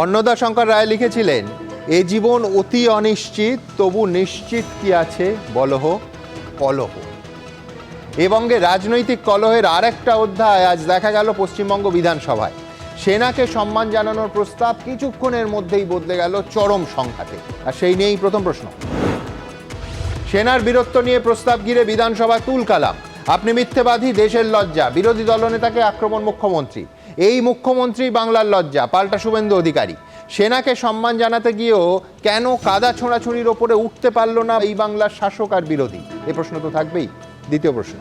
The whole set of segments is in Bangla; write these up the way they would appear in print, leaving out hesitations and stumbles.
অন্নদা শঙ্কর রায় লিখেছিলেন, এ জীবন অতি অনিশ্চিত, তবু নিশ্চিত কি আছে বলহ কলহ। এ বঙ্গে রাজনৈতিক কলহের আর একটা অধ্যায় আজ দেখা গেল পশ্চিমবঙ্গ বিধানসভায়। সেনাকে সম্মান জানানোর প্রস্তাব কিছুক্ষণের মধ্যেই বদলে গেল চরম সংঘাতে। আর সেই নিয়েই প্রথম প্রশ্ন। সেনার বীরত্ব নিয়ে প্রস্তাব ঘিরে বিধানসভা তুলকালাম। আপনি মিথ্যেবাদী, দেশের লজ্জা, বিরোধী দলনেতাকে আক্রমণ মুখ্যমন্ত্রী। এই মুখ্যমন্ত্রী বাংলার লজ্জা, পাল্টা শুভেন্দু অধিকারী। সেনাকে সম্মান জানাতে গিয়েও কেন কাদা ছোঁড়াছুড়ির ওপরে উঠতে পারল না এই বাংলার শাসক আর বিরোধী? এ প্রশ্ন তো থাকবেই। দ্বিতীয় প্রশ্ন।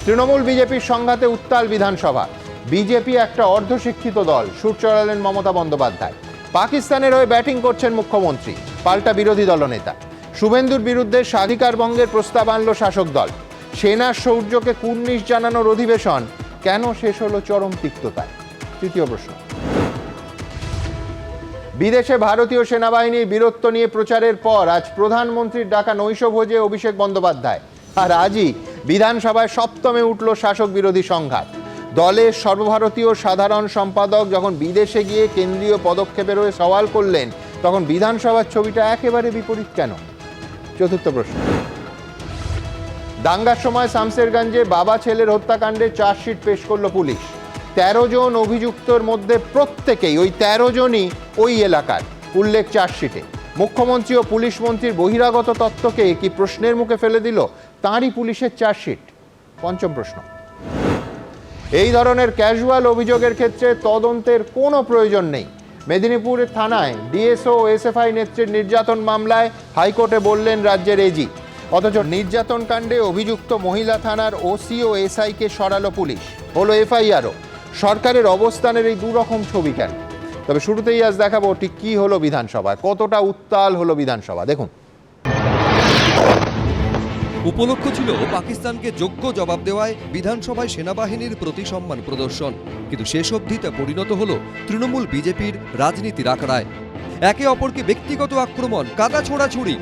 তৃণমূল বিজেপির সংঘাতে উত্তাল বিধানসভা। বিজেপি একটা অর্ধশিক্ষিত দল, সুর চড়ালেন মমতা বন্দ্যোপাধ্যায়। পাকিস্তানের হয়ে ব্যাটিং করছেন মুখ্যমন্ত্রী, পাল্টা বিরোধী দলনেতা। শুভেন্দুর বিরুদ্ধে স্বাধিকার ভঙ্গের প্রস্তাব আনল শাসক দল। সেনার শৌর্যকে কুর্নিশ জানানোর অধিবেশন কেন শেষ হলো চরম তিক্ততায়? তৃতীয় প্রশ্ন। বিদেশে ভারতীয় সেনাবাহিনীর বীরত্ব নিয়ে প্রচারের পর আজ প্রধানমন্ত্রীর ডাকা নৈশভোজে অভিষেক বন্দ্যোপাধ্যায়। আর আজই বিধানসভায় সপ্তমে উঠল শাসক বিরোধী সংঘাত। দলের সর্বভারতীয় সাধারণ সম্পাদক যখন বিদেশে গিয়ে কেন্দ্রীয় পদক্ষেপের হয়ে সওয়াল করলেন, তখন বিধানসভার ছবিটা একেবারে বিপরীত কেন? চতুর্থ প্রশ্ন। দাঙ্গার সময় শামসেরগঞ্জে বাবা ছেলের হত্যাকাণ্ডে চার্জশিট পেশ করল পুলিশ। 13 জন অভিযুক্তর মধ্যে প্রত্যেকেই, ওই 13 জনই ওই এলাকার, উল্লেখ চার্জশিটে। মুখ্যমন্ত্রী ও পুলিশ মন্ত্রীর বহিরাগত তত্ত্বকে কি প্রশ্নের মুখে ফেলে দিল তাঁরই পুলিশের চার্জশিট? পঞ্চম প্রশ্ন। এই ধরনের ক্যাজুয়াল অভিযোগের ক্ষেত্রে তদন্তের কোনো প্রয়োজন নেই। মেদিনীপুরের থানায় ডিএসও ও এসএফআই নেত্রীর নির্যাতন মামলায় হাইকোর্টে বললেন রাজ্যের এজি। অথচ নির্যাতন কাণ্ডে অভিযুক্ত মহিলা থানার ওসি ও এসআইকে সরালো পুলিশ, হলো এফআইআরও। সরকারের অবস্থানের এই দুরকম ছবি কেন? তবে শুরুতেই আজ দেখাবো ঠিক কি হলো বিধানসভায়, কতটা উত্তাল হলো বিধানসভা। দেখুন। উপলক্ষ ছিল পাকিস্তানকে যোগ্য জবাব দেওয়ায় বিধানসভায় সেনাবাহিনীর প্রতি সম্মান প্রদর্শন, কিন্তু শেষ অবধি তা পরিণত হল তৃণমূল বিজেপির রাজনীতির আখড়ায়। একে অপরকে ব্যক্তিগত আক্রমণ, কাদা ছোড়াছুড়ি।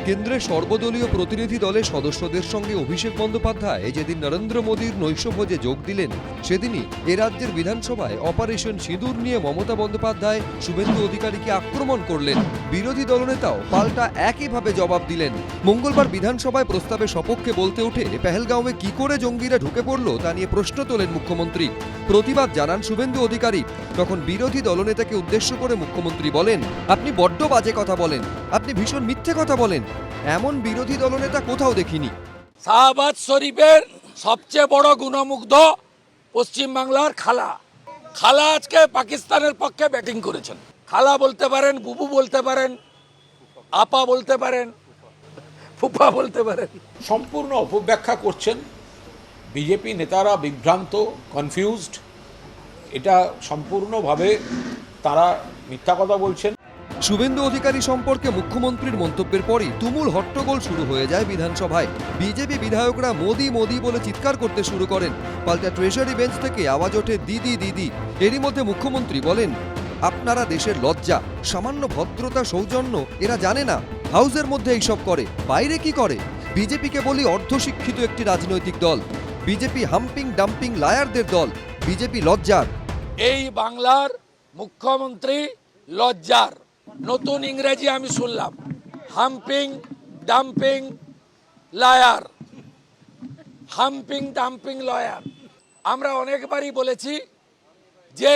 কেন্দ্রের সর্বদলীয় প্রতিনিধি দলের সদস্যদের সঙ্গে অভিষেক বন্দ্যোপাধ্যায় যেদিন নরেন্দ্র মোদীর নৈশভোজে যোগ দিলেন, সেদিনই এ রাজ্যের বিধানসভায় অপারেশন সিঁদুর নিয়ে মমতা বন্দ্যোপাধ্যায় শুভেন্দু অধিকারীকে আক্রমণ করলেন। বিরোধী দলনেতাও পাল্টা একইভাবে জবাব দিলেন। মঙ্গলবার বিধানসভায় প্রস্তাবের সপক্ষে বলতে উঠে পেহেলগাঁওয়ে কি করে জঙ্গিরা ঢুকে পড়ল তা নিয়ে প্রশ্ন তোলেন মুখ্যমন্ত্রী। প্রতিবাদ জানান শুভেন্দু অধিকারী। তখন বিরোধী দলনেতাকে উদ্দেশ্য করে মুখ্যমন্ত্রী বলেন, আপনি বড্ড বাজে কথা বলেন, আপনি ভীষণ মিথ্যে কথা বলেন। এমন বিরোধী দলনেতা কোথাও দেখিনি। শাহবাজ শরীফের সবচেয়ে বড় গুণমুগ্ধ পশ্চিমবাংলার খালা। খালা আজকে পাকিস্তানের পক্ষে ব্যাটিং করেছেন। খালা বলতে পারেন, বুবু বলতে পারেন, আপা বলতে পারেন, ফুপা বলতে পারেন। সম্পূর্ণ অপব্যাখ্যা করছেন। বিজেপি নেতারা বিভ্রান্ত, কনফিউজড। এটা সম্পূর্ণভাবে তারা মিথ্যা কথা বলছেন। শুভেন্দু অধিকারী সম্পর্কে মুখ্যমন্ত্রীর মন্তব্যের পরই তুমুল হট্টগোল শুরু হয়ে যায় বিধানসভায়। বিজেপি বিধায়করা মোদি মোদি বলে চিৎকার করতে শুরু করেন। পাল্টা ট্রেজারি বেঞ্চ থেকে আওয়াজ ওঠে দিদি দিদি। এরই মধ্যে মুখ্যমন্ত্রী বলেন, আপনারা দেশের লজ্জা, সামান্য ভদ্রতা, সৌজন্য এরা জানে না। হাউসের মধ্যে এইসব করে, বাইরে কি করে? বিজেপিকে বলি অর্ধশিক্ষিত একটি রাজনৈতিক দল। বিজেপি হাম্পিং ডাম্পিং লায়ারদের দল। বিজেপি লজ্জার। এই বাংলার মুখ্যমন্ত্রী লজ্জার। নতুন ইংরেজি আমি শুনলাম, humping dumping liar. Humping dumping lawyer. আমরা অনেকবারই বলেছি যে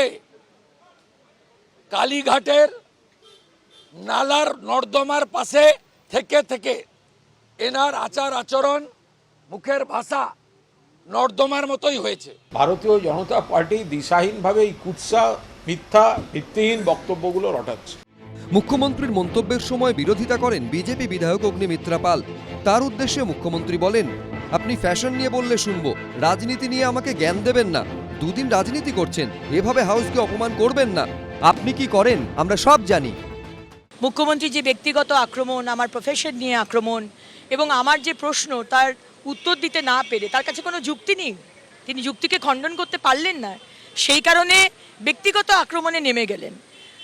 কালীঘাটের নালার নর্দমার পাশে থেকে থেকে এনার আচার আচরণ, মুখের ভাষা নর্দমার মতোই হয়েছে। ভারতীয় জনতা পার্টি দিশাহীনভাবে এই কুৎসা, মিথ্যা, ভিত্তিহীন বক্তব্যগুলো রটাচ্ছে। মুখ্যমন্ত্রীর মন্তব্যের সময় বিরোধিতা করেন বিজেপি বিধায়ক অগ্নিমিত্রা পাল। তার উদ্দেশ্যে মুখ্যমন্ত্রী বলেন, আপনি ফ্যাশন নিয়ে বললে শুনবো, রাজনীতি নিয়ে আমাকে জ্ঞান দেবেন না। দুদিন রাজনীতি করছেন, এভাবে হাউসকে অপমান করবেন না। আপনি কি করেন আমরা সব জানি। মুখ্যমন্ত্রী যে ব্যক্তিগত আক্রমণ, আমার প্রফেশন নিয়ে আক্রমণ এবং আমার যে প্রশ্ন তার উত্তর দিতে না পেরে, তার কাছে কোনো যুক্তি নেই, তিনি যুক্তিকে খণ্ডন করতে পারলেন না, সেই কারণে ব্যক্তিগত আক্রমণে নেমে গেলেন।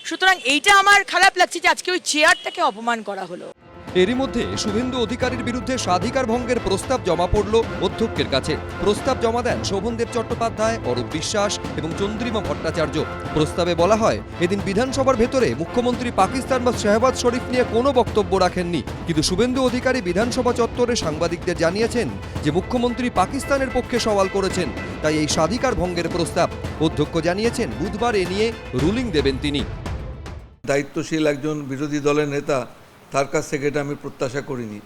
সুতরাং এইটা আমার খারাপ লাগছে যে আজকে ওই চেয়ারটাকে অপমান করা হলো। এরই মধ্যে শুভেন্দু অধিকারীর বিরুদ্ধে স্বাধিকার ভঙ্গের প্রস্তাব জমা পড়ল অধ্যক্ষের কাছে। প্রস্তাব জমা দেন শোভনদেব চট্টোপাধ্যায়, অরূপ বিশ্বাস এবং চন্দ্রিমা ভট্টাচার্য। প্রস্তাবে বলা হয়, এদিন বিধানসভার ভেতরে মুখ্যমন্ত্রী পাকিস্তান বা শাহবাজ শরীফ নিয়ে কোনো বক্তব্য রাখেননি, কিন্তু শুভেন্দু অধিকারী বিধানসভা চত্বরে সাংবাদিকদের জানিয়েছেন যে মুখ্যমন্ত্রী পাকিস্তানের পক্ষে সওয়াল করেছেন, তাই এই স্বাধিকার ভঙ্গের প্রস্তাব। অধ্যক্ষ জানিয়েছেন বুধবার এ নিয়ে রুলিং দেবেন তিনি। দায়িত্বশীল একজন বিরোধী দলের নেতা, তার কাছ থেকে এটা আমি প্রত্যাশা করিনি।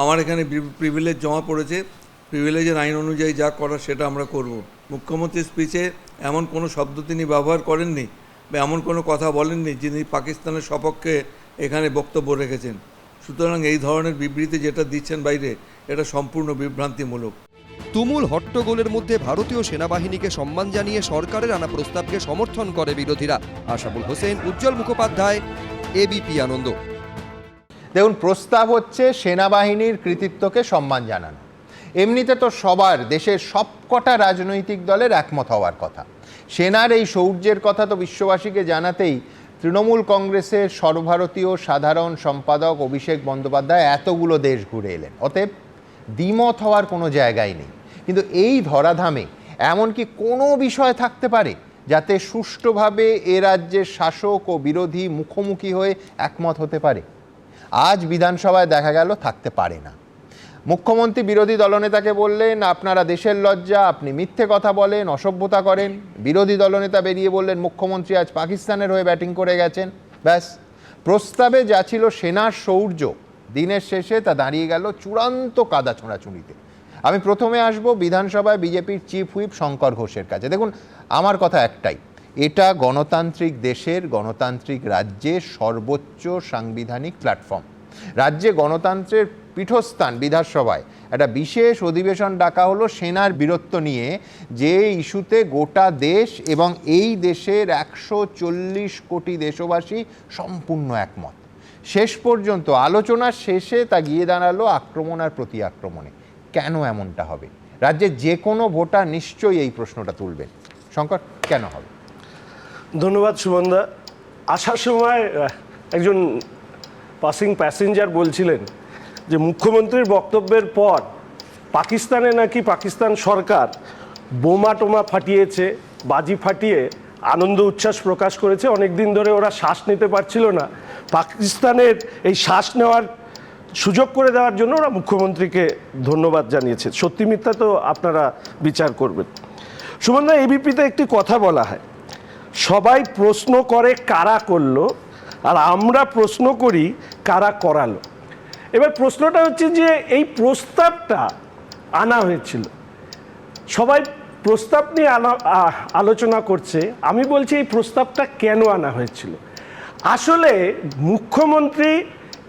আমার এখানে প্রিভিলেজ জমা পড়েছে, প্রিভিলেজের আইন অনুযায়ী যা করার সেটা আমরা করব। মুখ্যমন্ত্রীর স্পিচে এমন কোনো শব্দ তিনি ব্যবহার করেননি বা এমন কোনো কথা বলেননি যিনি পাকিস্তানের সপক্ষে এখানে বক্তব্য রেখেছেন। সুতরাং এই ধরনের বিবৃতি যেটা দিচ্ছেন বাইরে, এটা সম্পূর্ণ বিভ্রান্তিমূলক। তুমুল হট্টগোলের মধ্যে ভারতীয় সেনাবাহিনীকে সম্মান জানিয়ে সরকারের আনা প্রস্তাবকে সমর্থন করে বিরোধীরা। আশাবুল হোসেন, উজ্জ্বল মুখোপাধ্যায়, এবিপি আনন্দ। দেখুন, প্রস্তাব হচ্ছে সেনাবাহিনীর কৃতিত্বকে সম্মান জানানো। এমনিতে তো সবার, দেশের সবকটা রাজনৈতিক দলের একমত হওয়ার কথা। সেনার এই শৌর্যের কথা তো বিশ্ববাসীকে জানাতেই তৃণমূল কংগ্রেসের সর্বভারতীয় সাধারণ সম্পাদক অভিষেক বন্দ্যোপাধ্যায় এতগুলো দেশ ঘুরে এলেন। অতএব দ্বিমত হওয়ার কোনো জায়গাই নেই। কিন্তু এই ধরাধামে এমনকি কোনো বিষয় থাকতে পারে যাতে সুষ্ঠুভাবে এ রাজ্যের শাসক ও বিরোধী মুখোমুখি হয়ে একমত হতে পারে? আজ বিধানসভায় দেখা গেল থাকতে পারে না। মুখ্যমন্ত্রী বিরোধী দলনেতাকে বললেন, আপনারা দেশের লজ্জা, আপনি মিথ্যে কথা বলেন, অসভ্যতা করেন। বিরোধী দলনেতা বেরিয়ে বললেন, মুখ্যমন্ত্রী আজ পাকিস্তানের হয়ে ব্যাটিং করে গেছেন। ব্যাস, প্রস্তাবে যা ছিল সেনার শৌর্য, দিনের শেষে তা দাঁড়িয়ে গেল চূড়ান্ত কাদা ছোঁড়াছুঁড়িতে। আমি প্রথমে আসব বিধানসভায় বিজেপির চিফ হুইপ শঙ্কর ঘোষের কাছে। দেখুন, আমার কথা একটাই, এটা গণতান্ত্রিক দেশের, গণতান্ত্রিক রাজ্যের সর্বোচ্চ সাংবিধানিক প্ল্যাটফর্ম। রাজ্যে গণতন্ত্রের পীঠস্থান বিধানসভায় একটা বিশেষ অধিবেশন ডাকা হলো সেনার বীরত্ব নিয়ে, যে ইস্যুতে গোটা দেশ এবং এই দেশের 140 কোটি দেশবাসী সম্পূর্ণ একমত। শেষ পর্যন্ত আলোচনার শেষে তা গিয়ে দাঁড়ালো আক্রমণ আর প্রতি আক্রমণে। কেন এমনটা হবে? রাজ্যের যে কোনো ভোটার নিশ্চয়ই এই প্রশ্নটা তুলবেন। শঙ্কর, কেন হবে? ধন্যবাদ সুমনদা। আসার সময় একজন পাসিং প্যাসেঞ্জার বলছিলেন যে মুখ্যমন্ত্রীর বক্তব্যের পর পাকিস্তানে নাকি পাকিস্তান সরকার বোমা টোমা ফাটিয়েছে, বাজি ফাটিয়ে আনন্দ উচ্ছ্বাস প্রকাশ করেছে। অনেক দিন ধরে ওরা শ্বাস নিতে পারছিল না, পাকিস্তানের এই শ্বাস নেওয়ার সুযোগ করে দেওয়ার জন্য ওরা মুখ্যমন্ত্রীকে ধন্যবাদ জানিয়েছে। সত্যি মিথ্যা তো আপনারা বিচার করবেন। সুমনদা, এবিপিতে একটি কথা বলা হয়, সবাই প্রশ্ন করে কারা করলো, আর আমরা প্রশ্ন করি কারা করালো। এবার প্রশ্নটা হচ্ছে যে এই প্রস্তাবটা আনা হয়েছিল, সবাই প্রস্তাব নিয়ে আলোচনা করছে। আমি বলছি এই প্রস্তাবটা কেন আনা হয়েছিল। আসলে মুখ্যমন্ত্রী,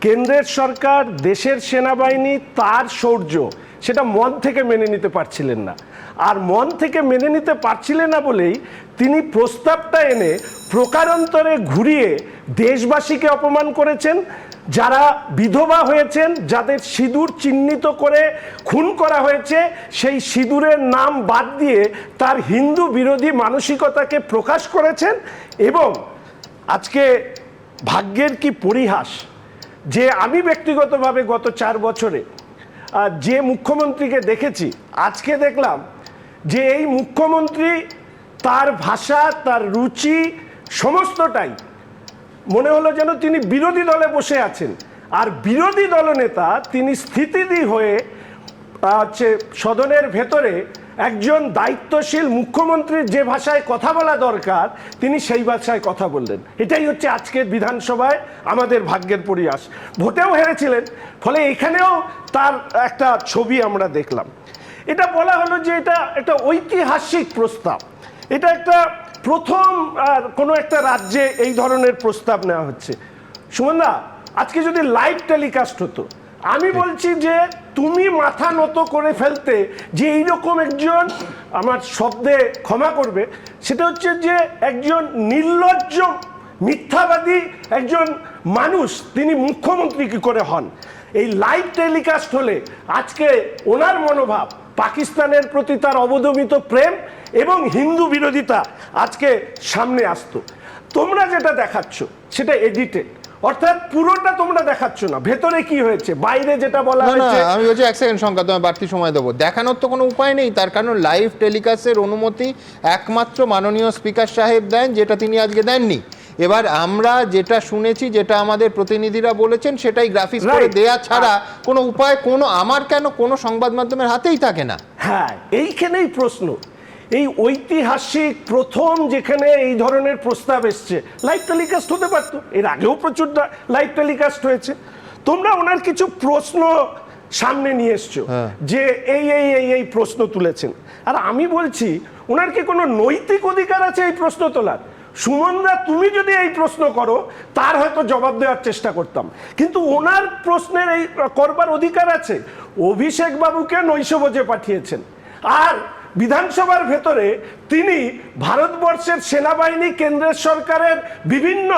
কেন্দ্রের সরকার, দেশের সেনাবাহিনী, তার শৌর্য, সেটা মন থেকে মেনে নিতে পারছিলেন না। আর মন থেকে মেনে নিতে পারছিলেন না বলেই তিনি প্রস্তাবটা এনে প্রকারান্তরে ঘুরিয়ে দেশবাসীকে অপমান করেছেন। যারা বিধবা হয়েছেন, যাদের সিঁদুর চিহ্নিত করে খুন করা হয়েছে, সেই সিঁদুরের নাম বাদ দিয়ে তার হিন্দু বিরোধী মানসিকতাকে প্রকাশ করেছেন। এবং আজকে ভাগ্যের কি পরিহাস যে আমি ব্যক্তিগতভাবে গত 4 বছরে যে মুখ্যমন্ত্রীকে দেখেছি, আজকে দেখলাম যে এই মুখ্যমন্ত্রী, তার ভাষা, তার রুচি সমস্তটাই মনে হলো যেন তিনি বিরোধী দলে বসে আছেন। আর বিরোধী দলনেতা তিনি স্থিতিধী হয়ে সদনের ভেতরে একজন দায়িত্বশীল মুখ্যমন্ত্রীর যে ভাষায় কথা বলা দরকার তিনি সেই ভাষায় কথা বললেন। এটাই হচ্ছে আজকের বিধানসভায় আমাদের ভাগ্যের পরিহাস। ভোটেও হেরেছিলেন, ফলে এখানেও তার একটা ছবি আমরা দেখলাম। এটা বলা হলো যে এটা একটা ঐতিহাসিক প্রস্তাব, এটা একটা প্রথম কোনো একটা রাজ্যে এই ধরনের প্রস্তাব নেওয়া হচ্ছে। সুমনদা, আজকে যদি লাইভ টেলিকাস্ট হতো, আমি বলছি যে তুমি মাথা নত করে ফেলতে যে এইরকম একজন, আমার শব্দে ক্ষমা করবে, সেটা হচ্ছে যে একজন নির্লজ্জ মিথ্যাবাদী একজন মানুষ তিনি মুখ্যমন্ত্রী কি করে হন। এই লাইভ টেলিকাস্ট হলে আজকে ওনার মনোভাব, পাকিস্তানের প্রতি তার অবদমিত প্রেম এবং হিন্দু বিরোধিতা আজকে সামনে আসতো। তোমরা যেটা দেখাচ্ছ সেটা এডিটেড, অর্থাৎ পুরোটা তোমরা দেখাচ্ছ না, ভেতরে কি হয়েছে, বাইরে যেটা বলা না না, হয়েছে। আমি বলছি এক সেকেন্ড সংখ্যা, তোমায় বাড়তি সময় দেবো। দেখানোর তো কোনো উপায় নেই, তার কারণ লাইভ টেলিকাস্টের অনুমতি একমাত্র মাননীয় স্পিকার সাহেব দেন, যেটা তিনি আজকে দেননি। এবার আমরা যেটা শুনেছি, যেটা আমাদের প্রতিনিধিরা বলেছেন, সেটাই গ্রাফিক্স করে Right. দেয়া ছাড়া কোনো উপায় আমার কেন কোনো সংবাদ মাধ্যমের হাতেই থাকে না। হ্যাঁ, এইখানেই প্রশ্ন। এই ঐতিহাসিক প্রথম যেখানে এই ধরনের প্রস্তাব এসছে, লাইভ টেলিকাস্ট হতে পারতো, এর আগেও প্রচুর লাইভ টেলিকাস্ট হয়েছে। তোমরা ওনার কিছু প্রশ্ন সামনে নিয়ে এসছো যে এই এই এই এই প্রশ্ন তুলেছেন, আর আমি বলছি ওনার কি কোনো নৈতিক অধিকার আছে এই প্রশ্ন তোলার? সুমনদা, তুমি যদি এই প্রশ্ন করো তার হয়তো জবাব দেওয়ার চেষ্টা করতাম, কিন্তু ওনার প্রশ্নের এই করবার অধিকার আছে। অভিষেক বাবুকে নৈশভোজে পাঠিয়েছেন, আর বিধানসভার ভেতরে তিনি ভারতবর্ষের সেনাবাহিনী, কেন্দ্রের সরকারের বিভিন্ন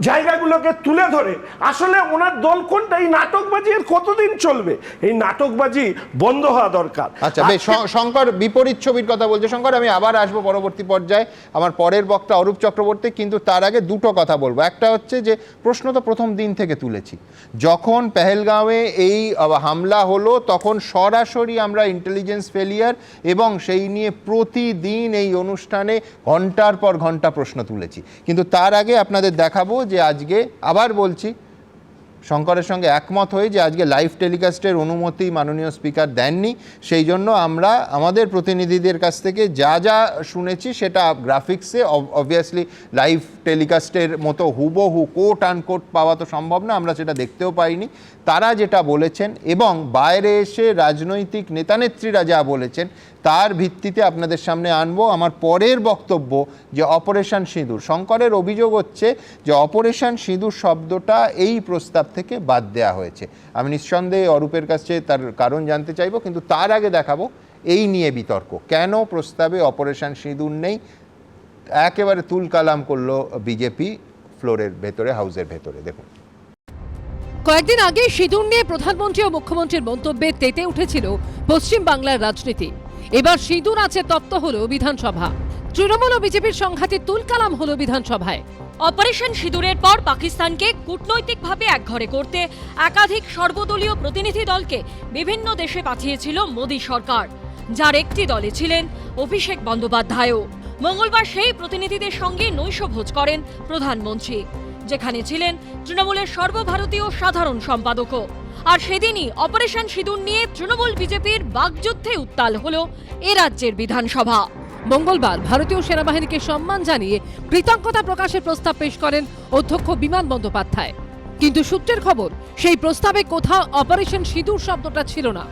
জায়গাগুলোকে তুলে ধরে আসলে ওনার দল কোনটা, এই নাটকবাজি এর কতদিন চলবে? এই নাটকবাজি বন্ধ হওয়া দরকার। আচ্ছা বেশ, শঙ্কর বিপরীত ছবির কথা বলছে। শঙ্কর, আমি আবার আসবো পরবর্তী পর্যায়ে, আমার পরের বক্তা অরূপ চক্রবর্তী, কিন্তু তার আগে দুটো কথা বলবো। একটা হচ্ছে যে প্রশ্ন তো প্রথম দিন থেকে তুলেছি, যখন পেহেলগাঁওয়ে এই হামলা হলো তখন সরাসরি আমরা ইন্টেলিজেন্স ফেলিয়ার এবং সেই নিয়ে প্রতিদিন এই অনুষ্ঠানে ঘন্টার পর ঘন্টা প্রশ্ন তুলেছি। কিন্তু তার আগে আপনাদের দেখাবো যে আজকে, আবার বলছি, শঙ্করের সঙ্গে একমত হয়ে যে আজকে লাইভ টেলিকাস্টের অনুমতি মাননীয় স্পিকার দেননি, সেই জন্য আমরা আমাদের প্রতিনিধিদের কাছ থেকে যা যা শুনেছি সেটা গ্রাফিক্সে, অবভিয়াসলি লাইভ টেলিকাস্টের মতো হুবহু কোট আনকোট পাওয়া তো সম্ভব না, আমরা সেটা দেখতেও পাইনি। তারা যেটা বলেছেন এবং বাইরে এসে রাজনৈতিক নেতানেত্রীরা যা বলেছেন তার ভিত্তিতে আপনাদের সামনে আনবো আমার পরের বক্তব্য, যে অপারেশন সিঁদুর। শঙ্করের অভিযোগ হচ্ছে যে অপারেশন সিঁদুর শব্দটা এই প্রস্তাব থেকে বাদ দেওয়া হয়েছে। আমি নিঃসন্দেহে অরূপের কাছে তার কারণ জানতে চাইবো, কিন্তু তার আগে দেখাবো এই নিয়ে বিতর্ক, কেন প্রস্তাবে অপারেশন সিঁদুর নেই। একেবারে তুল কালাম করলো বিজেপি ফ্লোরের ভেতরে, হাউসের ভেতরে। দেখুন, কয়েকদিন আগে সিঁদুর নিয়ে প্রধানমন্ত্রী ও মুখ্যমন্ত্রীর মন্তব্যে তেতে উঠেছিল পশ্চিম বাংলার রাজনীতি। এবার সিঁদুর আছে তপ্ত হলো বিধানসভা। তৃণমূল ও বিজেপির সংঘাতে তুলকালাম হলো বিধানসভায়। অপারেশন সিঁদুরের পর পাকিস্তানকে কূটনৈতিকভাবে একঘরে করতে একাধিক সর্বদলীয় প্রতিনিধি দলকে বিভিন্ন দেশে পাঠিয়েছিল মোদী সরকার, যার একটি দলে ছিলেন অভিষেক বন্দ্যোপাধ্যায়ও। মঙ্গলবার সেই প্রতিনিধিদের সঙ্গে নৈশভোজ করেন প্রধানমন্ত্রী, যেখানে ছিলেন তৃণমূলের সর্বভারতীয় সাধারণ সম্পাদকও। আর সেদিনই অপারেশন সিঁদুর নিয়ে তৃণমূল বিজেপির বাগযুদ্ধে উত্তাল হলো এ রাজ্যের বিধানসভা। মঙ্গলবার ভারতীয় সেনাবাহিনীকে সম্মান জানিয়ে কৃতজ্ঞতা প্রকাশের প্রস্তাব পেশ করেন অধ্যক্ষ বিমান বন্দ্যোপাধ্যায়, কিন্তু সূত্রের খবর সেই প্রস্তাবে কোথাও অপারেশন সিঁদুর শব্দটা ছিল না।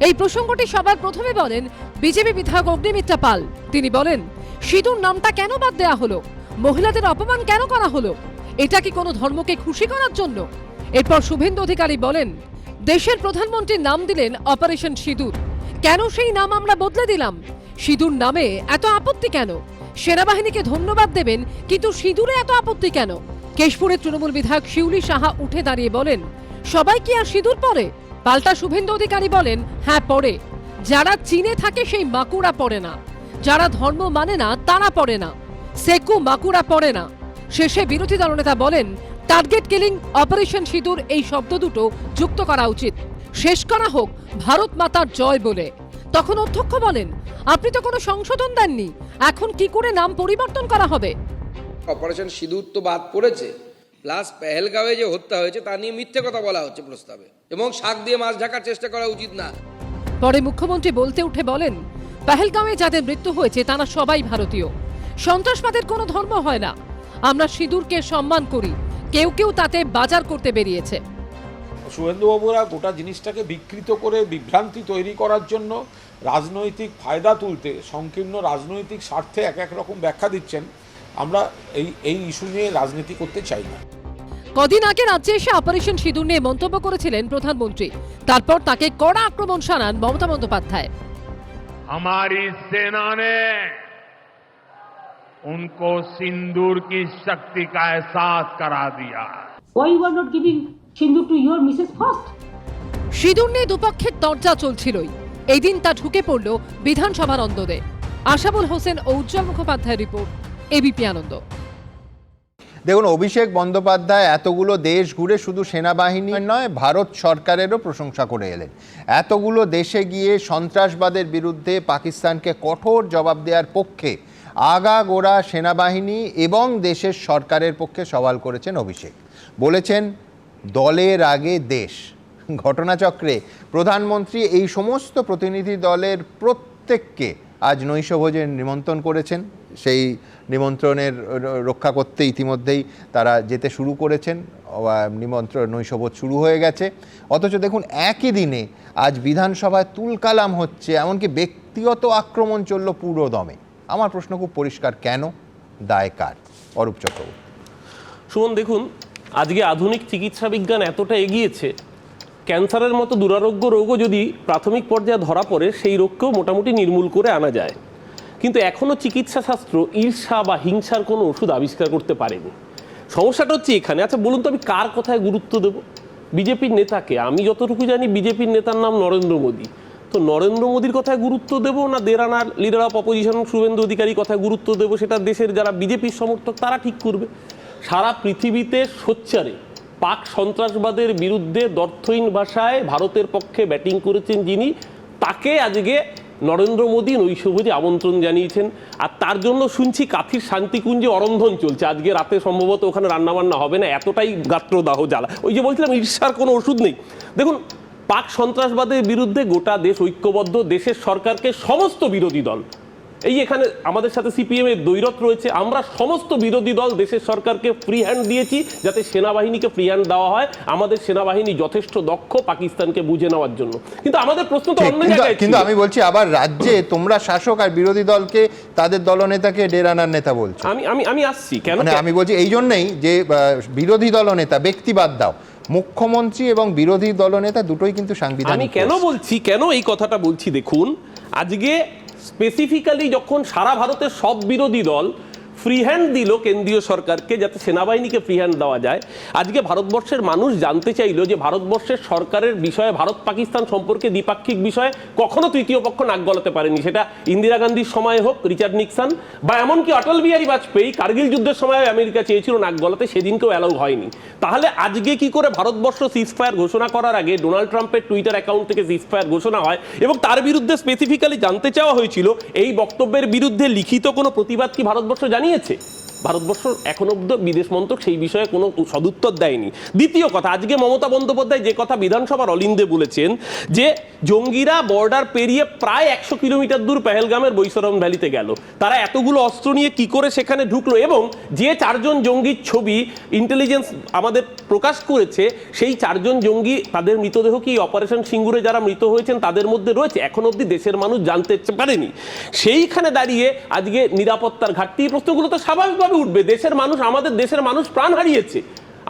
এই প্রসঙ্গটি সবার প্রথমে বলেন বিজেপি বিধায়ক অগ্নিমিত্রা পাল। তিনি বলেন, সিঁদুর নামটা কেন বাদ দেওয়া হলো? মহিলাদের অপমান কেন করা হলো? এটা কি কোনো ধর্মকে খুশি করার জন্য? এরপর শুভেন্দু অধিকারী বলেন, দেশের প্রধানমন্ত্রীর নাম দিলেন অপারেশন সিঁদুর, কেন সেই নাম আমরা বদলে দিলাম? সিঁদুর নামে এত আপত্তি কেন? সেনাবাহিনীকে ধন্যবাদ দেবেন, কিন্তু সিঁদুরে এত আপত্তি কেন? কেশপুরের তৃণমূল বিধায়ক শিউলি সাহা উঠে দাঁড়িয়ে বলেন, সবাই কি আর সিঁদুর পরে? পাল্টা শুভেন্দু অধিকারী বলেন, হ্যাঁ পরে। যারা চীনে থাকে সেই মাকুড়া পরে না, যারা ধর্ম মানে না তারা পরে না, সেকু মাকুড়া পরে না। শেষে বিরোধী দলনেতা বলেন, টার্গেট কিলিং, অপারেশন সিঁদুর এই শব্দ দুটো যুক্ত করা উচিত, শেষ করা হোক ভারত মাতার জয় বলে। তখন অধ্যক্ষ বলেন, আপনি তো কোনো সংশোধন দেননি, এখন কি করে নাম পরিবর্তন করা হবে? অপারেশন সিঁদুর তো বাদ পড়েছে, প্লাস পেহেলগাঁওয়ে যে হত্যা হয়েছে তা নিয়ে মিথ্যে কথা বলা হচ্ছে প্রস্তাবে, এবং শাক দিয়ে মাছ ঢাকার চেষ্টা করা উচিত না। পরে মুখ্যমন্ত্রী বলতে উঠে বলেন, পেহেলগাঁওয়ে যাদের মৃত্যু হয়েছে তারা সবাই ভারতীয়, সন্ত্রাসবাদের কোনো ধর্ম হয় না। আমরা সিঁদুরকে সম্মান করি, কেউ কেউ তাতে বাজার করতে বেরিয়েছে। শুভেন্দুবাবুরা গোটা জিনিসটাকে বিকৃত করে বিভ্রান্তি তৈরি করার জন্য রাজনৈতিক ফায়দা তুলতে, সংকীর্ণ রাজনৈতিক স্বার্থে এক এক রকম ব্যাখ্যা দিচ্ছেন। আমরা এই ইস্যু নিয়ে রাজনীতি করতে চাই না। কদিন আগে রাজ্যে এসে অপারেশন সিঁদুর নিয়ে মন্তব্য করেছিলেন প্রধানমন্ত্রী, তারপর তাকে কড়া আক্রমণ শানান মমতা বন্দ্যোপাধ্যায়। हमारी सेना ने उनको सिंदूर की शक्ति का एहसास करा दिया। Why you are not giving sindoor to your Mrs. first? সিঁদুর নিয়ে দুপক্ষের তরজা চলছিলই, এই দিন তা ঢুকে পড়ল বিধানসভার অন্দরে। আশাবুল হোসেন ও উজ্জ্বল মুখোপাধ্যায়ের রিপোর্ট, এবিপি আনন্দ। দেখুন, অভিষেক বন্দ্যোপাধ্যায় এতগুলো দেশ ঘুরে শুধু সেনাবাহিনী নয়, ভারত সরকারেরও প্রশংসা করে এলেন। এতগুলো দেশে গিয়ে সন্ত্রাসবাদের বিরুদ্ধে পাকিস্তানকে কঠোর জবাব দেওয়ার পক্ষে আগাগোড়া সেনাবাহিনী এবং দেশের সরকারের পক্ষে সওয়াল করেছেন অভিষেক। বলেছেন দলের আগে দেশ। ঘটনাচক্রে প্রধানমন্ত্রী এই সমস্ত প্রতিনিধি দলের প্রত্যেককে আজ নৈশভোজের নিমন্ত্রণ করেছেন। সেই নিমন্ত্রণের রক্ষা করতে ইতিমধ্যেই তারা যেতে শুরু করেছেন, নিমন্ত্রণ নৈশভোজ শুরু হয়ে গেছে। অথচ দেখুন, একই দিনে আজ বিধানসভায় তুলকালাম হচ্ছে, এমনকি ব্যক্তিগত আক্রমণ চলল পুরো দমে। আমার প্রশ্ন খুব পরিষ্কার, কেন? দায় কার? অরূপ চক্রবর্তী। সুমন, দেখুন, আজকে আধুনিক চিকিৎসা বিজ্ঞান এতটা এগিয়েছে, ক্যান্সারের মতো দুরারোগ্য রোগও যদি প্রাথমিক পর্যায়ে ধরা পড়ে সেই রোগকেও মোটামুটি নির্মূল করে আনা যায়। কিন্তু এখনও চিকিৎসা শাস্ত্র ঈর্ষা বা হিংসার কোনো ওষুধ আবিষ্কার করতে পারেনি। সমস্যাটা হচ্ছে এখানে। আচ্ছা বলুন তো, আমি কার কথায় গুরুত্ব দেব? বিজেপির নেতাকে? আমি যতটুকু জানি বিজেপির নেতার নাম নরেন্দ্র মোদী। তো নরেন্দ্র মোদীর কথায় গুরুত্ব দেব না দেরানার লিডার অফ অপোজিশন শুভেন্দু অধিকারীর কথায় গুরুত্ব দেব, সেটা দেশের যারা বিজেপির সমর্থক তারা ঠিক করবে। সারা পৃথিবীতে সোচ্চারে পাক সন্ত্রাসবাদের বিরুদ্ধে দ্ব্যর্থহীন ভাষায় ভারতের পক্ষে ব্যাটিং করেছেন যিনি, তাকে আজকে নরেন্দ্র মোদী নৈশভোজে আমন্ত্রণ জানিয়েছেন। আর তার জন্য শুনছি কাথির শান্তিকুঞ্জে অরন্ধন চলছে। আজকে রাতে সম্ভবত ওখানে রান্নাবান্না হবে না, এতটাই গাত্রদাহ জ্বালা। ওই যে বলছিলাম ঈর্ষার কোনো ওষুধ নেই। দেখুন, পাক সন্ত্রাসবাদের বিরুদ্ধে গোটা দেশ ঐক্যবদ্ধ, দেশের সরকারকে সমস্ত বিরোধী দল, এই এখানে আমাদের সাথে সিপিএম এর দৈরত রয়েছে, আমরা সমস্ত বিরোধী দল দেশের সরকারকে ফ্রি হ্যান্ড দিয়েছি যাতে সেনাবাহিনীকে ফ্রি হ্যান্ড দেওয়া হয়। আমাদের সেনাবাহিনী যথেষ্ট দক্ষ পাকিস্তানকে বুঝে নেওয়ার জন্য। কিন্তু আমাদের প্রশ্ন তো অন্য জায়গায়। কিন্তু আমি বলছি, আবার রাজ্যে তোমরা শাসক আর বিরোধী দলকে তাদের দলনেতাকে ডেরানার নেতা বলছো। আমি আসছি কেন, আমি বলছি এই জন্যই যে বিরোধী দলনেতা, ব্যক্তিবাদ দাও, মুখ্যমন্ত্রী এবং বিরোধী দলনেতা দুটোই কিন্তু সাংবিধানিক। আমি কেন এই কথাটা বলছি, দেখুন, আজকে স্পেসিফিক্যালি যখন সারা ভারতের সব বিরোধী দল ফ্রি হ্যান্ড দিল কেন্দ্রীয় সরকারকে যাতে সেনাবাহিনীকে ফ্রি হ্যান্ড দেওয়া যায়, আজকে ভারতবর্ষের মানুষ জানতে চাইল যে ভারতবর্ষের সরকারের বিষয়ে, ভারত পাকিস্তান সম্পর্কে দ্বিপাক্ষিক বিষয়ে কখনো তৃতীয় পক্ষ নাক গলাতে পারেনি। সেটা ইন্দিরা গান্ধীর সময় হোক, রিচার্ড নিক্সন, বা এমনকি অটল বিহারী বাজপেয়ী কার্গিল যুদ্ধের সময় আমেরিকা চেয়েছিল নাক গলাতে, সেদিনকেও অ্যালাউ হয়নি। তাহলে আজকে কি করে ভারতবর্ষ সিজফায়ার ঘোষণা করার আগে ডোনাল্ড ট্রাম্পের টুইটার অ্যাকাউন্ট থেকে সিজফায়ার ঘোষণা হয় এবং তার বিরুদ্ধে স্পেসিফিক্যালি জানতে চাওয়া হয়েছিল, এই বক্তব্যের বিরুদ্ধে লিখিত কোনো প্রতিবাদ কি ভারতবর্ষ জানিয়েছে? ভারতবর্ষ এখন অব্দি বিদেশ মন্ত্রক সেই বিষয়ে কোনো সদুত্তর দেয়নি। দ্বিতীয় কথা, আজকে মমতা বন্দ্যোপাধ্যায় যে কথা বিধানসভার অলিন্দে বলেছেন যে জঙ্গিরা বর্ডার পেরিয়ে প্রায় 100 কিলোমিটার দূর পেহেলগামের বৈশরম ভ্যালিতে গেল, তারা এতগুলো অস্ত্র নিয়ে কি করে সেখানে ঢুকলো, এবং যে 4 জন জঙ্গির ছবি ইন্টেলিজেন্স আমাদের প্রকাশ করেছে, সেই 4 জন জঙ্গি, তাদের মৃতদেহ কি অপারেশন সিঙ্গুরে যারা মৃত হয়েছেন তাদের মধ্যে রয়েছে, এখন অব্দি দেশের মানুষ জানতে পারেনি। সেইখানে দাঁড়িয়ে আজকে নিরাপত্তার ঘাটতি, প্রশ্নগুলো তো স্বাভাবিকভাবে উঠবে। দেশের মানুষ, আমাদের দেশের মানুষ প্রাণ হারিয়েছে,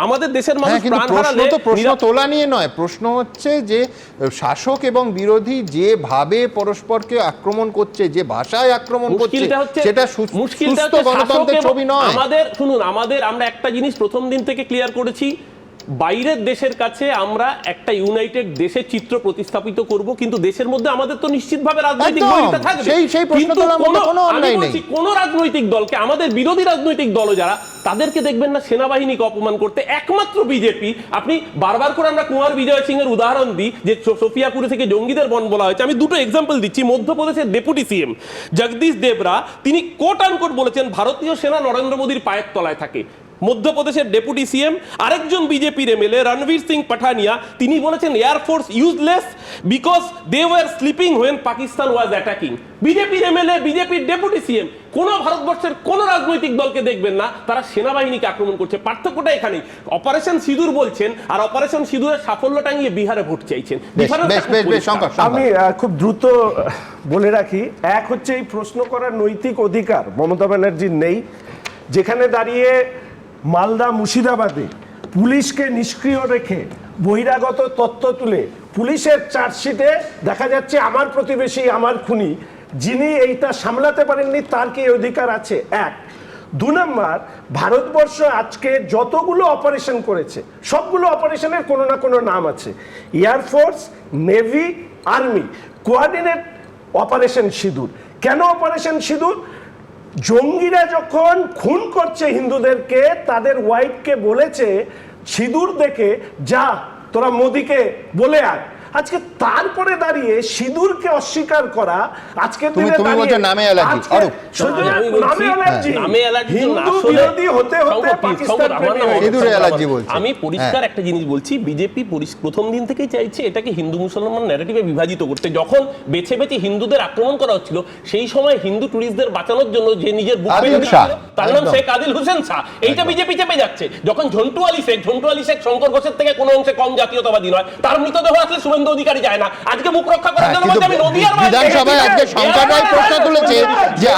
আমাদের দেশের মানুষ প্রাণ হারালে প্রশ্ন তোলা নিয়ে নয়, প্রশ্ন হচ্ছে যে শাসক এবং বিরোধী যেভাবে পরস্পরকে আক্রমণ করছে, যে ভাষায় আক্রমণ করছে, সেটা সুস্থ গণতন্ত্রের ছবি নয়। আমাদের শুনুন, আমরা একটা জিনিস প্রথম দিন থেকে ক্লিয়ার করেছি, বাইরের দেশের কাছে আমরা একটা ইউনাইটেড দেশের চিত্র প্রতিস্থাপিত করব, কিন্তু দেশের মধ্যে আমাদের তো নিশ্চিতভাবে রাজনৈতিক বৈরিতা থাকবে। কোন রাজনৈতিক দলকে, আমাদের বিরোধী রাজনৈতিক দল যারা, তাদেরকে দেখবেন না সেনাবাহিনীকে অপমান করতে, একমাত্র বিজেপি। আপনি বারবার করে আমরা কুমার বিজয় সিং এর উদাহরণ দিই যে সোফিয়াপুরে থেকে জঙ্গিদের বন বলা হয়েছে। আমি দুটো এক্সাম্পল দিচ্ছি। মধ্যপ্রদেশের ডেপুটি সিএম জগদীশ দেবরা, তিনি কোট আনকোট বলেছেন ভারতীয় সেনা নরেন্দ্র মোদীর পায়ের তলায় থাকে। মধ্যপ্রদেশের ডেপুটি সিএম আরেকজন বিজেপির এমএলএ রণবীর সিং পাঠানিয়া, তিনি বলেছেন air force useless because they were sleeping when Pakistan was attacking. বিজেপির এমএলএ, বিজেপির ডেপুটি সিএম, কোন ভারতবর্ষের কোন রাজনৈতিক দলকে দেখবেন না তারা সেনাবাহিনীকে আক্রমণ করছে। পার্থক্যটা এখানেই। অপারেশন সিঁদুর বলছেন আর অপারেশন সিঁদুরের সাফল্য টাঙিয়ে বিহারে ভোট চাইছেন। আমি খুব দ্রুত বলে রাখি, এক হচ্ছে এই প্রশ্ন করার নৈতিক অধিকার মমতা ব্যানার্জির নেই, যেখানে দাঁড়িয়ে মালদা মুর্শিদাবাদে পুলিশকে নিষ্ক্রিয় রেখে বহিরাগত তথ্য তুলে পুলিশের চার্জশিটে দেখা যাচ্ছে আমার প্রতিবেশী, আমার খুনি, যিনি এইটা সামলাতে পারেননি তার কি অধিকার আছে? এক। 2 নম্বর, ভারতবর্ষ আজকে যতগুলো অপারেশন করেছে সবগুলো অপারেশনের কোনো না কোনো নাম আছে। Air force, navy, army, coordinate operation সিঁদুর। কেন অপারেশন সিঁদুর? জঙ্গিরা যখন খুন করছে হিন্দুদেরকে, তাদের ওয়াইফকে বলেছে সিঁদুর দেখে যা তোরা মোদিকে বলে আয়। আজকে তারপরে দাঁড়িয়ে সিঁদুরকে অস্বীকার করা, আজকে তুমি বলছো নামে অ্যালার্জি, অরূপ নামে অ্যালার্জি হিন্দু বিরোধী হতে হতে পাকিস্তান সিঁদুরে অ্যালার্জি বলছে। আমি পরিষ্কার একটা জিনিস বলছি, বিজেপি প্রথম দিন থেকেই চাইছে এটাকে হিন্দু মুসলমান ন্যারেটিভে বিভাজিত করতে। যখন বেছে বেছে হিন্দুদের আক্রমণ করা হচ্ছিল, সেই সময় হিন্দু টুরিস্টদের বাঁচানোর জন্য যে নিজের বুক তার নাম শেখ আদিল হোসেন শাহ, এইটা বিজেপি চেপে যাচ্ছে। যখন ঝন্টু আলী শেখ শঙ্কর ঘোষের থেকে কোনো অংশে কম জাতীয়তাবাদী নয়, তার মৃতদেহ আসলে শুভেন্দু অধিকারী যায় না। আজকে মুখ রক্ষা করার জন্য আমি নদিয়ার বিধানসভায় আজকে শঙ্কর রায় প্রশ্ন তুলেছে যে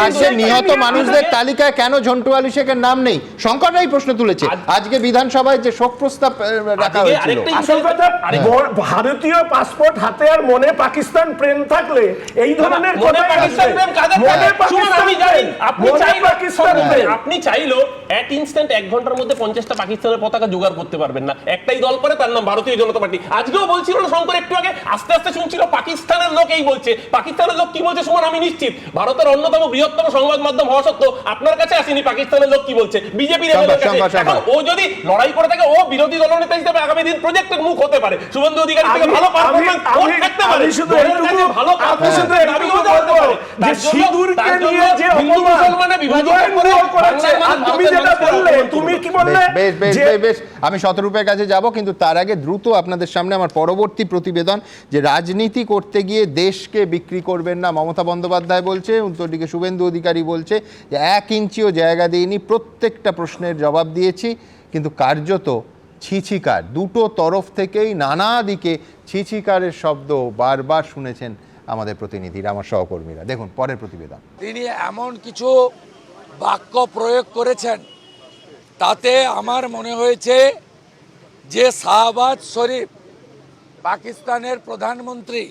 আজকে নিহত মানুষদের তালিকায় কেন ঝন্টু আলী শেখের নাম নেই। শঙ্কর রায় প্রশ্ন তুলেছে আজকে বিধানসভায় যে শোক প্রস্তাব রাখা হয়েছিল। আসল কথা, ভারতীয় পাসপোর্ট হাতে আর মনে পাকিস্তান প্রেম থাকলে এই ধরনের কথা আপনি চাইলো এক ইনস্ট্যান্ট 1 ঘন্টার মধ্যে 50টা পাকিস্তানের পতাকা জোগাড় করতে পারবেন না। একটাই দল করে, তার নাম ভারতীয় জনতা পার্টি। আজকেও বলছিল না শঙ্কর একটু আগে, আস্তে আস্তে শুনছিল পাকিস্তানের লোক এই বলছে। পাকিস্তানের লোক কি বলছে সুমন আমি নিশ্চিত, ভারতের অন্যতম বৃহত্তম সংবাদ মাধ্যম হওয়া সত্ত্বেও আপনার কাছে আসেনি পাকিস্তানের লোক কি বলছে, বিজেপি ও যদি লড়াই করে থাকে, ও বিরোধী দলনেতা হিসেবে আগামী দিন প্রজেক্টের মুখ হতে পারে। শুভেন্দু অধিকারী থেকে ভালো পারফরম্যান্স থাকতে পারে, ভালো আমি শতরূপের কাছে যাব, কিন্তু তার আগে দ্রুত আপনাদের সামনে আমার পরবর্তী প্রতিবেদন, যে রাজনীতি করতে গিয়ে দেশকে বিক্রি করবেন না মমতা বন্দ্যোপাধ্যায় বলছে, উত্তরদিকে শুভেন্দু অধিকারী বলছে যে 1 ইঞ্চিও জায়গা দিইনি, প্রত্যেকটা প্রশ্নের জবাব দিয়েছি। কিন্তু কার্যত ছিছিকার, দুটো তরফ থেকেই নানা দিকে ছিছিকারের শব্দ বারবার শুনেছেন আমাদের প্রতিনিধিরা, আমার সহকর্মীরা। দেখুন পরের প্রতিবেদন। তিনি এমন কিছু বাক্য প্রয়োগ করেছেন, তাতে আমার মনে হয়েছে যে শাহবাজ শরীফ পাকিস্তানের প্রধানমন্ত্রী,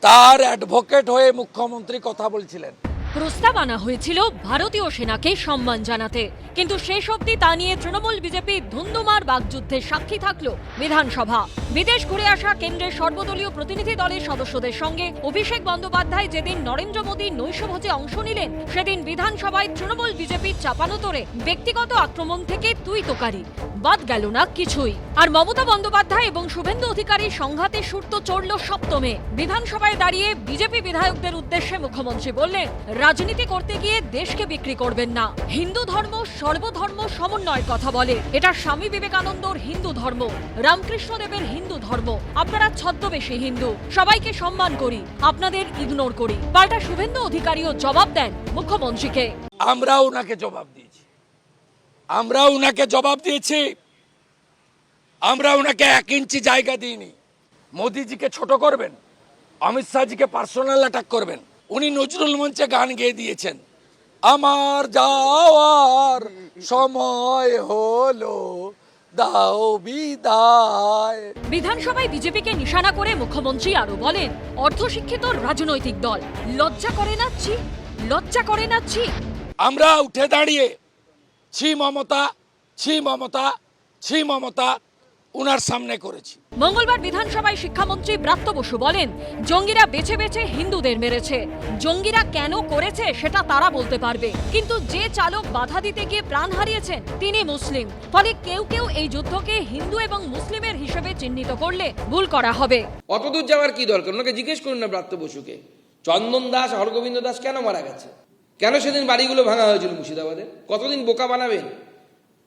তার অ্যাডভোকেট হয়ে মুখ্যমন্ত্রী কথা বলছিলেন। প্রস্তাব আনা হয়েছিল ভারতীয় সেনাকে সম্মান জানাতে, কিন্তু শেষ অবধি তা নিয়ে তৃণমূল বিজেপি ধুন্ধুমার বাকযুদ্ধের সাক্ষী থাকলো বিধানসভা। বিদেশ ঘুরে আসা কেন্দ্রের সর্বদলীয় প্রতিনিধি দলের সদস্যদের সঙ্গে অভিষেক বন্দ্যোপাধ্যায় যেদিন নরেন্দ্র মোদীর নৈশভোজে অংশ নিলেন, সেদিন বিধানসভায় তৃণমূল বিজেপির চাপানোতরে ব্যক্তিগত আক্রমণ থেকে তুই তোকারি, বাদ গেল না কিছুই। আর মমতা বন্দ্যোপাধ্যায় এবং শুভেন্দু অধিকারীর সংঘাতের সুর তো চড়ল সপ্তমে। বিধানসভায় দাঁড়িয়ে বিজেপি বিধায়কদের উদ্দেশ্যে মুখ্যমন্ত্রী বললেন, রাজনীতি করতে গিয়ে দেশকে বিক্রি করবেন না। হিন্দু ধর্ম সর্বধর্ম সমন্বয়ের কথা বলে, এটা স্বামী বিবেকানন্দর হিন্দু ধর্ম, রামকৃষ্ণদেবের হিন্দু ধর্ম। আপনারা ছদ্মবেশী হিন্দু, সবাইকে সম্মান করি, আপনাদের ইগনোর করি। পাল্টা শুভেন্দু অধিকারীও জবাব দেন মুখ্যমন্ত্রীকে। আমরা ওনাকে জবাব দিয়েছি, আমরা ওনাকে 1 ইঞ্চি জায়গা দিইনি। মোদিজিকে ছোট করবেন, অমিত শাহজিকে পার্সোনাল অ্যাটাক করবেন। উনি নজরুল মঞ্চে গান গেয়ে দিয়েছেন, আমার যাওয়ার সময় হলো, দাও বিদায়। বিধানসভায় বিজেপিকে নিশানা করে মুখ্যমন্ত্রী আরো বলেন, অর্ধশিক্ষিত রাজনৈতিক দল, লজ্জা করে না ছি, লজ্জা করে না ছি। আমরা উঠে দাঁড়িয়ে ছি মমতা, ছি মমতা, ছি মমতা উনার সামনে করেছি। মঙ্গলবার বিধানসভায় শিক্ষামন্ত্রী ব্রাত্য বসু বলেন, জঙ্গিরা বেছে বেছে হিন্দুদের মেরেছে। জঙ্গিরা কেন করেছে সেটা তারা বলতে পারবে, কিন্তু যে চালক বাধা দিতে গিয়ে প্রাণ হারিয়েছেন তিনি মুসলিম। ফলে কেউ কেউ এই যুদ্ধকে হিন্দু এবং মুসলিমের হিসেবে চিহ্নিত করলে ভুল করা হবে। অতদূর যাওয়ার কি দরকার? ওনাকে জিজ্ঞেস করুন না ব্রাত্য বসুকে, চন্দন দাস, হরগোবিন্দ দাস কেন মারা গেছে, কেন সেদিন বাড়িগুলো ভাঙা হয়েছিল মুর্শিদাবাদে? কতদিন বোকা বানাবেন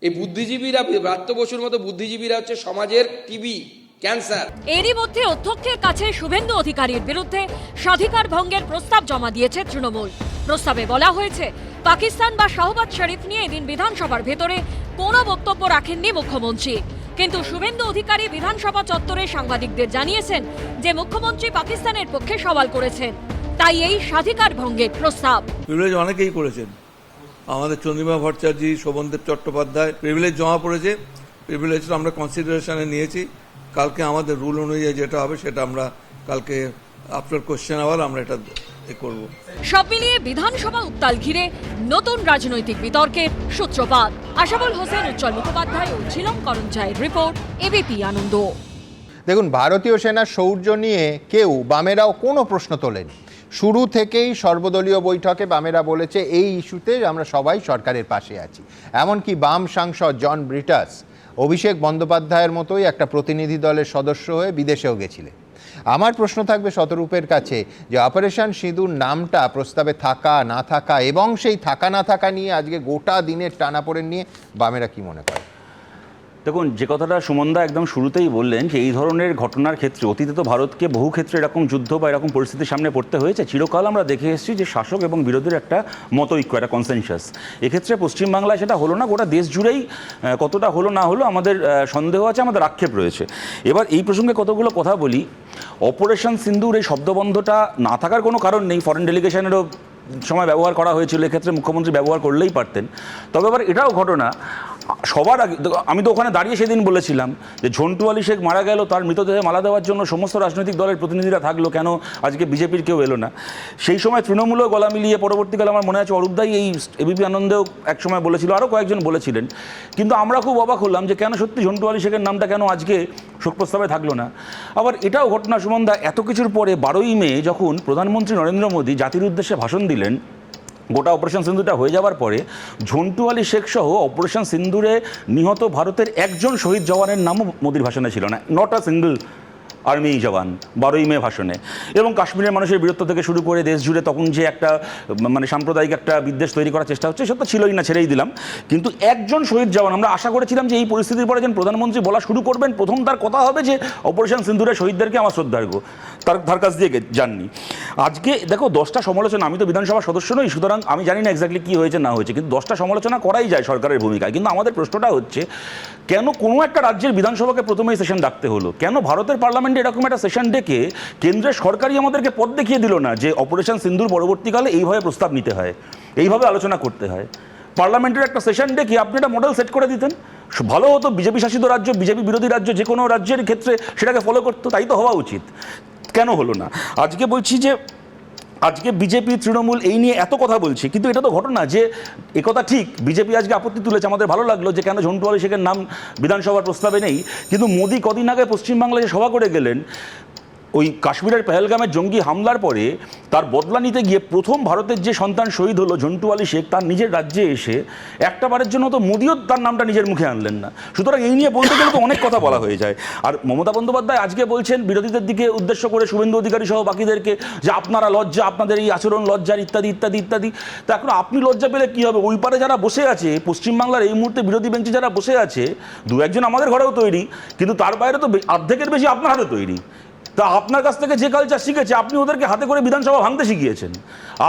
এই বুদ্ধিজীবীরা? ব্রাত্য বসুর মতো বুদ্ধিজীবীরা হচ্ছে সমাজের টিবি, ক্যান্সার। এরই মধ্যে অধ্যক্ষের কাছে শুভেন্দু অধিকারীর বিরুদ্ধে স্বাধিকার ভঙ্গের প্রস্তাব জমা দিয়েছে তৃণমূল। প্রস্তাবে বলা হয়েছে, পাকিস্তান বা শাহবাজ শরীফ নিয়ে এদিন বিধানসভার ভেতরে কোনো বক্তব্য রাখেননি মুখ্যমন্ত্রী। কিন্তু শুভেন্দু অধিকারী বিধানসভা চত্বরে সাংবাদিকদের জানিয়েছেন যে মুখ্যমন্ত্রী পাকিস্তানের পক্ষে সওয়াল করেছেন, তাই এই স্বাধিকার ভঙ্গের প্রস্তাব। প্রিভিলেজ অনেকেই করেছেন, আমাদের চন্দ্রিমা ভট্টাচার্য, শোভনদেব চট্টোপাধ্যায় প্রিভিলেজ জমা পড়েছে। প্রিভিলেজটা আমরা কনসিডারেশনে নিয়েছি। কালকে আমাদের রুল অনুযায়ী যেটা হবে সেটা আমরা কালকে আফটার কোশ্চেন আওয়ার আমরা এটা করব। সব মিলিয়ে বিধানসভা উত্তাল ঘিরে নতুন রাজনৈতিক বিতর্কের সূত্রপাত। আশাবুল হোসেন, উজ্জ্বল মুখোপাধ্যায় ও ঝিলম করঞ্জাইয়ের রিপোর্ট, এবিপি আনন্দ। দেখুন, ভারতীয় সেনার শৌর্য নিয়ে কেউ, বামেরাও কোনো প্রশ্ন তোলেনি। শুরু থেকেই সর্বদলীয় বৈঠকে বামেরা বলেছে এই ইস্যুতে আমরা সবাই সরকারের পাশে আছি। এমনকি বাম সাংসদ জন ব্রিটাস অভিষেক বন্দ্যোপাধ্যায়ের মতোই একটা প্রতিনিধি দলের সদস্য হয়ে বিদেশেও গেছিলেন। আমার প্রশ্ন থাকবে শতরূপের কাছে যে অপারেশন সিঁদুর নামটা প্রস্তাবে থাকা না থাকা এবং সেই থাকা না থাকা নিয়ে আজকে গোটা দিনের টানাপোড়েন নিয়ে বামেরা কি মনে করে? দেখুন, যে কথাটা সুমনদা একদম শুরুতেই বললেন যে এই ধরনের ঘটনার ক্ষেত্রে অতীতে তো ভারতকে বহু ক্ষেত্রে এরকম যুদ্ধ বা এরকম পরিস্থিতির সামনে পড়তে হয়েছে। চিরকাল আমরা দেখে এসেছি যে শাসক এবং বিরোধীর একটা মতৈক্য, একটা কনসেনসাস। এক্ষেত্রে পশ্চিমবাংলায় সেটা হলো না, গোটা দেশ জুড়েই কতটা হলো না হলো আমাদের সন্দেহ আছে, আমাদের আক্ষেপ রয়েছে। এবার এই প্রসঙ্গে কতগুলো কথা বলি। অপারেশন সিন্দুর এই শব্দবন্ধটা না থাকার কোনো কারণ নেই, ফরেন ডেলিগেশনেরও সময় ব্যবহার করা হয়েছিল, এক্ষেত্রে মুখ্যমন্ত্রী ব্যবহার করলেই পারতেন। তবে আবার এটাও ঘটনা, সবার আগে আমি তো ওখানে দাঁড়িয়ে সেদিন বলেছিলাম যে ঝন্টু আলী শেখ মারা গেল, তার মৃতদেহে মালা দেওয়ার জন্য সমস্ত রাজনৈতিক দলের প্রতিনিধিরা থাকলো, কেন আজকে বিজেপির কেউ এলো না? সেই সময় তৃণমূলও গলা মিলিয়ে, পরবর্তীকালে আমার মনে আছে অরূপদাই এই এবিপি আনন্দেও এক সময় বলেছিল, আরও কয়েকজন বলেছিলেন। কিন্তু আমরা খুব অবাক হলাম যে কেন সত্যি ঝন্টু আলী শেখের নামটা কেন আজকে শোক প্রস্তাবে থাকলো না। আবার এটাও ঘটনা সুমনদা, এত কিছুর পরে 12ই মে যখন প্রধানমন্ত্রী নরেন্দ্র মোদী জাতির উদ্দেশ্যে ভাষণ দিলেন, গোটা অপারেশন সিন্দুরটা হয়ে যাওয়ার পরে ঝন্টু আলী শেখ সহ অপারেশন সিন্দুরে নিহত ভারতের একজন শহীদ জওয়ানের নামও মোদির ভাষণে ছিল না, নট আ সিঙ্গল আর্মি জওয়ান 12ই মে ভাষণে। এবং কাশ্মীরের মানুষের বীরত্ব থেকে শুরু করে দেশ জুড়ে তখন যে একটা মানে সাম্প্রদায়িক একটা বিদ্বেষ তৈরি করার চেষ্টা হচ্ছে, সেটা তো ছিলই না, ছেড়েই দিলাম। কিন্তু একজন শহীদ জওয়ান, আমরা আশা করেছিলাম যে এই পরিস্থিতির পরে যেন প্রধানমন্ত্রী বলা শুরু করবেন, প্রথম তার কথা হবে যে অপারেশন সিন্দুরে শহীদদেরকে আমার শ্রদ্ধার্ঘ, তার কাছ দিয়ে যাননি। আজকে দেখো 10টা সমালোচনা, আমি তো বিধানসভার সদস্য নই, সুতরাং আমি জানি না এক্স্যাক্টলি কী হয়েছে না হয়েছে, কিন্তু 10টা সমালোচনা করাই যায় সরকারের ভূমিকায়। কিন্তু আমাদের প্রশ্নটা হচ্ছে, কেন কোনো একটা রাজ্যের বিধানসভাকে প্রথমেই সেশন ডাকতে হলো? কেন ভারতের পার্লামেন্টে এরকম একটা সেশন ডেকে কেন্দ্রের সরকারই আমাদেরকে পথ দেখিয়ে দিল না যে অপারেশন সিন্দুর পরবর্তীকালে এইভাবে প্রস্তাব নিতে হয়, এইভাবে আলোচনা করতে হয়? পার্লামেন্টের একটা সেশন ডেকে আপনি একটা মডেল সেট করে দিতেন, ভালো হতো। বিজেপি শাসিত রাজ্য, বিজেপি বিরোধী রাজ্য যে কোনো রাজ্যের ক্ষেত্রে সেটাকে ফলো করতো, তাই তো হওয়া উচিত। কেন হলো না? আজকে বলছি যে আজকে বিজেপি তৃণমূল এই নিয়ে এত কথা বলছে, কিন্তু এটা তো ঘটনা যে একথা ঠিক, বিজেপি আজকে আপত্তি তুলেছে, আমাদের ভালো লাগলো যে কেন ঝন্টু আলী শেখের নাম বিধানসভার প্রস্তাবে নেই। কিন্তু মোদি কদিন আগে পশ্চিমবাংলায় যে সভা করে গেলেন, ওই কাশ্মীরের পেহেলগামে জঙ্গি হামলার পরে তার বদলা নিতে গিয়ে প্রথম ভারতের যে সন্তান শহীদ হলো ঝন্টু আলী শেখ, তার নিজের রাজ্যে এসে একটা বারের জন্য তো মোদিও তার নামটা নিজের মুখে আনলেন না। সুতরাং এই নিয়ে বলতে গেলে তো অনেক কথা বলা হয়ে যায়। আর মমতা বন্দ্যোপাধ্যায় আজকে বলছেন বিরোধীদের দিকে উদ্দেশ্য করে, শুভেন্দু অধিকারী সহ বাকিদেরকে, যে আপনারা লজ্জা, আপনাদের এই আচরণ লজ্জার, ইত্যাদি ইত্যাদি ইত্যাদি। তা এখন আপনি লজ্জা পেলে কী হবে? ওই পারে যারা বসে আছে, পশ্চিমবাংলার এই মুহূর্তে বিরোধী বেঞ্চে যারা বসে আছে, দু একজন আমাদের ঘরেও তৈরি, কিন্তু তার বাইরে তো অর্ধেকের বেশি আপনার হাতে তৈরি। তা আপনার কাছ থেকে যে কালচার শিখেছে, আপনি ওদেরকে হাতে করে বিধানসভা ভাঙতে শিখিয়েছেন,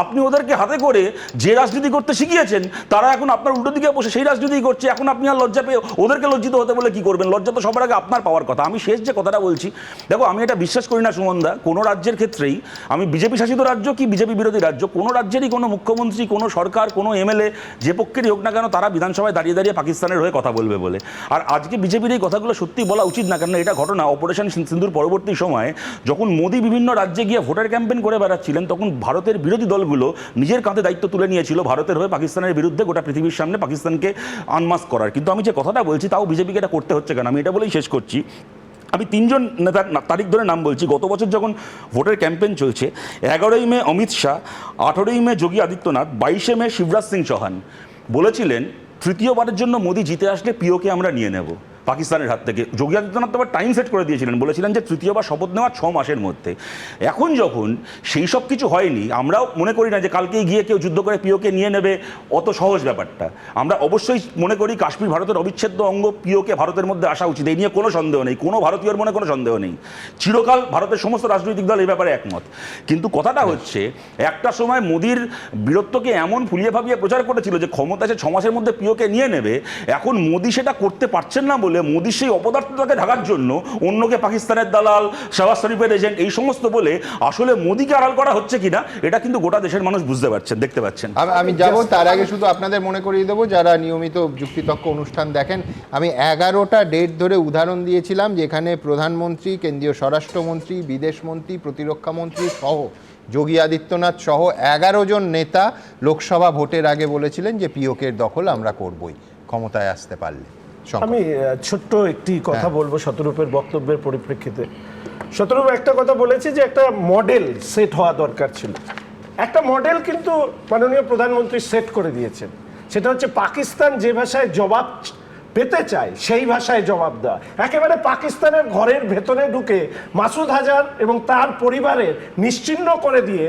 আপনি ওদেরকে হাতে করে যে রাজনীতি করতে শিখিয়েছেন, তারা এখন আপনার উল্টো দিকে বসে সেই রাজনীতি করছে। এখন আপনি আর লজ্জা পেয়ে ওদেরকে লজ্জিত হতে বলে কি করবেন? লজ্জা তো সবার আগে আপনার পাওয়ার কথা। আমি শেষ যে কথাটা বলছি, দেখো আমি এটা বিশ্বাস করি না সুমনদা, কোনো রাজ্যের ক্ষেত্রেই, আমি বিজেপি শাসিত রাজ্য কি বিজেপি বিরোধী রাজ্য, কোনো রাজ্যেরই কোনো মুখ্যমন্ত্রী, কোনো সরকার, কোনো এমএলএ যে পক্ষেরই হোক না কেন, তারা বিধানসভায় দাঁড়িয়ে দাঁড়িয়ে পাকিস্তানের হয়ে কথা বলবে বলে। আর আজকে বিজেপির এই কথাগুলো সত্যি বলা উচিত না, কারণ এটা ঘটনা অপারেশন সিন্দুর পরবর্তী সময়ে যখন মোদি বিভিন্ন রাজ্যে গিয়ে ভোটার ক্যাম্পেইন করে বেড়াচ্ছিলেন, তখন ভারতের বিরোধী দলগুলো নিজের কাঁধে দায়িত্ব তুলে নিয়েছিল ভারতের হয়ে পাকিস্তানের বিরুদ্ধে গোটা পৃথিবীর সামনে পাকিস্তানকে আনমাস্ক করার। কিন্তু আমি যে কথাটা বলছি, তাও বিজেপিকে এটা করতে হচ্ছে কেন, আমি এটা বলেই শেষ করছি। আমি 3জন নেতার তারিখ ধরে নাম বলছি। গত বছর যখন ভোটের ক্যাম্পেইন চলছে, 11ই মে অমিত শাহ, 18ই মে যোগী আদিত্যনাথ, 22শে মে শিবরাজ সিং চৌহান বলেছিলেন তৃতীয়বারের জন্য মোদি জিতে আসলে পিওকে আমরা নিয়ে নেব পাকিস্তানের হাত থেকে। যোগী আদিত্যনাথ আবার টাইম সেট করে দিয়েছিলেন, বলেছিলেন যে তৃতীয়বার শপথ নেওয়ার 6 মাসের মধ্যে। এখন যখন সেই সব কিছু হয়নি, আমরাও মনে করি না যে কালকেই গিয়ে কেউ যুদ্ধ করে পিওকে নিয়ে নেবে, অত সহজ ব্যাপারটা। আমরা অবশ্যই মনে করি কাশ্মীর ভারতের অবিচ্ছেদ্য অঙ্গ, পিওকে ভারতের মধ্যে আসা উচিত, এই নিয়ে কোনো সন্দেহ নেই, কোনো ভারতীয়র মনে কোনো সন্দেহ নেই। চিরকাল ভারতের সমস্ত রাজনৈতিক দল এই ব্যাপারে একমত। কিন্তু কথাটা হচ্ছে, একটা সময় মোদির বীরত্বকে এমন ফুলিয়ে ফাঁপিয়ে প্রচার করেছিল যে ক্ষমতা এসে 6 মাসের মধ্যে পিওকে নিয়ে নেবে। এখন মোদি সেটা করতে পারছেন না বলে মোদির সেই অপদার্থতাকে ঢাকার জন্য অন্যকে পাকিস্তানের দালাল, শাহবাজ শরীফের এজেন্ট, এই সমস্ত বলে আসলে মোদিকে আড়াল করা হচ্ছে কিনা, এটা কিন্তু গোটা দেশের মানুষ বুঝতে পারছেন, দেখতে পাচ্ছেন। আমি যাব, তার আগে শুধু আপনাদের মনে করিয়ে দেবো যারা নিয়মিত যুক্তিতক্ক অনুষ্ঠান দেখেন, আমি 11টা ডেট ধরে উদাহরণ দিয়েছিলাম যেখানে প্রধানমন্ত্রী, কেন্দ্রীয় স্বরাষ্ট্রমন্ত্রী, বিদেশমন্ত্রী, প্রতিরক্ষামন্ত্রী সহ যোগী আদিত্যনাথ সহ 11 জন নেতা লোকসভা ভোটের আগে বলেছিলেন যে পিওকের দখল আমরা করবই ক্ষমতায় আসতে পারলে। আমি ছোট্ট একটি কথা বলবো শতরূপের বক্তব্যের পরিপ্রেক্ষিতে। শতরূপ একটা কথা বলেছে যে একটা মডেল সেট হওয়া দরকার ছিল। একটা মডেল কিন্তু মাননীয় প্রধানমন্ত্রী সেট করে দিয়েছেন, সেটা হচ্ছে পাকিস্তান যে ভাষায় জবাব পেতে চায় সেই ভাষায় জবাব দেওয়া। একেবারে পাকিস্তানের ঘরের ভেতরে ঢুকে মাসুদ হাজার এবং তার পরিবারের নিশ্চিহ্ন করে দিয়ে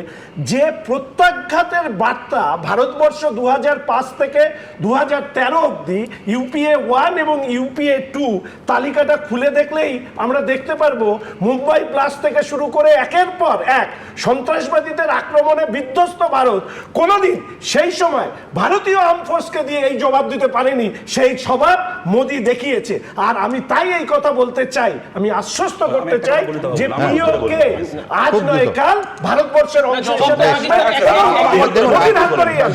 যে প্রত্যাঘাতের বার্তা ভারতবর্ষ 2005 থেকে 2013 অবধি ইউপিএ 1 এবং ইউপিএ 2 তালিকাটা খুলে দেখলেই আমরা দেখতে পারবো মুম্বাই ব্লাস্ট থেকে শুরু করে একের পর এক সন্ত্রাসবাদীদের আক্রমণে বিধ্বস্ত ভারত কোনোদিন সেই সময় ভারতীয় আর্ম ফোর্সকে দিয়ে এই জবাব দিতে পারেনি, সেই স্বভাব মোদি দেখিয়েছে। আর আমি তাই এই কথা বলতে চাই, আমি আশ্বস্ত করতে চাই যে পিওকে আজ নয় কাল ভারতবর্ষের অংশ হিসেবে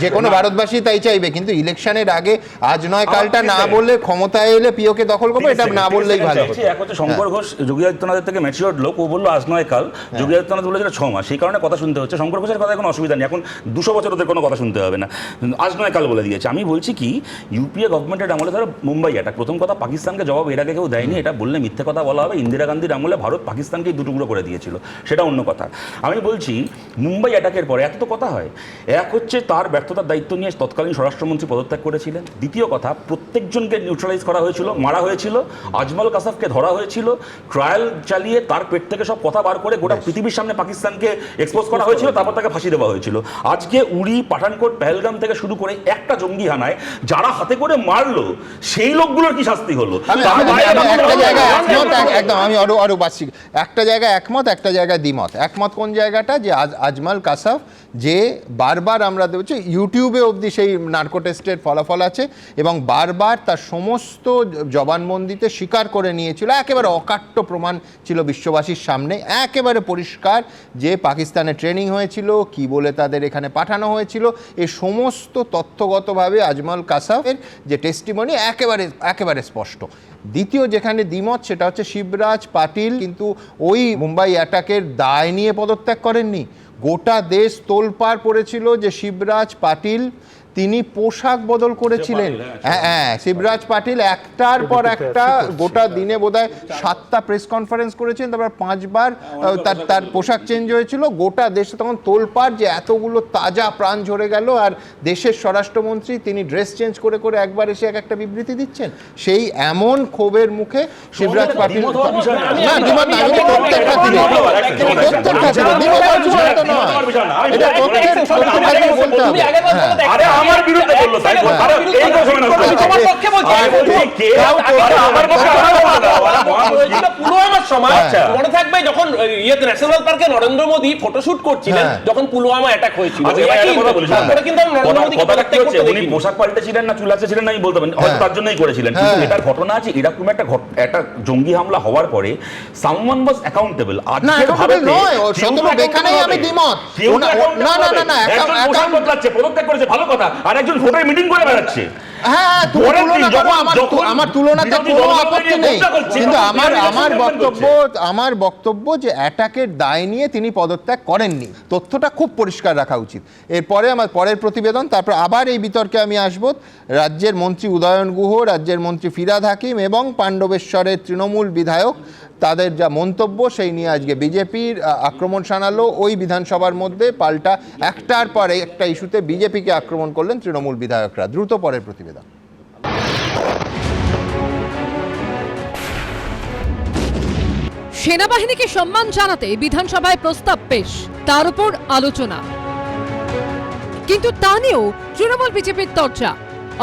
যে কোনো ভারতবাসী তাই চাইবে, কিন্তু ইলেকশনের আগে আজ নয় কালটা না বললে ক্ষমতায় এলে পিওকে দখল করবো, এটা না বললেই ভালো হতো। এক হচ্ছে শঙ্কর ঘোষ যোগী আদিত্যনাথের থেকে ম্যাচিওর্ড লোক, ও বললো আজ নয় কাল, যোগী আদিত্যনাথ বলেছিল 6 মাস, সেই কারণে কথা শুনতে হচ্ছে। শঙ্কর ঘোষের কথা কোনো অসুবিধা নেই, এখন 200 বছর ওদের কোনো কথা শুনতে হবে না, আজ নয় কাল বলে দিয়েছে। আমি বলছি কি, ইউপিএ গভর্নমেন্টের আমলে ধরো মুম্বাই অ্যাটাক, প্রথম কথা পাকিস্তানকে জবাব এর আগে কেউ দেয়নি, এটা বললে মিথ্যে কথা বলা হবে। ইন্দিরা গান্ধীর আমলে ভারত পাকিস্তানকে দুটুকরো করে দিয়েছিল, সেটা অন্য কথা। আমি বলছি মুম্বাই অ্যাটাকের পরে এত তো কথা হয়, এক হচ্ছে তার ব্যর্থতার দায়িত্ব নিয়ে তৎকালীন স্বরাষ্ট্রমন্ত্রী পদত্যাগ করেছিলেন, দ্বিতীয় কথা প্রত্যেকজনকে নিউট্রালাইজ করা হয়েছিল, মারা হয়েছিল, আজমল কাসাফকে ধরা হয়েছিল, ট্রায়াল চালিয়ে তার পেট থেকে সব কথা বার করে গোটা পৃথিবীর সামনে পাকিস্তানকে এক্সপোজ করা হয়েছিল, তারপর তাকে ফাঁসি দেওয়া হয়েছিল। আজকে উড়ি, পাঠানকোট, পেহেলগাম থেকে শুরু করে একটা জঙ্গি হানায় যারা হাতে করে মারলো সেই লোকগুলোর কি শাস্তি হলো? একটা জায়গায় একমত, একটা জায়গায় দ্বিমত। একমত কোন জায়গাটা, যে আজমল কাসাফ যে বারবার আমরা দেখছি ইউটিউবে অবধি সেই নার্কো টেস্টের ফলাফল আছে, এবং বারবার তার সমস্ত জবানবন্দিতে স্বীকার করে নিয়েছিল, একেবারে অকাট্য প্রমাণ ছিল বিশ্ববাসীর সামনে, একেবারে পরিষ্কার যে পাকিস্তানে ট্রেনিং হয়েছিল, কি বলে তাদের এখানে পাঠানো হয়েছিল, এই সমস্ত তথ্যগতভাবে আজমল কাসাফের যে টেস্টিমনি একেবারে স্পষ্ট। দ্বিতীয় যেখানে দ্বিমত, সেটা হচ্ছে শিবরাজ পাটিল কিন্তু ওই মুম্বাই অ্যাটাকের দায় নিয়ে পদত্যাগ করেননি। গোটা দেশ তোলপাড় পড়েছিল যে শিবরাজ পাটিল তিনি পোশাক বদল করেছিলেন। হ্যাঁ, শিবরাজ পাটিল একটার পর একটা গোটা দিনে বোধহয় 7টা প্রেস কনফারেন্স করেছেন, তারপর 5বার তার পোশাক চেঞ্জ হয়েছিল। গোটা দেশে তখন তোলপাড় যে এতগুলো তাজা প্রাণ ঝরে গেল, আর দেশের স্বরাষ্ট্রমন্ত্রী তিনি ড্রেস চেঞ্জ করে করে একবার এসে একটা বিবৃতি দিচ্ছেন। সেই এমন ক্ষোভের মুখে শিবরাজ পাটিল আমার বিরুদ্ধে বললো, তাই পুলওয়ামার সময় মনে থাকবে যখন ন্যাশনাল পার্কে নরেন্দ্র মোদী ফটোশুট করছিলেন, যখন পুলওয়ামা অ্যাটাক হয়েছিল, উনি পোশাক পাল্টেছিলেন না চুলাচে ছিলেন না আমি বলতে পারি, হয়তো তার জন্যই করেছিলেন। কিন্তু এটার ঘটনা আছে, এরকম একটা জঙ্গি হামলা হওয়ার পরে সামওয়ান ওয়াজ অ্যাকাউন্টেবল। আজকে ভারতে এখানেই আমি দ্বিমত। পোশাক বদলাচ্ছে, পদত্যাগ করেছে, ভালো কথা, আর একজন ভোটের মিটিং করে বেড়াচ্ছে। আমার তুলনাতে কোনো আপত্তি নেই, কিন্তু আমার বক্তব্য যে অ্যাটাকের দায় নিয়ে তিনি পদত্যাগ করেননি, তথ্যটা খুব পরিষ্কার রাখা উচিত। এরপরে আমার পরের প্রতিবেদন, তারপর আবার এই বিতর্কে আমি আসব। রাজ্যের মন্ত্রী উদয়ন গুহ, রাজ্যের মন্ত্রী ফিরহাদ হাকিম এবং পাণ্ডবেশ্বরের তৃণমূল বিধায়ক, তাদের যা মন্তব্য সেই নিয়ে আজকে বিজেপির আক্রমণ শানালো। ওই বিধানসভার মধ্যে পাল্টা একটার পর একটা ইস্যুতে বিজেপিকে আক্রমণ করলেন তৃণমূল বিধায়করা। দ্রুত পরের প্রতিবেদন। সেনাবাহিনীকে সম্মান জানাতে বিধানসভায় প্রস্তাব পেশ, তার উপর আলোচনা, কিন্তু তা নিয়েও তৃণমূল বিজেপির চর্চা।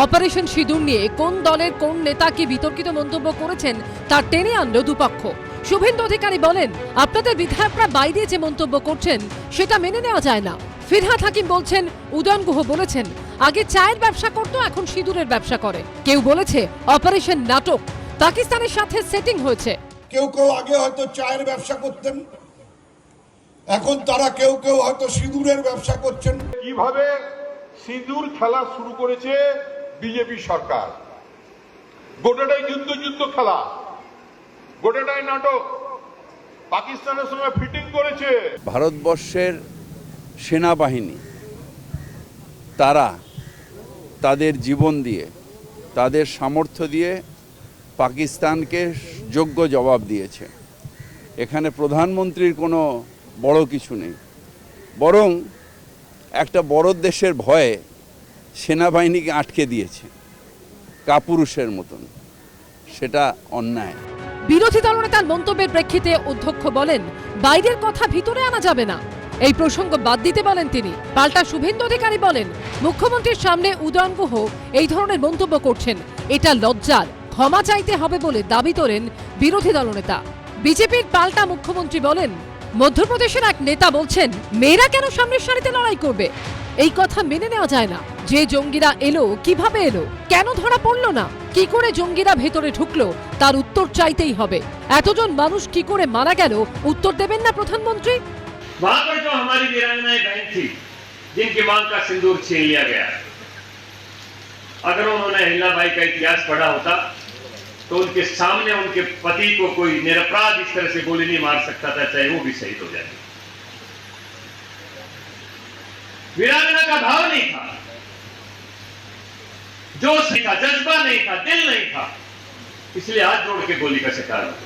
অপারেশন সিঁদুর নিয়ে কোন দলের কোন নেতা কি বিতর্কিত মন্তব্য করেছেন তা টেনে আনলো দুপক্ষ। শুভেন্দু অধিকারী বলেন, আপনাদের বিধায়করা বাইরে যে মন্তব্য করছেন সেটা মেনে নেওয়া যায় না। ফিরহাদ হাকিম বলছেন, উদয়ন গুহ বলেছেন আগে চায়ের ব্যবসা করতো, এখন সিঁদুরের ব্যবসা করে। কেউ বলেছে অপারেশন নাটক, পাকিস্তানের সাথে সেটিং হয়েছে। কেউ আগে হয়তো চায়ের ব্যবসা করতেন, এখন তারা কেউ হয়তো সিঁদুরের ব্যবসা করছেন। কিভাবে সিঁদুর খেলা শুরু করেছে বিজেপি সরকার, গোটাটাই যুদ্ধ খেলা, গোটাটাই নাটক, পাকিস্তানের সঙ্গে ফিটিং করেছে। ভারতবর্ষের সেনাবাহিনী তারা তাদের জীবন দিয়ে, তাদের সামর্থ্য দিয়ে পাকিস্তানকে যোগ্য জবাব দিয়েছে। এখানে প্রধানমন্ত্রীর কোনো বড় কিছু নেই, বরং একটা বড় দেশের ভয়ে সেনাবাহিনীকে আটকে দিয়েছে কাপুরুষের মতন, সেটা অন্যায়। বিরোধী দলনেতার মন্তব্যের প্রেক্ষিতে অধ্যক্ষ বলেন, বাইরের কথা ভিতরে আনা যাবে না। এই প্রসঙ্গ বাদ দিতে বলেন তিনি। পাল্টা শুভেন্দু অধিকারী বলেন, মুখ্যমন্ত্রীর সামনে উদয়ন গুহ এই ধরনের মন্তব্য করছেন, এটা লজ্জার, ক্ষমা চাইতে হবে বলে দাবি তোলেন বিরোধী দলনেতা। বিজেপির পাল্টা মুখ্যমন্ত্রী বলেন, মধ্যপ্রদেশের এক নেতা বলছেন মেয়েরা কেন সামনের সারিতে লড়াই করবে। এই কথা মেনে নেওয়া যায় না। যে জঙ্গিরা এলো, কিভাবে এলো, কেন ধরা পড়লো না, কি করে জঙ্গিরা ভেতরে ঢুকলো, তার উত্তর চাইতেই হবে। এতজন মানুষ কি করে মারা গেল, উত্তর দেবেন না প্রধানমন্ত্রী? वहां पर जो हमारी वीरांगनाएं बहन थी जिनकी मांग का सिंदूर छीन लिया गया, अगर उन्होंने अहिल्याबाई का इतिहास पढ़ा होता तो उनके सामने उनके पति को कोई निरपराध इस तरह से गोली नहीं मार सकता था, चाहे वो भी शहीद हो जाए। वीरांगना का भाव नहीं था, जोश नहीं था, जज्बा नहीं था, दिल नहीं था, इसलिए हाथ जोड़ के गोली का शिकार हुआ।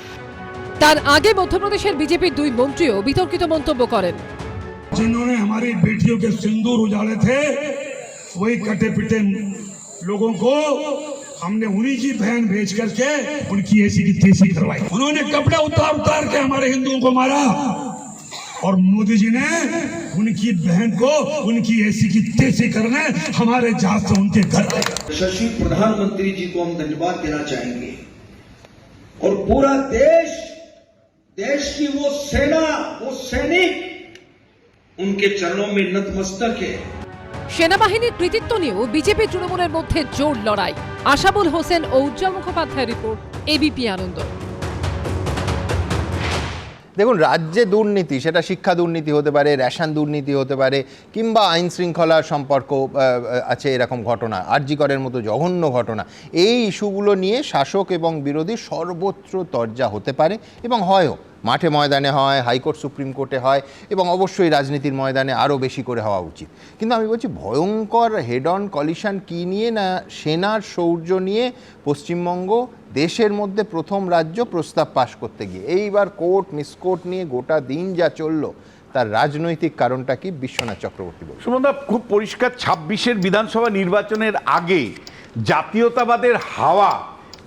তার আগে মধ্যপ্রদেশের বিজেপির দুই মন্ত্রীও বিতর্কিত মন্তব্য করেন। जिन्होंने हमारी बेटियों के सिंदूर उजाड़े थे, वही कटे पिटे लोगों को हमने उन्हीं की बहन भेज करके उनकी ऐसी की तैसी करवाई। उन्होंने कपड़े उतार के हमारे हिंदुओं को मारा, और मोदी जी ने उनकी बहन को उनकी ऐसी की तैसी करने हमारे जहाज से उनके घर आए। यशस्वी प्रधानमंत्री जी को हम धन्यवाद देना चाहेंगे, और पूरा देश की वो सेना, वो सैनिक उनके चरणों में नतमस्तक है। সেনাবাহিনীর কৃতিত্ব নিয়েও বিজেপি তৃণমূলের মধ্যে জোর লড়াই। আশাবুল হোসেন ও উজ্জ্বল মুখোপাধ্যায়ের রিপোর্ট, এবিপি আনন্দ। দেখুন, রাজ্যে দুর্নীতি, সেটা শিক্ষা দুর্নীতি হতে পারে, রেশন দুর্নীতি হতে পারে, কিংবা আইন শৃঙ্খলার সম্পর্ক আছে এরকম ঘটনা, আরজি করের মতো জঘন্য ঘটনা, এই ইস্যুগুলো নিয়ে শাসক এবং বিরোধী সর্বত্র তরজা হতে পারে এবং হয়ও। মাঠে ময়দানে হয়, হাইকোর্ট সুপ্রিম কোর্টে হয়, এবং অবশ্যই রাজনীতির ময়দানে আরও বেশি করে হওয়া উচিত। কিন্তু আমি বলছি, ভয়ঙ্কর হেড অন কলিশন কী নিয়ে না, সেনার শৌর্য নিয়ে পশ্চিমবঙ্গ দেশের মধ্যে প্রথম রাজ্য প্রস্তাব পাশ করতে গিয়ে। এইবার কোর্ট মিসকোর্ট নিয়ে গোটা দিন যা চললো, তার রাজনৈতিক কারণটা কি, বিশ্বনাথ চক্রবর্তী বলুন। সুমনদা, খুব পরিষ্কার 26-এর বিধানসভা নির্বাচনের আগে জাতীয়তাবাদের হাওয়া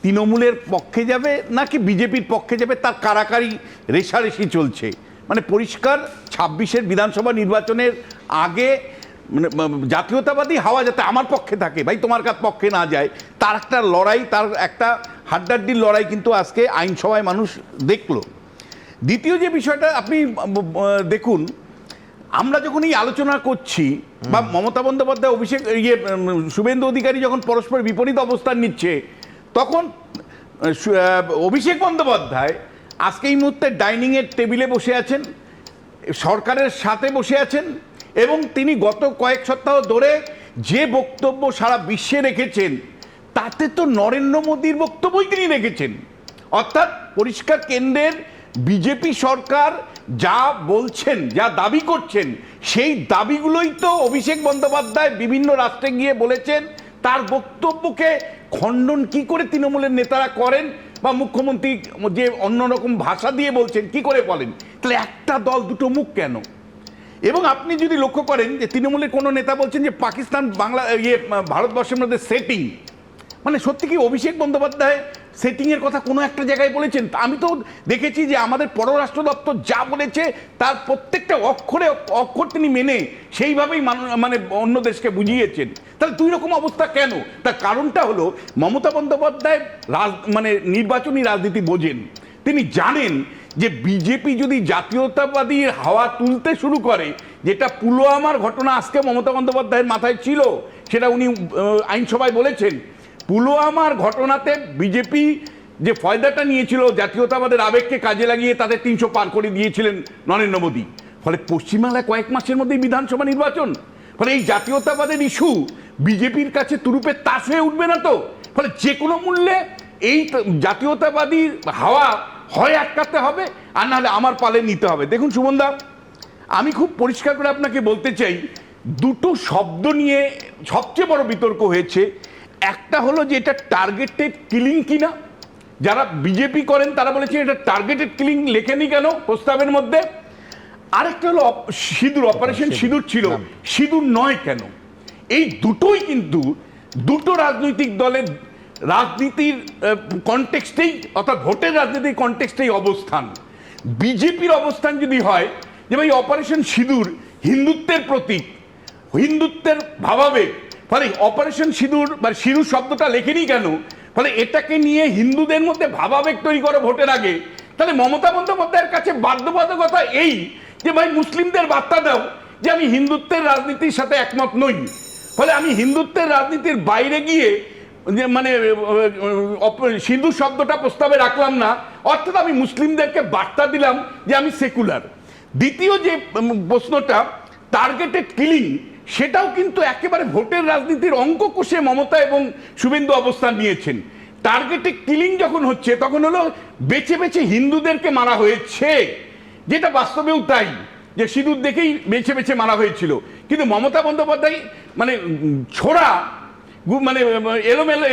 তৃণমূলের পক্ষে যাবে নাকি বিজেপির পক্ষে যাবে, তার কারাকারি রেষারেষি চলছে। মানে পরিষ্কার 26-এর বিধানসভা নির্বাচনের আগে মানে জাতীয়তাবাদী হাওয়া যাতে আমার পক্ষে থাকে, ভাই তোমার কাছ পক্ষে না যায়, তার একটা লড়াই, তার একটা হাড্ডাড্ডির লড়াই কিন্তু আজকে আইনসভায় মানুষ দেখলো। দ্বিতীয় যে বিষয়টা আপনি দেখুন, আমরা যখন এই আলোচনা করছি, বা মমতা বন্দ্যোপাধ্যায় শুভেন্দু অধিকারী যখন পরস্পর বিপরীত অবস্থান নিচ্ছে, তখন অভিষেক বন্দ্যোপাধ্যায় আজকে এই মুহূর্তে ডাইনিংয়ের টেবিলে বসে আছেন, সরকারের সাথে বসে আছেন, এবং তিনি গত কয়েক সপ্তাহ ধরে যে বক্তব্য সারা বিশ্বে রেখেছেন, তাতে তো নরেন্দ্র মোদীর বক্তব্যই তিনি রেখেছেন। অর্থাৎ পরিষ্কার কেন্দ্রের বিজেপি সরকার যা বলছেন, যা দাবি করছেন, সেই দাবিগুলোই তো অভিষেক বন্দ্যোপাধ্যায় বিভিন্ন রাষ্ট্রে গিয়ে বলেছেন। তার বক্তব্যকে খণ্ডন কি করে তৃণমূলের নেতারা করেন, বা মুখ্যমন্ত্রী যে অন্যরকম ভাষা দিয়ে বলছেন কি করে বলেন? তাহলে একটা দল দুটো মুখ কেন? এবং আপনি যদি লক্ষ্য করেন যে তৃণমূলের কোনো নেতা বলছেন যে পাকিস্তান ভারতবর্ষের মধ্যে সেটিং, মানে সত্যি কি অভিষেক বন্দ্যোপাধ্যায় সেটিংয়ের কথা কোনো একটা জায়গায় বলেছেন? আমি তো দেখেছি যে আমাদের পররাষ্ট্র দপ্তর যা বলেছে তার প্রত্যেকটা অক্ষর তিনি মেনে সেইভাবেই মানে অন্য দেশকে বুঝিয়েছেন। তাহলে দুই রকম অবস্থা কেন? তার কারণটা হলো মমতা বন্দ্যোপাধ্যায় মানে নির্বাচনী রাজনীতি বোঝেন। তিনি জানেন যে বিজেপি যদি জাতীয়তাবাদী হাওয়া তুলতে শুরু করে, যেটা পুলওয়ামার ঘটনা আজকে মমতা বন্দ্যোপাধ্যায়ের মাথায় ছিল, সেটা উনি আইনসভায় বলেছেন। পুলওয়ামার ঘটনাতে বিজেপি যে ফয়দাটা নিয়েছিল, জাতীয়তাবাদের আবেগকে কাজে লাগিয়ে তাদের 300 পার করে দিয়েছিলেন নরেন্দ্র মোদী। ফলে পশ্চিমবাংলায় কয়েক মাসের মধ্যেই বিধানসভা নির্বাচন। ফলে এই জাতীয়তাবাদের ইস্যু বিজেপির কাছে তুরুপের তাস হয়ে উঠবে না তো? ফলে যে কোনো মূল্যে এই জাতীয়তাবাদী হাওয়া হয় আটকাতে হবে, আর নাহলে আমার পালে নিতে হবে। দেখুন সুমনদা, আমি খুব পরিষ্কার করে আপনাকে বলতে চাই, দুটো শব্দ নিয়ে সবচেয়ে বড় বিতর্ক হয়েছে। একটা হলো যে এটা টার্গেটেড কিলিং কিনা, যারা বিজেপি করেন তারা বলেছেন এটা টার্গেটেড কিলিং লেখেনি কেন প্রস্তাবের মধ্যে। আরেকটা হলো সিঁদুর, অপারেশন সিঁদুর ছিল, সিঁদুর নয় কেন? এই দুটোই কিন্তু দুটো রাজনৈতিক দলের রাজনীতির কনটেক্সটেই, অর্থাৎ ভোটের রাজনীতির কনটেক্সটেই অবস্থান। বিজেপির অবস্থান যদি হয় যে ভাই অপারেশন সিঁদুর হিন্দুত্বের প্রতীক, হিন্দুত্বের ভাবাবেগ, ফলে অপারেশন সিঁদুর বা সিঁদুর শব্দটা লেখেনি কেন, ফলে এটাকে নিয়ে হিন্দুদের মধ্যে ভাবাবেগ তৈরি করে ভোটের আগে, তাহলে মমতা বন্দ্যোপাধ্যায়ের কাছে বাধ্যবাধকতা এই যে ভাই মুসলিমদের বার্তা দাও যে আমি হিন্দুত্বের রাজনীতির সাথে একমত নই, ফলে আমি হিন্দুত্বের রাজনীতির বাইরে গিয়ে যে মানে সিঁদুর শব্দটা প্রস্তাবে রাখলাম না, অর্থাৎ আমি মুসলিমদেরকে বার্তা দিলাম যে আমি সেকুলার। দ্বিতীয় যে প্রশ্নটা টার্গেটেড কিলিং, সেটাও কিন্তু একেবারে ভোটের রাজনীতির অঙ্ক কষে মমতা এবং শুভেন্দু অবস্থান নিয়েছেন। টার্গেটেড কিলিং যখন হচ্ছে তখন হলো বেছে বেছে হিন্দুদেরকে মারা হয়েছে, যেটা বাস্তবেও তাই, যে সিঁদুর দেখেই বেছে বেছে মারা হয়েছিল। কিন্তু মমতা বন্দ্যোপাধ্যায় মানে ছোড়া মানে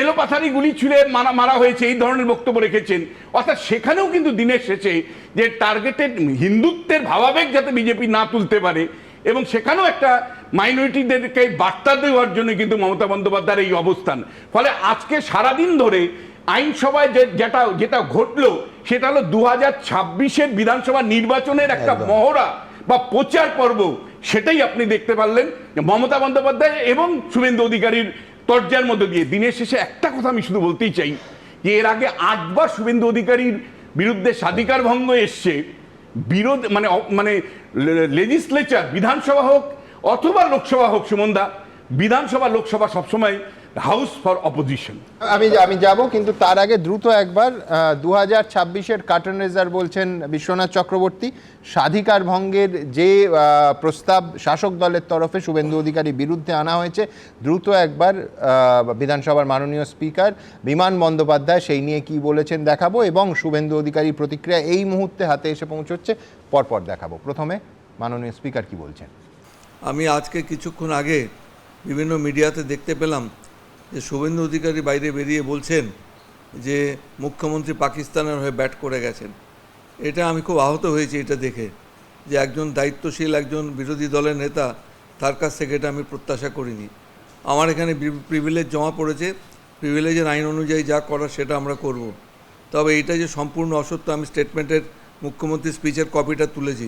এলো পাথারি গুলি ছুঁড়ে মারা হয়েছে এই ধরনের বক্তব্য রেখেছেন। অর্থাৎ সেখানেও কিন্তু দিনের শেষে যে টার্গেটেড হিন্দুত্বের ভাবাবেগ যাতে বিজেপি না তুলতে পারে, এবং সেখানেও একটা মাইনরিটিদেরকে বার্তা দেওয়ার জন্য কিন্তু মমতা বন্দ্যোপাধ্যায়ের এই অবস্থান। ফলে আজকে সারাদিন ধরে আইনসভায় যেটা ঘটলো সেটা হলো 2026-এর বিধানসভা নির্বাচনের একটা মহড়া বা প্রচার পর্ব, সেটাই আপনি দেখতে পারলেন মমতা বন্দ্যোপাধ্যায় এবং শুভেন্দু অধিকারীর তর্জার মধ্যে দিয়ে। দিনের শেষে একটা কথা আমি শুধু বলতেই চাই যে এর আগে 8বার শুভেন্দু অধিকারীর বিরুদ্ধে স্বাধিকার ভঙ্গ এসছে, বিরোধ মানে মানে লেজিসলেচার, বিধানসভা হোক অথবা লোকসভা হোক, সুমনদা, বিধানসভা লোকসভা সবসময় হাউস ফর অপোজিশন। আমি যাব, কিন্তু তার আগে দ্রুত একবার 2026-এর কার্টন রেজার বলছেন বিশ্বনাথ চক্রবর্তী, স্বাধিকার ভঙ্গের যে প্রস্তাব শাসক দলের তরফে শুভেন্দু অধিকারীর বিরুদ্ধে আনা হয়েছে, দ্রুত একবার বিধানসভার মাননীয় স্পিকার বিমান বন্দ্যোপাধ্যায় সেই নিয়ে কি বলেছেন দেখাবো, এবং শুভেন্দু অধিকারীর প্রতিক্রিয়া এই মুহূর্তে হাতে এসে পৌঁছচ্ছে, পরপর দেখাবো। প্রথমে মাননীয় স্পিকার কি বলছেন। আমি আজকে কিছুক্ষণ আগে বিভিন্ন মিডিয়াতে দেখতে পেলাম যে শুভেন্দু অধিকারী বাইরে বেরিয়ে বলছেন যে মুখ্যমন্ত্রী পাকিস্তানের হয়ে ব্যাট করে গেছেন। এটা আমি খুব আহত হয়েছি এটা দেখে, যে একজন দায়িত্বশীল একজন বিরোধী দলের নেতা, তার কাছ থেকে এটা আমি প্রত্যাশা করিনি। আমার এখানে প্রিভিলেজ জমা পড়েছে, প্রিভিলেজের আইন অনুযায়ী যা করার সেটা আমরা করব। তবে এটা যে সম্পূর্ণ অসত্য, আমি স্টেটমেন্টের মুখ্যমন্ত্রীর স্পিচের কপিটা তুলেছি।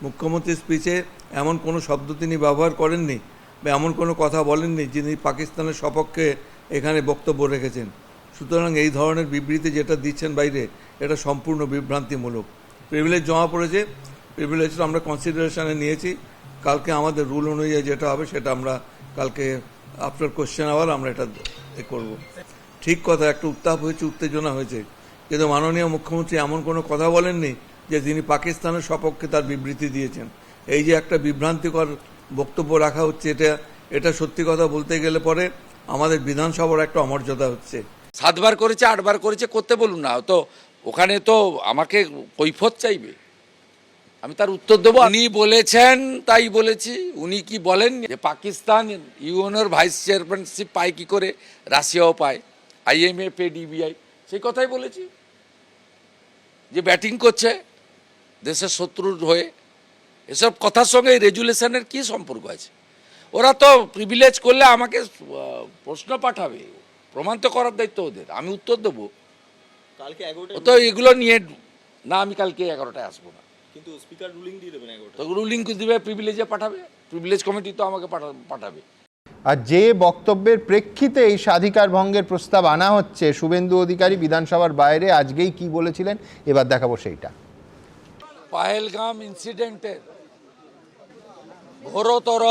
মুখ্যমন্ত্রীর স্পিচে এমন কোনো শব্দ তিনি ব্যবহার করেননি বা এমন কোনো কথা বলেননি যিনি পাকিস্তানের সপক্ষে এখানে বক্তব্য রেখেছেন। সুতরাং এই ধরনের বিবৃতি যেটা দিচ্ছেন বাইরে, এটা সম্পূর্ণ বিভ্রান্তিমূলক। প্রিভিলেজ জমা পড়েছে, প্রিভিলেজটা আমরা কনসিডারেশনে নিয়েছি। কালকে আমাদের রুল অনুযায়ী যেটা হবে সেটা আমরা কালকে আফটার কোশ্চেন আওয়ার আমরা এটা করব। ঠিক কথা, একটা উত্তাপ হয়েছে, উত্তেজনা হয়েছে, কিন্তু মাননীয় মুখ্যমন্ত্রী এমন কোনো কথা বলেননি যে তিনি পাকিস্তানের সপক্ষে তার বিবৃতি দিয়েছেন। এই যে একটা বিভ্রান্তিকর বক্তব্য রাখা হচ্ছে, এটা সত্যি কথা বলতে গেলে পরে আমাদের বিধানসভার একটা অমর্যাদা হচ্ছে। 7বার করেছে, 8বার করেছে, করতে বলুন না, তো ওখানে তো আমাকে কৈফত চাইবে, আমি তার উত্তর দেবো। উনি বলেছেন তাই বলেছি। উনি কি বলেন যে পাকিস্তান ইউএনওর ভাইস চেয়ারম্যানশিপ পায় কি করে, রাশিয়াও পায়, IMF DBI, সেই কথাই বলেছি, যে ব্যাটিং করছে দেশের শত্রুর হয়ে। এসব কথার সঙ্গে এই রেজুলেশনের কি সম্পর্ক আছে? ওরা তো প্রিভিলেজ করলে আমাকে প্রশ্ন পাঠাবে, প্রমাণ তো করার দায়িত্ব ওদের, আমি উত্তর দেবো। তো এগুলো নিয়ে না, আমি কালকে 11টায় আসবো না, কিন্তু স্পিকার রুলিং দিয়ে দেবেন 11টায়, তো রুলিং দিবে, প্রিভিলেজে পাঠাবে, প্রিভিলেজ কমিটি তো আমাকে পাঠাবে। আর যে বক্তব্যের প্রেক্ষিতে এই স্বাধিকার ভঙ্গের প্রস্তাব আনা হচ্ছে, শুভেন্দু অধিকারী বিধানসভার বাইরে আজকেই কি বলেছিলেন এবার দেখাবো সেইটা। পাহেলগাম ইনসিডেন্টের ঘোরতর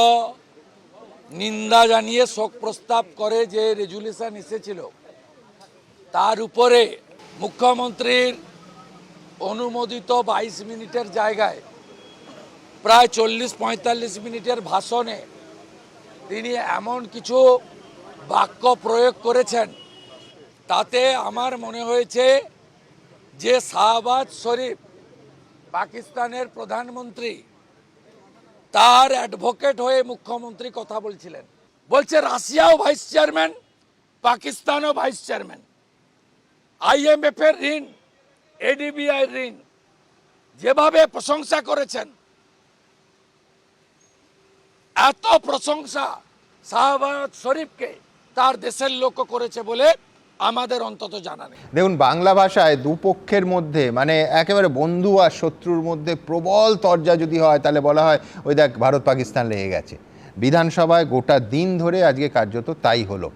নিন্দা জানিয়ে শোক প্রস্তাব করে যে রেজুলেশন এসেছিল, তার উপরে মুখ্যমন্ত্রীর অনুমোদিত 22 মিনিটের জায়গায় প্রায় 40-45 মিনিটের ভাষণে তিনি এমন কিছু বাক্য প্রয়োগ করেছেন, তাতে আমার মনে হয়েছে যে শাহবাজ শরীফ পাকিস্তানের প্রধানমন্ত্রী, তার অ্যাডভোকেট হয়ে মুখ্যমন্ত্রী কথা বলছিলেন, বলছে রাশিয়াও ভাইস চেয়ারম্যান, পাকিস্তানও ভাইস চেয়ারম্যান। IMF এর ঋণ, ADBI ঋণ যেভাবে প্রশংসা করেছেন, এত প্রশংসা শাহবাজ শরীফকে তার দেশের লোক করেছে বলে আমাদের অন্তত জানা নেই। দেখুন, বাংলা ভাষায় দুপক্ষের মধ্যে মানে একেবারে বন্ধু আর শত্রুর মধ্যে প্রবল তরজা যদি হয় তাহলে বলা হয় ওই দেখ ভারত পাকিস্তান লেগে গেছে। বিধানসভায় গোটা দিন ধরে আজকে কার্যত তাই হলো।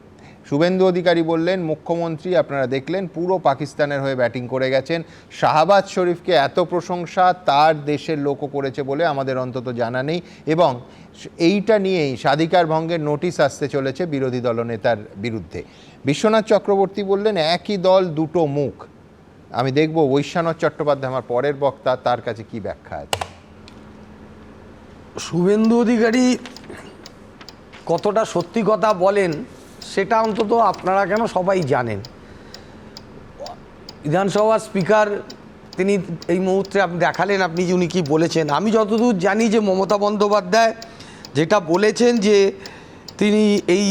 শুভেন্দু অধিকারী বললেন, মুখ্যমন্ত্রী আপনারা দেখলেন পুরো পাকিস্তানের হয়ে ব্যাটিং করে গেছেন। শাহবাজ শরীফকে এত প্রশংসা তার দেশের লোকও করেছে বলে আমাদের অন্তত জানা নেই, এবং এইটা নিয়েই স্বাধিকার ভঙ্গের নোটিশ আসতে চলেছে বিরোধী দলনেতার বিরুদ্ধে। বিশ্বনাথ চক্রবর্তী বললেন, একই দল দুটো মুখ। আমি দেখব বৈশ্বনাথ চট্টোপাধ্যায় আমার পরের বক্তা, তার কাছে কি ব্যাখ্যা আছে। শুভেন্দু অধিকারী কতটা সত্যি কথা বলেন সেটা অন্তত আপনারা কেন সবাই জানেন। বিধানসভার স্পিকার তিনি এই মুহূর্তে আপনি দেখালেন আপনি যে উনি কী বলেছেন। আমি যতদূর জানি যে মমতা বন্দ্যোপাধ্যায় যেটা বলেছেন যে তিনি এই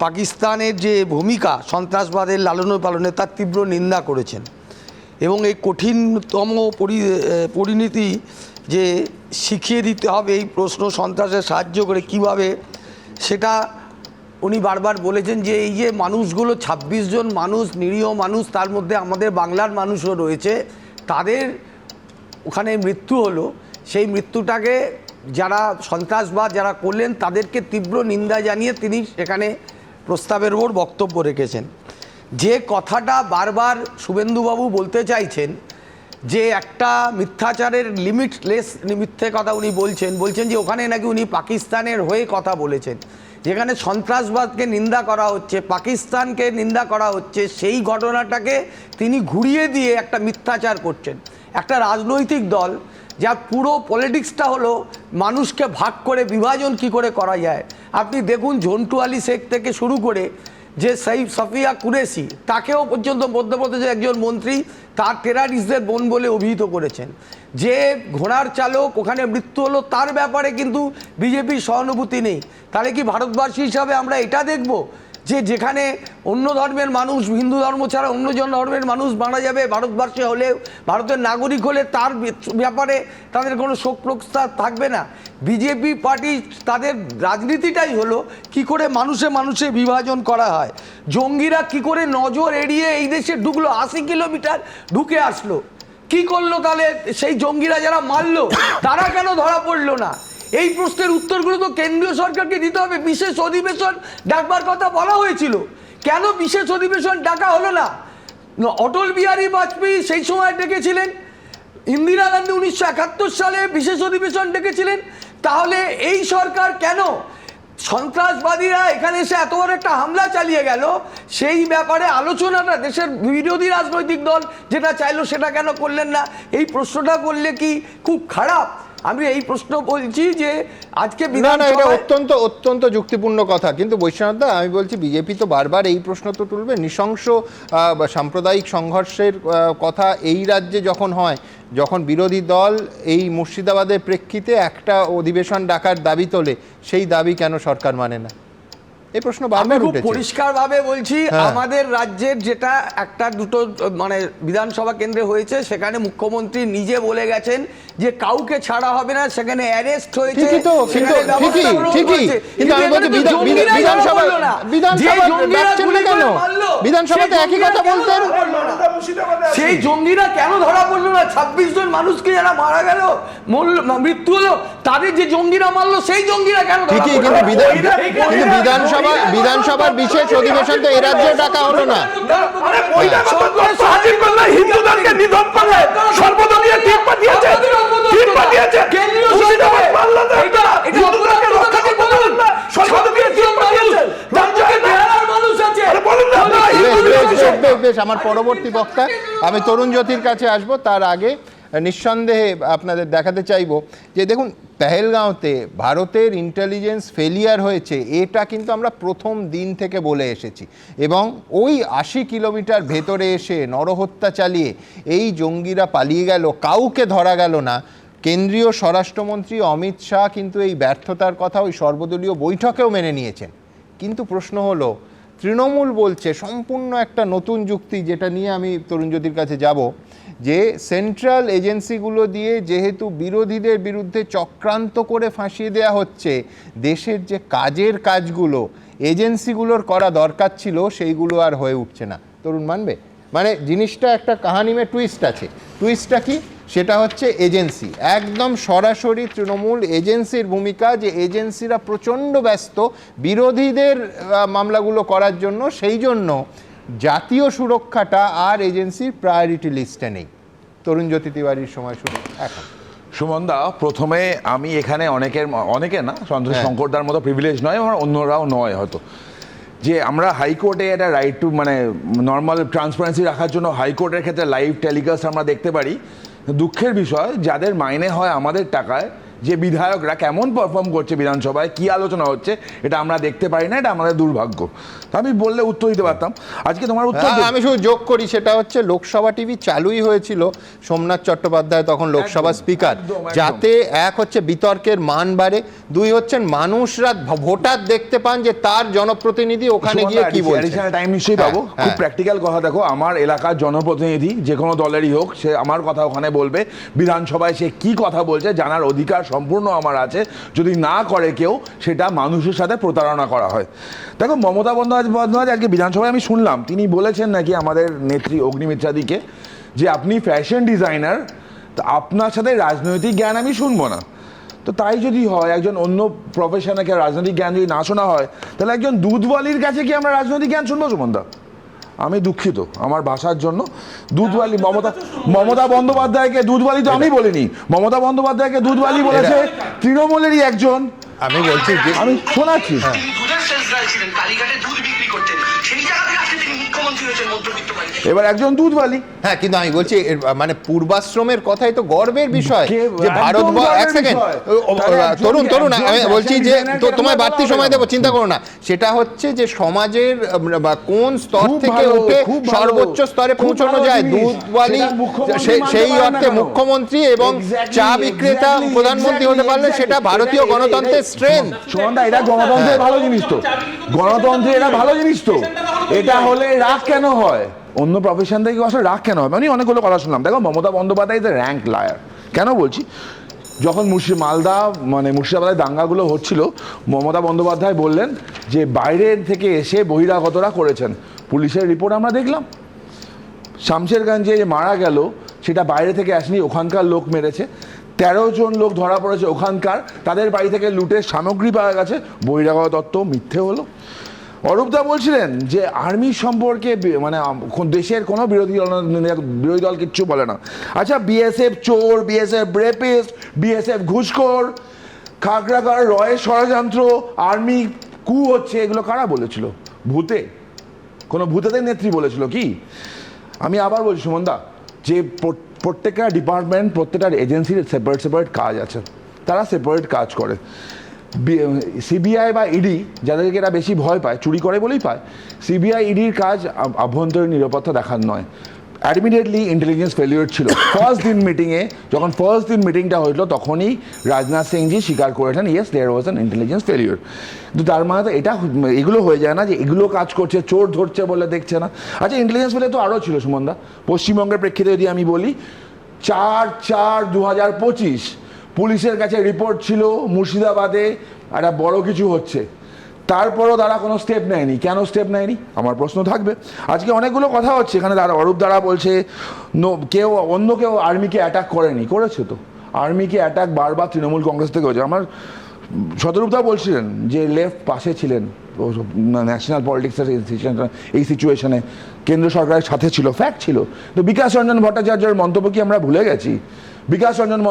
পাকিস্তানের যে ভূমিকা সন্ত্রাসবাদের লালন পালনে তার তীব্র নিন্দা করেছেন, এবং এই কঠিনতম পরিণতি যে শিখিয়ে দিতে হবে এই প্রশ্ন সন্ত্রাসে সাহায্য করে কিভাবে, সেটা উনি বারবার বলেছেন যে এই যে মানুষগুলো ২৬ জন মানুষ, নিরীহ মানুষ, তার মধ্যে আমাদের বাংলার মানুষও রয়েছে, তাদের ওখানে মৃত্যু হলো, সেই মৃত্যুটাকে যারা সন্ত্রাসবাদ যারা করলেন তাদেরকে তীব্র নিন্দা জানিয়ে তিনি সেখানে প্রস্তাবের ওপর বক্তব্য রেখেছেন। যে কথাটা বারবার শুভেন্দুবাবু বলতে চাইছেন যে একটা মিথ্যাচারের লিমিটলেস মিথ্যে কথা উনি বলছেন যে ওখানে নাকি উনি পাকিস্তানের হয়ে কথা বলেছেন, যেখানে সন্ত্রাসবাদকে নিন্দা করা হচ্ছে, পাকিস্তানকে নিন্দা করা হচ্ছে, সেই ঘটনাটাকে তিনি ঘুরিয়ে দিয়ে একটা মিথ্যাচার করছেন। একটা রাজনৈতিক দল যার পুরো পলিটিক্সটা হলো মানুষকে ভাগ করে বিভাজন কি করে করা যায়। আপনি দেখুন ঝন্টু আলী শেখ থেকে শুরু করে যে সাফিয়া কুরেশি, তাকেও পর্যন্ত মধ্যপ্রদেশের একজন মন্ত্রী তার টেরারিস্টদের বোন বলে অভিহিত করেছেন। যে ঘোড়ার চালক ওখানে মৃত্যু হলো তার ব্যাপারে কিন্তু বিজেপির সহানুভূতি নেই। তাহলে কি ভারতবাসী হিসাবে আমরা এটা দেখব যে যেখানে অন্য ধর্মের মানুষ, হিন্দু ধর্ম ছাড়া অন্য ধর্মের মানুষ মারা যাবে, ভারতবর্ষে হলে, ভারতের নাগরিক হলে তার ব্যাপারে তাদের কোনো শোক প্রস্তাব থাকবে না? বিজেপি পার্টি তাদের রাজনীতিটাই হলো কি করে মানুষে মানুষে বিভাজন করা হয়। জঙ্গিরা কি করে নজর এড়িয়ে এই দেশে ঢুকলো, ৮০ কিলোমিটার ঢুকে আসলো, কি করলো? তাহলে সেই জঙ্গিরা যারা মারলো তারা কেন ধরা পড়লো না? এই প্রশ্নের উত্তরগুলো তো কেন্দ্রীয় সরকারকে দিতে হবে। বিশেষ অধিবেশন ডাকবার কথা বলা হয়েছিল, কেন বিশেষ অধিবেশন ডাকা হলো না? অটল বিহারী বাজপেয়ী সেই সময় ডেকেছিলেন, ইন্দিরা গান্ধী 1971 সালে বিশেষ অধিবেশন ডেকেছিলেন, তাহলে এই সরকার কেন? সন্ত্রাসবাদীরা এখানে এসে এত বড় একটা হামলা চালিয়ে গেল, সেই ব্যাপারে আলোচনাটা দেশের বিরোধী রাজনৈতিক দল যেটা চাইলো সেটা কেন করলেন না? এই প্রশ্নটা করলে কি খুব খারাপ? আমি এই প্রশ্ন বলছি যে আজকে এটা অত্যন্ত যুক্তিপূর্ণ কথা, কিন্তু বৈশ্বনাথ দা আমি বলছি বিজেপি তো বারবার এই প্রশ্ন তো তুলবে। নৃশংস সাম্প্রদায়িক সংঘর্ষের কথা এই রাজ্যে যখন হয়, যখন বিরোধী দল এই মুর্শিদাবাদের প্রেক্ষিতে একটা অধিবেশন ডাকার দাবি তোলে, সেই দাবি কেন সরকার মানে না? এই প্রশ্ন বারবার উঠেছে। পরিষ্কারভাবে বলছি, আমাদের রাজ্যের যেটা একটা দুটো মানে বিধানসভা কেন্দ্রে হয়েছে, সেখানে মুখ্যমন্ত্রী নিজে বলে গেছেন যে কাউকে ছাড়া হবে না, সেখানে অ্যারেস্ট হয়েছে। বিধানসভাতে একই কথা বলতেন। সেই জঙ্গিরা কেন ধরা পড়লো না? 26 জন মানুষকে যারা মারা গেল, মৃত্যু হলো, তাদের যে জঙ্গিরা মারলো সেই জঙ্গিরা কেন ধরা পড়লো? বিধানসভার বিশেষ অধিবেশন তো এ রাজ্যে ডাকা হলো না। আমার পরবর্তী বক্তা আমি তরুণ জ্যোতির কাছে আসবো, তার আগে নিঃসন্দেহে আপনাদের দেখাতে চাইব যে দেখুন, পেহেলগাঁওতে ভারতের ইন্টেলিজেন্স ফেলিয়ার হয়েছে, এটা কিন্তু আমরা প্রথম দিন থেকে বলে এসেছি, এবং ওই ৮০ কিলোমিটার ভেতরে এসে নরহত্যা চালিয়ে এই জঙ্গিরা পালিয়ে গেল, কাউকে ধরা গেল না। কেন্দ্রীয় স্বরাষ্ট্রমন্ত্রী অমিত শাহ কিন্তু এই ব্যর্থতার কথা ওই সর্বদলীয় বৈঠকেও মেনে নিয়েছেন। কিন্তু প্রশ্ন হলো, তৃণমূল বলছে সম্পূর্ণ একটা নতুন যুক্তি, যেটা নিয়ে আমি তরুণজ্যোতির কাছে যাব, যে সেন্ট্রাল এজেন্সিগুলো দিয়ে যেহেতু বিরোধীদের বিরুদ্ধে চক্রান্ত করে ফাঁসিয়ে দেওয়া হচ্ছে, দেশের যে কাজগুলো এজেন্সিগুলোর করা দরকার ছিল সেইগুলো আর হয়ে উঠছে না। তরুণ মানবে? মানে জিনিসটা একটা কাহানি মে টুইস্ট আছে। টুইস্টটা কি? সেটা হচ্ছে এজেন্সি, একদম সরাসরি তৃণমূল এজেন্সির ভূমিকা, যে এজেন্সিরা প্রচণ্ড ব্যস্ত বিরোধীদের মামলাগুলো করার জন্য, সেই জন্য জাতীয় সুরক্ষাটা আর এজেন্সির প্রায়োরিটি লিস্টে নেই। তরুণজ্যোতি তিওয়ারির সময় শুরু এখন। সুমনদা, প্রথমে আমি এখানে অনেকের না, সন্তোষ শঙ্করদার মতো প্রিভিলেজ নয়, আমার অন্যরাও নয় হয়তো, যে আমরা হাইকোর্টে একটা রাইট টু মানে নর্মাল ট্রান্সপারেন্সি রাখার জন্য হাইকোর্টের ক্ষেত্রে লাইভ টেলিকাস্ট আমরা দেখতে পারি। দুঃখের বিষয়, যাদের মাইনে হয় আমাদের টাকায়, যে বিধায়করা কেমন পারফর্ম করছে বিধানসভায়, কি আলোচনা হচ্ছে, এটা আমরা দেখতে পারি না। এটা আমাদের দুর্ভাগ্য। তা আমি বললে উত্তর দিতে পারতাম। আজকে তোমার উত্তর আমি শুধু যোগ করি, সেটা হচ্ছে লোকসভা টিভি চালুই হয়েছিল সোমনাথ চট্টোপাধ্যায় তখন লোকসভা স্পিকার, যাতে এক হচ্ছে বিতর্কের মান বাড়ে, দুই হচ্ছেন মানুষরা ভোটার দেখতে পান যে তার জনপ্রতিনিধি ওখানে গিয়ে কি বলছে। টাইম নিশ্চয়ই পাবো। খুব প্র্যাকটিক্যাল কথা, দেখো আমার এলাকার জনপ্রতিনিধি যে কোনো দলেরই হোক, সে আমার কথা ওখানে বলবে, বিধানসভায় সে কি কথা বলছে জানার অধিকার সম্পূর্ণ আমার আছে। যদি না করে কেউ, সেটা মানুষের সাথে প্রতারণা করা হয়। দেখো, মমতা বন্দ্যোপাধ্যায় আজকে বিধানসভায় আমি শুনলাম, তিনি বলেছেন নাকি আমাদের নেত্রী অগ্নিমিত্রাদিকে, যে আপনি ফ্যাশন ডিজাইনার, তো আপনার সাথে রাজনৈতিক জ্ঞান আমি শুনবো না। তো তাই যদি হয়, একজন অন্য প্রফেশনালকে রাজনৈতিক জ্ঞান যদি না শোনা হয়, তাহলে একজন দুধওয়ালির কাছে কি আমরা রাজনৈতিক জ্ঞান শুনবো? সুমনদা, আমি দুঃখিত আমার ভাষার জন্য। দুধওয়ালি মমতা বন্দ্যোপাধ্যায়কে দুধওয়ালি তো আমি বলিনি, মমতা বন্দ্যোপাধ্যায়কে দুধওয়ালি বলেছে তৃণমূলেরই একজন। আমি বলছি, আমি শোনাচ্ছি। এবার একজন দুধওয়ালি। হ্যাঁ, কিন্তু আমি বলছি মানে পূর্বাশ্রমের কথাই তো গর্বের বিষয়, যে ভারত। এক সেকেন্ড তরুণ আমি বলছি যে তোমায় বাড়তি সময় দেবো, চিন্তা করো না। সেটা হচ্ছে যে সমাজের কোন স্তর থেকে উঠে সর্বোচ্চ স্তরে পৌঁছানো যায়, দুধওয়ালি সেই অর্থে মুখ্যমন্ত্রী এবং চা বিক্রেতা প্রধানমন্ত্রী হতে পারলে সেটা ভারতীয় গণতন্ত্রের স্ট্রেংথ। সুমনদা, এটা গণতন্ত্রের ভালো জিনিস তো, গণতন্ত্রে এটা ভালো জিনিস তো। এটা হলে রাগ কেন হয়? অন্য প্রফেশন থেকে আসলে রাগ কেন হবে? আমি অনেকগুলো কথা শুনলাম। দেখো, Mamata Bandyopadhyay is a rank liar. কেন বলছি? যখন মুর্শিদাবাদের দাঙ্গাগুলো হচ্ছিল, মমতা বন্দ্যোপাধ্যায় বললেন যে বাইরের থেকে এসে বহিরাগতরা করেছেন। পুলিশের রিপোর্ট আমরা দেখলাম, শামশেরগঞ্জে যে মারা গেল সেটা বাইরে থেকে আসেনি, ওখানকার লোক মেরেছে। 13 জন লোক ধরা পড়েছে ওখানকার, তাদের বাড়ি থেকে লুটের সামগ্রী পাওয়া গেছে। বহিরাগত তত্ত্ব মিথ্যে হলো। অরূপদা বলছিলেন যে আর্মি সম্পর্কে মানে দেশের কোনো বিরোধী দল কিচ্ছু বলে না। আচ্ছা, বিএসএফ চোর, বিএসএফ রেপিস্ট, বিএসএফ ঘুষখোর, খাগড়াগড় রয়ের ষড়যন্ত্র, আর্মি কু হচ্ছে, এগুলো কারা বলেছিল? ভূতে? কোনো ভূতেদের নেত্রী বলেছিল কি? আমি আবার বলছি সুমনদা, যে প্রত্যেকটা ডিপার্টমেন্ট, প্রত্যেকটা এজেন্সির সেপারেট কাজ আছে, তারা সেপারেট কাজ করে। সিবিআই বা ইডি, যাদেরকে এরা বেশি ভয় পায়, চুরি করে বলেই পায়, সিবিআই ইডির কাজ আভ্যন্তরীণ নিরাপত্তা দেখার নয়। অ্যাডমিটেডলি ইন্টেলিজেন্স ফেলিওর ছিল। যখন ফার্স্ট দিন মিটিংটা হয়েছিল, তখনই রাজনাথ সিংজি স্বীকার করেছেন, yes there was an intelligence failure. কিন্তু তার মানে তো এগুলো হয়ে যায় না যে এগুলো কাজ করছে, চোর ধরছে বলে দেখছে না। আচ্ছা, ইন্টেলিজেন্স ফেলিওর তো আরও ছিল সুমনদা। পশ্চিমবঙ্গের প্রেক্ষিতে যদি আমি বলি, 4/4/2025 পুলিশের কাছে রিপোর্ট ছিল মুর্শিদাবাদে একটা বড় কিছু হচ্ছে, তারপরও তারা কোনো স্টেপ নেয়নি। কেন স্টেপ নেয়নি? আমার প্রশ্ন থাকবে। আজকে অনেকগুলো কথা হচ্ছে এখানে, অরূপ দ্বারা বলছে অন্য কেউ আর্মিকে অ্যাটাক করেনি, করেছে তো। আর্মিকে অ্যাটাক বারবার তৃণমূল কংগ্রেস থেকে হয়েছে। আমার শতরূপদা বলছিলেন যে লেফট পাশে ছিলেন ন্যাশনাল পলিটিক্সের এই সিচুয়েশনে, কেন্দ্র সরকারের সাথে ছিল, ফ্যাক্ট ছিল। তো বিকাশ রঞ্জন ভট্টাচার্যের মন্তব্য কি আমরা ভুলে গেছি? বিকাশ রঞ্জন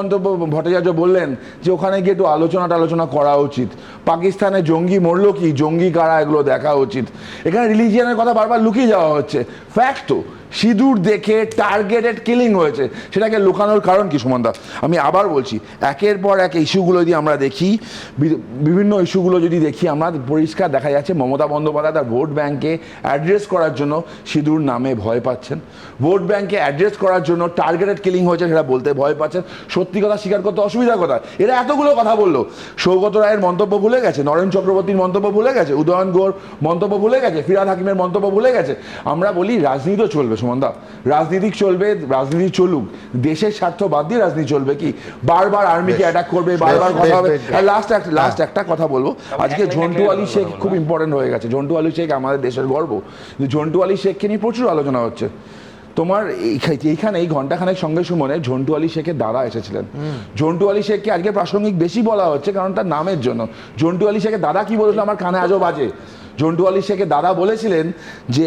ভট্টাচার্য বললেন যে ওখানে গিয়ে একটু আলোচনা করা উচিত। পাকিস্তানে জঙ্গি মরল কি, জঙ্গি কারা, এগুলো দেখা উচিত। এখানে রিলিজিয়ানের কথা বারবার লুকিয়ে যাওয়া হচ্ছে। ফ্যাক্ট তো সিঁদুর দেখে টার্গেটেড কিলিং হয়েছে, সেটাকে লুকানোর কারণ কি সুমনদা? আমি আবার বলছি, একের পর এক ইস্যুগুলো যদি আমরা দেখি, বিভিন্ন ইস্যুগুলো যদি দেখি, আমরা পরিষ্কার দেখা যাচ্ছে মমতা বন্দ্যোপাধ্যায় তার ভোট ব্যাংকে অ্যাড্রেস করার জন্য সিঁদুর নামে ভয় পাচ্ছেন, ভোট ব্যাংকে অ্যাড্রেস করার জন্য টার্গেটেড কিলিং হয়েছে সেটা বলতে ভয় পাচ্ছেন। সত্যি কথা স্বীকার করতে অসুবিধার কথা। এরা এতগুলো কথা বললো, সৌগত রায়ের মন্তব্য ভুলে গেছে, নরেন চক্রবর্তীর মন্তব্য ভুলে গেছে, উদয়ন গুহর মন্তব্য ভুলে গেছে, ফিরহাদ হাকিমের মন্তব্য ভুলে গেছে। আমরা বলি রাজনীতি তো চলবে সুমনদা, রাজনীতি চলবে, রাজনীতি চলুক, দেশের স্বার্থ বাদ দিয়ে রাজনীতি চলবে কি? বারবার আর্মিকে অ্যাটাক করবে, বারবার কথা হবে। লাস্ট একটা কথা বলবো, আজকে ঝন্টু আলী শেখ খুব ইম্পর্টেন্ট হয়ে গেছে। ঝন্টু আলী শেখ আমাদের দেশের গর্ব, ঝন্টু আলী শেখকে নিয়ে প্রচুর আলোচনা হচ্ছে। তোমার এইখানে এই ঘন্টাখানেক সঙ্গে সুমনে ঝন্টু আলী শেখের দাদা এসেছিলেন। ঝন্টু আলী শেখকে আজকে প্রাসঙ্গিক বেশি বলা হচ্ছে কারণ তার নামের জন্য। ঝন্টু আলী শেখের দাদা কি বলেছিল আমার কানে আজও বাজে। ঝন্টু আলী শেখের দাদা বলেছিলেন যে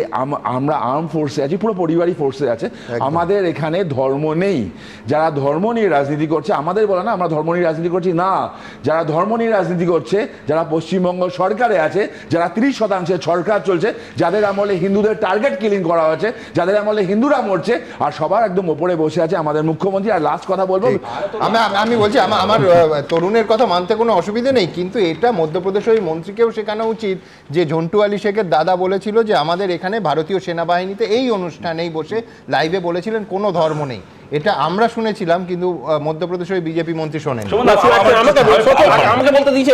আমরা আর্ম ফোর্সে আছি, পুরো পরিবারই ফোর্সে আছে, আমাদের এখানে ধর্ম নেই। যারা ধর্ম নিয়ে রাজনীতি করছে, আমাদের বলে না আমরা ধর্ম নিয়ে রাজনীতি করছি, না, যারা ধর্ম নিয়ে রাজনীতি করছে, যারা পশ্চিমবঙ্গ সরকারে আছে, যারা 30% সরকার চলছে, যাদের আমলে হিন্দুদের টার্গেট কিলিং করা হয়েছে, যাদের আমলে হিন্দুরা মরছে, আর সবার একদম ওপরে বসে আছে আমাদের মুখ্যমন্ত্রী। আর লাস্ট কথা বলবো, আমি বলছি আমার তরুণের কথা মানতে কোনো অসুবিধা নেই, কিন্তু এটা মধ্যপ্রদেশের ওই মন্ত্রীকেও শেখানো উচিত যে ঝন্টু আলী শেখের দাদা বলেছিল যে আমাদের এখানে ভারতীয় সেনাবাহিনীতে এই অনুষ্ঠানেই বসে লাইভে বলেছিলেন কোনো ধর্ম নেই। এটা আমরা শুনেছিলাম, কিন্তু মধ্যপ্রদেশের ওই বিজেপি মন্ত্রী শোনেন। আমাকে বলতে দিয়েছে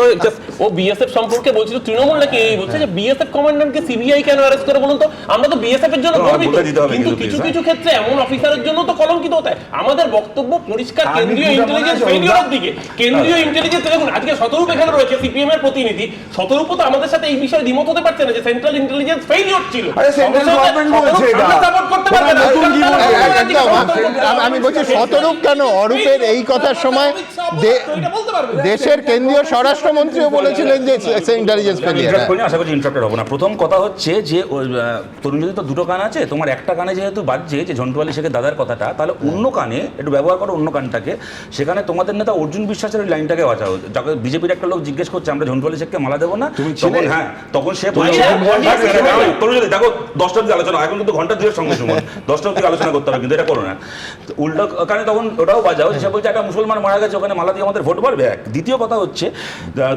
ও বিএসএফ সম্পর্কে বলছিল, তৃণমূল নাকি এই বলছে যে বিএসএফ কমান্ডারকে সিবিআই কেন অ্যারেস্ট করে বলুন তো? আমরা তো বিএসএফ এর জন্য গর্বিত, কিন্তু কিছু কিছু ক্ষেত্রে এমন অফিসারের জন্য তো কলঙ্কিত হতে হয়। আমাদের বক্তব্য পরিষ্কার কেন্দ্রীয় ইন্টেলিজেন্স ফেলিওরের দিকে। কেন্দ্রীয় ইন্টেলিজেন্স দেখুন, আজকে শতরূপ এখানে রয়েছে সিপিএম এর প্রতিনিধি, শতরূপ তো আমাদের সাথে এই বিষয়ে দ্বিমত হতে পারছে না যে সেন্ট্রাল ইন্টেলিজেন্স ফেলিওর ছিল। আমি বলছি শতরূপ কেন, অরূপের এই কথার সময় দেশের কেন্দ্রীয় স্বরাষ্ট্রমন্ত্রীও বলেছিলেন যে ইন্টেলিজেন্স ফেলিয়ার। আশা করছি ইন্টারাপ্টেড হবো না। প্রথম কথা হচ্ছে যে তরুণ যদি তো দুটো কান আছে, তোমার একটা কানে যেহেতু বাজছে যে ঝন্টু আলী শেখের দাদার কথাটা, তাহলে অন্য কানে একটু ব্যবহার করো, অন্য কানটাকে। সেখানে তোমাদের নেতা অর্জুন বিশ্বাসের ওই লাইনটাকে বাঁচাও। যাকে বিজেপির একটা লোক জিজ্ঞেস করছে আমরা ঝন্টু আলী শেখকে মালা দেবো না, তখন হ্যাঁ, তখন সে তরুণ যদি দেখো 10টা অব্দি আলোচনা, এখন কিন্তু ঘন্টা 2 সঙ্গে সময় 10টা অব্দি আলোচনা করতে হবে, কিন্তু এটা করো না। উল্টো কানে তখন ওটাও বাজাও, সে বলছে একটা মুসলমান মারা গেছে ওখানে মালা দিয়ে আমাদের ভোট বাড়বে। এক দ্বিতীয় কথা হচ্ছে,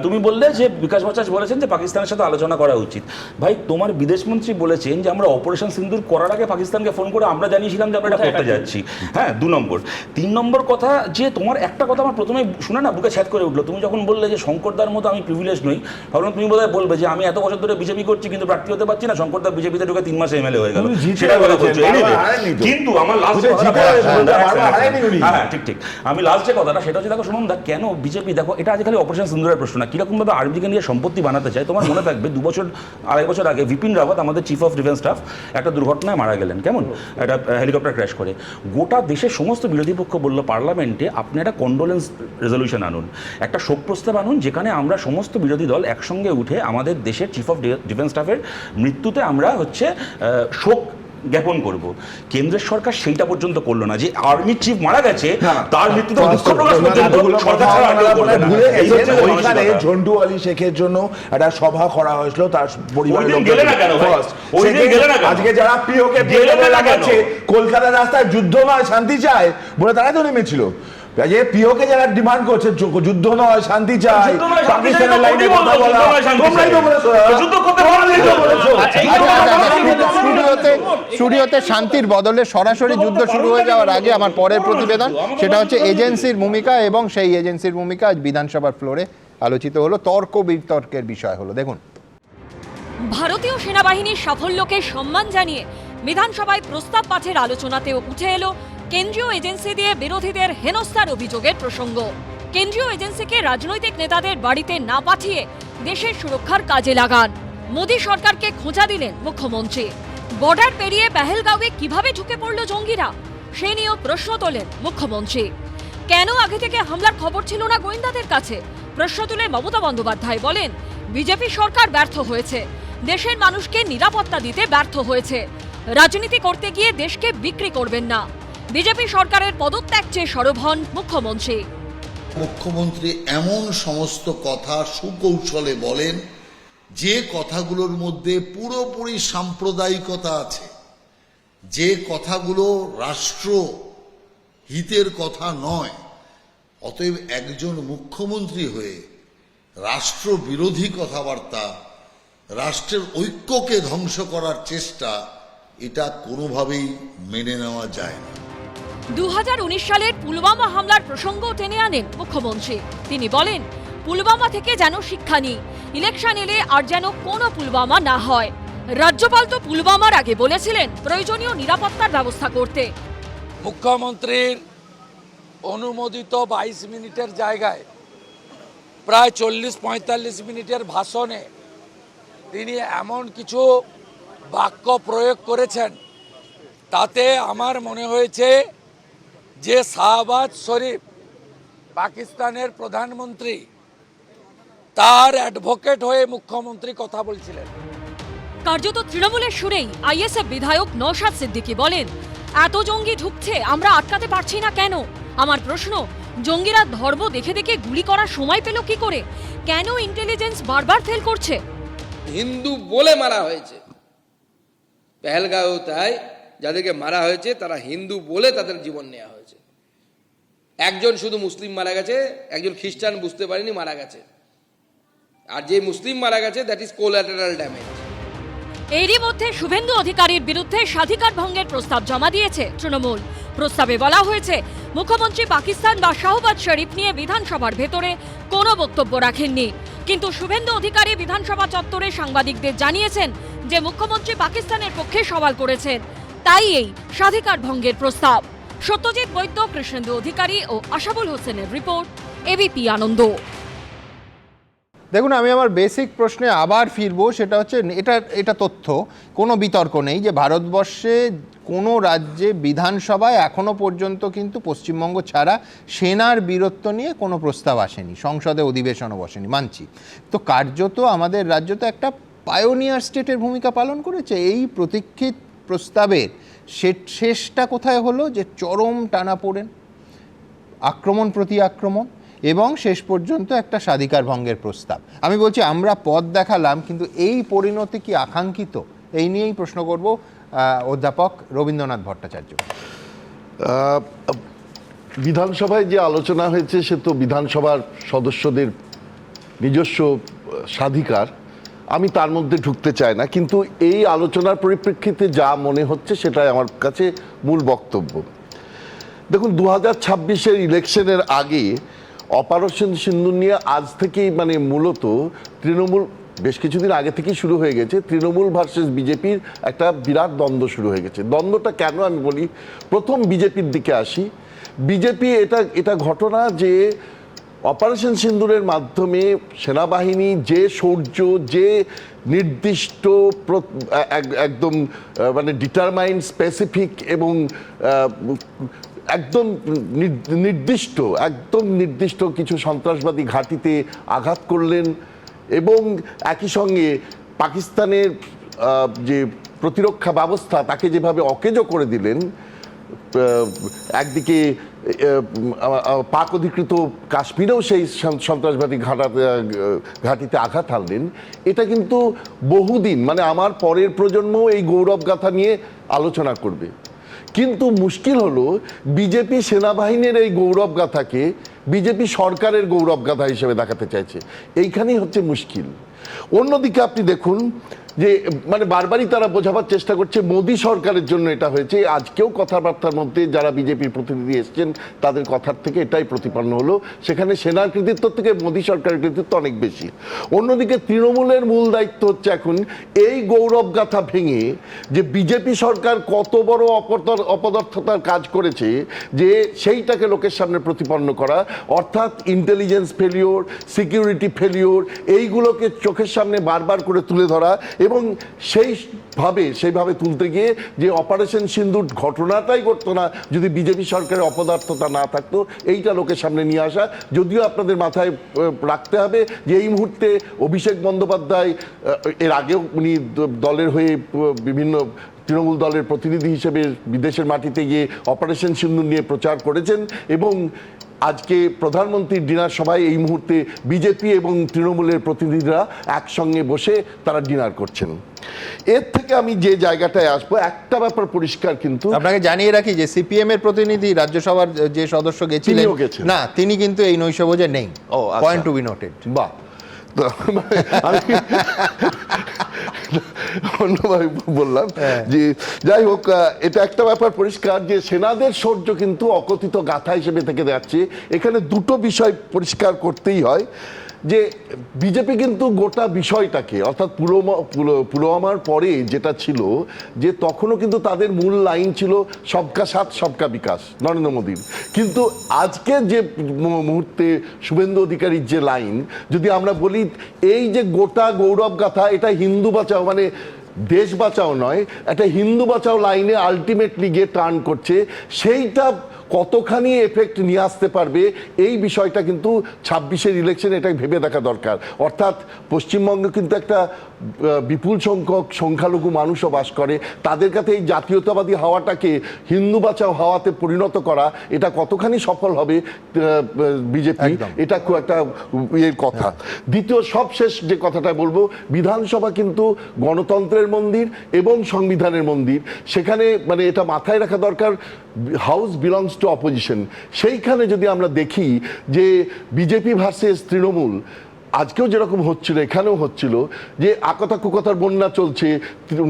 তুমি বললে যে বিকাশ ভট্টাচার্য বলেছেন যে পাকিস্তানের সাথে আলোচনা করা উচিত। ভাই, তোমার বিদেশমন্ত্রী বলেছেন যে আমরা অপারেশন সিন্দুর করার আগে পাকিস্তানকে ফোন করে আমরা জানিয়েছিলাম যে আমরা এটা করতে যাচ্ছি। হ্যাঁ, 2 নম্বর। 3 নম্বর কথা, যে তোমার একটা কথা আমার প্রথমে শুনে না বুকে ছ্যাদ করে উঠলো। তুমি যখন বললে যে শঙ্করদার মতো আমি প্রিভিলেজ নই, ভাবলাম তুমি বোধহয় বলবে যে আমি এত বছর ধরে বিজেপি করছি কিন্তু প্রার্থী হতে পারছি না, শঙ্করদা বিজেপিতে ঢুকে 3 মাসে এমএলএ হয়ে গেল, সেটা কথা বলছো। কিন্তু আমার লাস্ট হ্যাঁ ঠিক ঠিক, আমি লাস্ট যে কথাটা সেটা হচ্ছে, দেখো সুমনদা, কেন বিজেপি, দেখো এটা আজকাল অপারেশন সিন্দুরের প্রশ্ন না, কিরকমভাবে আর্মিকে নিয়ে সম্পত্তি বানাতে চায়। তোমার মনে থাকবে 2-2.5 বছর আগে বিপিন রাওয়াত, আমাদের চিফ অফ ডিফেন্স স্টাফ, একটা দুর্ঘটনায় মারা গেলেন। কেমন? একটা হেলিকপ্টার ক্র্যাশ করে। গোটা দেশের সমস্ত বিরোধী পক্ষ বললো পার্লামেন্টে আপনি একটা কন্ডোলেন্স রেজলিউশন আনুন, একটা শোক প্রস্তাব আনুন, যেখানে আমরা সমস্ত বিরোধী দল একসঙ্গে উঠে আমাদের দেশের চিফ অফ ডিফেন্স স্টাফের মৃত্যুতে আমরা হচ্ছে শোক জ্ঞাপন করব। কেন্দ্রের সরকার সেইটা পর্যন্ত করলো না, যে আর্মি চিফ মারা গেছে তার মৃত্যুতে দুঃখ প্রকাশ পর্যন্ত সরকার ছাড়া কেউ করবে না। ওইখানে ঝন্টু আলী শেখের জন্য একটা সভা করা হয়েছিল, তার পরিবারের লোক আজকে যারা প্রিয়কে লাগাচ্ছে কলকাতার রাস্তায় যুদ্ধ নয় শান্তি চায় বলে তারাই তো নেমেছিল। যে প্রিয়কে যারা ডিমান্ড করছে যুদ্ধ নয় শান্তি চাই, পাকিস্তানের লাইনে কথা বলা, তোমরাই তো বলেছো যুদ্ধ করতে বলেছো। স্টুডিওতে শান্তির বদলে সরাসরি যুদ্ধ শুরু হয়ে যাওয়ার আগে আমার পরের প্রতিবেদন, সেটা হচ্ছে এজেন্সির ভূমিকা, এবং সেই এজেন্সির ভূমিকা আজ বিধানসভার ফ্লোরে আলোচিত হলো, তর্ক বিতর্কের বিষয় হলো। দেখুন, ভারতীয় সেনাবাহিনীর সাফল্যকে সম্মান জানিয়ে বিধানসভায় প্রস্তাব পাঠের আলোচনাতেও উঠে এলো কেন্দ্রীয় এজেন্সি দিয়ে বিরোধীদের হেনস্থার অভিযোগের প্রসঙ্গ। কেন্দ্রীয় এজেন্সিকে রাজনৈতিক নেতাদের বাড়িতে না পাঠিয়ে দেশের সুরক্ষার কাজে লাগান। মোদী সরকারকে খোঁচা দিলেন মুখ্যমন্ত্রী। বর্ডার পেরিয়ে পেহেলগাঁওয়ে কিভাবে ঢুকে পড়ল জঙ্গিরা, সে নিয়েও প্রশ্ন তোলেন মুখ্যমন্ত্রী। কেন আগে থেকে হামলার খবর ছিল না গোয়েন্দাদের কাছে, প্রশ্ন তুলে মমতা বন্দ্যোপাধ্যায় বলেন বিজেপি সরকার ব্যর্থ হয়েছে, দেশের মানুষকে নিরাপত্তা দিতে ব্যর্থ হয়েছে, রাজনীতি করতে গিয়ে দেশকে বিক্রি করবেন না। বিজেপি সরকারের পদত্যাগ চেয়ে সরব হন মুখ্যমন্ত্রী। মুখ্যমন্ত্রী এমন সমস্ত কথা সুকৌশলে বলেন যে কথাগুলোর মধ্যে পুরোপুরি সাম্প্রদায়িকতা আছে, যে কথাগুলো রাষ্ট্র হিতের কথা নয়, অতএব একজন মুখ্যমন্ত্রী হয়ে রাষ্ট্র বিরোধী কথাবার্তা, রাষ্ট্রের ঐক্যকে ধ্বংস করার চেষ্টা, এটা কোনোভাবেই মেনে নেওয়া যায় না। 2019 সালের পুলওয়ামা হামলার প্রসঙ্গ টেনে আনেন মুখ্যমন্ত্রী। তিনি বলেন, পুলওয়ামা থেকে যেন শিক্ষা নিই, ইলেকশন এলে আর যেন কোনো পুলওয়ামা না হয়। রাজ্যপাল তো পুলওয়ামার আগে বলেছিলেন প্রয়োজনীয় নিরাপত্তার ব্যবস্থা করতে। মুখ্যমন্ত্রীর অনুমোদিত 22 মিনিটের জায়গায় প্রায় 40-45 মিনিটের ভাষণে তিনি এমন কিছু বাক্য প্রয়োগ করেছেন, তাতে আমার মনে হয়েছে যে শাহবাজ শরীফ পাকিস্তানের প্রধানমন্ত্রী, তার অ্যাডভোকেট হয়ে মুখ্যমন্ত্রী কথা বলছিলেন। কার্যত তৃণমূলের সুরেই আইএসএফ বিধায়ক নওশাদ সিদ্দিকী বলেন, এত জঙ্গি ঢুকছে, আমরা আটকাতে পারছি না কেন? আমার প্রশ্ন, জঙ্গিরা ধর্ম দেখে দেখে গুলি করার সময় পেল কি করে? কেন ইন্টেলিজেন্স বারবার ফেল করছে? হিন্দু বলে মারা হয়েছে, পেহেলগাঁও তাই, যাদেরকে মারা হয়েছে তারা হিন্দু বলে তাদের জীবন নেওয়া হয়েছে। একজন শুধু মুসলিম মারা গেছে, একজন খ্রিস্টান বুঝতে পারেনি মারা গেছে, আর যে মুসলিম মারা গেছে দ্যাট ইজ কোলাটেরাল ড্যামেজ। এরই মধ্যে শুভেন্দু অধিকারীর বিরুদ্ধে স্বাধিকার ভঙ্গের প্রস্তাব জমা দিয়েছে তৃণমূল। প্রস্তাবে বলা হয়েছে, মুখ্যমন্ত্রী পাকিস্তান বা শাহবাজ শরীফ নিয়ে বিধানসভার ভেতরে কোনো বক্তব্য রাখেননি, কিন্তু শুভেন্দু অধিকারী বিধানসভা চত্বরে সাংবাদিকদের জানিয়েছেন যে মুখ্যমন্ত্রী পাকিস্তানের পক্ষে সওয়াল করেছেন, তাই এই স্বাধিকার ভঙ্গের প্রস্তাব। সত্যজিৎ বৈদ্য, কৃষ্ণেন্দু অধিকারী ও আশাবুল হোসেনের রিপোর্ট, এবিপি আনন্দ। দেখুন, আমি আমার বেসিক প্রশ্নে আবার ফিরবো, সেটা হচ্ছে এটা তথ্য, কোনো বিতর্ক নেই যে ভারতবর্ষে কোনো রাজ্যে বিধানসভায় এখনো পর্যন্ত কিন্তু পশ্চিমবঙ্গ ছাড়া সেনার বীরত্ব নিয়ে কোনো প্রস্তাব আসেনি, সংসদে অধিবেশনও বসেনি, মানছি। তো কার্যত আমাদের রাজ্য তো একটা পায়োনিয়ার স্টেটের ভূমিকা পালন করেছে। এই প্রতীক্ষিত প্রস্তাবের শেষটা কোথায় হলো? যে চরম টানাপোড়েন, আক্রমণ প্রতি আক্রমণ, এবং শেষ পর্যন্ত একটা স্বাধিকার ভঙ্গের প্রস্তাব। আমি বলছি, আমরা পথ দেখালাম, কিন্তু এই পরিণতি কি আকাঙ্ক্ষিত? এই নিয়েই প্রশ্ন করব অধ্যাপক রবীন্দ্রনাথ ভট্টাচার্য। বিধানসভায় যে আলোচনা হয়েছে সে তো বিধানসভার সদস্যদের নিজস্ব স্বাধিকার, আমি তার মধ্যে ঢুকতে চাই না, কিন্তু এই আলোচনার পরিপ্রেক্ষিতে যা মনে হচ্ছে সেটাই আমার কাছে মূল বক্তব্য। দেখুন, 2026-এর ইলেকশনের আগে অপারেশন সিন্দুর নিয়ে আজ থেকেই মূলত তৃণমূল বেশ কিছুদিন আগে থেকেই শুরু হয়ে গেছে, তৃণমূল ভার্সেস বিজেপির একটা বিরাট দ্বন্দ্ব শুরু হয়ে গেছে। দ্বন্দ্বটা কেন আমি বলি, প্রথম বিজেপির দিকে আসি। বিজেপি এটা ঘটনা যে অপারেশন সিন্দুরের মাধ্যমে সেনাবাহিনী যে শৌর্য, যে নির্দিষ্ট একদম ডিটারমাইন্ড, স্পেসিফিক এবং একদম নির্দিষ্ট কিছু সন্ত্রাসবাদী ঘাঁটিতে আঘাত করলেন, এবং একই সঙ্গে পাকিস্তানের যে প্রতিরক্ষা ব্যবস্থা তাকে যেভাবে অকেজো করে দিলেন, একদিকে পাক অধিকৃত কাশ্মীরেও সেই সন্ত্রাসবাদী ঘাঁটিতে আঘাত হানলেন, এটা কিন্তু বহুদিন আমার পরের প্রজন্ম এই গৌরবগাথা নিয়ে আলোচনা করবে। কিন্তু মুশকিল হলো, বিজেপি সেনাবাহিনীর এই গৌরবগাথাকে বিজেপি সরকারের গৌরবগাথা হিসেবে দেখাতে চাইছে, এইখানেই হচ্ছে মুশকিল। অন্যদিকে আপনি দেখুন যে বারবারই তারা বোঝাবার চেষ্টা করছে মোদী সরকারের জন্য এটা হয়েছে। আজকেও কথাবার্তার মধ্যে যারা বিজেপির প্রতিনিধি এসছেন তাদের কথার থেকে এটাই প্রতিপন্ন হলো, সেখানে সেনার কৃতিত্ব থেকে মোদী সরকারের কৃতিত্ব অনেক বেশি। অন্যদিকে তৃণমূলের মূল দায়িত্ব হচ্ছে এখন এই গৌরবগাথা ভেঙে যে বিজেপি সরকার কত বড় অপদার্থতার কাজ করেছে যে সেইটাকে লোকের সামনে প্রতিপন্ন করা, অর্থাৎ ইন্টেলিজেন্স ফেলিওর, সিকিউরিটি ফেলিওর, এইগুলোকে চোখের সামনে বারবার করে তুলে ধরা, এবং সেইভাবে তুলতে গিয়ে যে অপারেশন সিন্দুর ঘটনাটাই ঘটতো না যদি বিজেপি সরকারের অপদার্থতা না থাকতো, এইটা লোকের সামনে নিয়ে আসা। যদিও আপনাদের মাথায় রাখতে হবে যে এই মুহূর্তে অভিষেক বন্দ্যোপাধ্যায়, এর আগেও উনি দলের হয়ে বিভিন্ন তৃণমূল দলের প্রতিনিধি হিসেবে বিদেশের মাটিতে গিয়ে অপারেশন সিন্দুর নিয়ে প্রচার করেছেন, এবং আজকে প্রধানমন্ত্রীর ডিনার সভায় এই মুহূর্তে বিজেপি এবং তৃণমূলের প্রতিনিধিরা একসঙ্গে বসে তারা ডিনার করছেন। এর থেকে আমি যে জায়গাটায় আসবো, একটা ব্যাপার পরিষ্কার কিন্তু, আপনাকে জানিয়ে রাখি যে সিপিএম এর প্রতিনিধি রাজ্যসভার যে সদস্য গেছিলেন, তিনিও গেছেন। না তিনি কিন্তু এই নৈশভোজে নেই। ও আচ্ছা। Point to be noted. বাহ, তো আমি অন্যভাবে বললাম যে যাই হোক, এটা একটা ব্যাপার পরিষ্কার যে সেনাদের শৌর্য কিন্তু অকথিত গাথা হিসেবে থেকে যাচ্ছে। এখানে দুটো বিষয় পরিষ্কার করতেই হয় যে বিজেপি কিন্তু গোটা বিষয়টাকে, অর্থাৎ পুলওয়ামার পরে যেটা ছিল, যে তখনও কিন্তু তাদের মূল লাইন ছিল সবকা সাথ সবকা বিকাশ, নরেন্দ্র মোদীর। কিন্তু আজকে যে মুহূর্তে শুভেন্দু অধিকারীর যে লাইন, যদি আমরা বলি এই যে গোটা গৌরব গাথা, এটা হিন্দু বাঁচাও মানে দেশ বাঁচাও নয়, একটা হিন্দু বাঁচাও লাইনে আলটিমেটলি গিয়ে টার্ন করছে। সেইটা কতখানি এফেক্ট নিয়ে আসতে পারবে এই বিষয়টা কিন্তু 26-এর ইলেকশন এটা ভেবে দেখা দরকার। অর্থাৎ পশ্চিমবঙ্গে কিন্তু একটা বিপুল সংখ্যক সংখ্যালঘু মানুষও বাস করে, তাদের কাছে এই জাতীয়তাবাদী হাওয়াটাকে হিন্দু বাঁচাও হাওয়াতে পরিণত করা, এটা কতখানি সফল হবে বিজেপি, এটা খুব একটা ইয়ের কথা। দ্বিতীয় সবশেষ যে কথাটা বলবো, বিধানসভা কিন্তু গণতন্ত্রের মন্দির এবং সংবিধানের মন্দির। সেখানে মানে এটা মাথায় রাখা দরকার, হাউস বিলংস টু অপোজিশন। সেইখানে যদি আমরা দেখি যে বিজেপি ভার্সেস তৃণমূল, আজকেও যেরকম হচ্ছিল এখানেও হচ্ছিল, যে আকথা কুকথার বন্যা চলছে,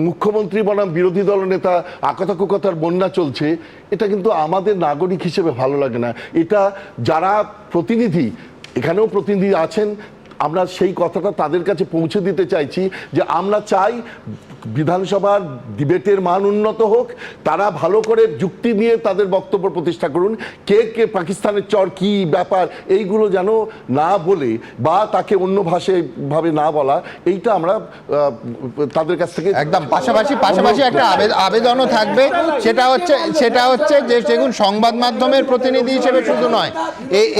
মুখ্যমন্ত্রী বনাম বিরোধী দলনেতা আকথা কুকথার বন্যা চলছে, এটা কিন্তু আমাদের নাগরিক হিসেবে ভালো লাগে না। এটা যারা প্রতিনিধি, এখানেও প্রতিনিধি আছেন, আমরা সেই কথাটা তাদের কাছে পৌঁছে দিতে চাইছি যে আমরা চাই বিধানসভার ডিবেটের মান উন্নত হোক, তারা ভালো করে যুক্তি নিয়ে তাদের বক্তব্য প্রতিষ্ঠা করুন। কে কে পাকিস্তানের চর কি ব্যাপার এইগুলো যেন না বলে বা তাকে অন্য ভাবে না বলা, এইটা আমরা তাদের কাছ থেকে একদম পাশাপাশি একটা আবেদনও থাকবে, সেটা হচ্ছে যে দেখুন, সংবাদ মাধ্যমের প্রতিনিধি হিসেবে শুধু নয়,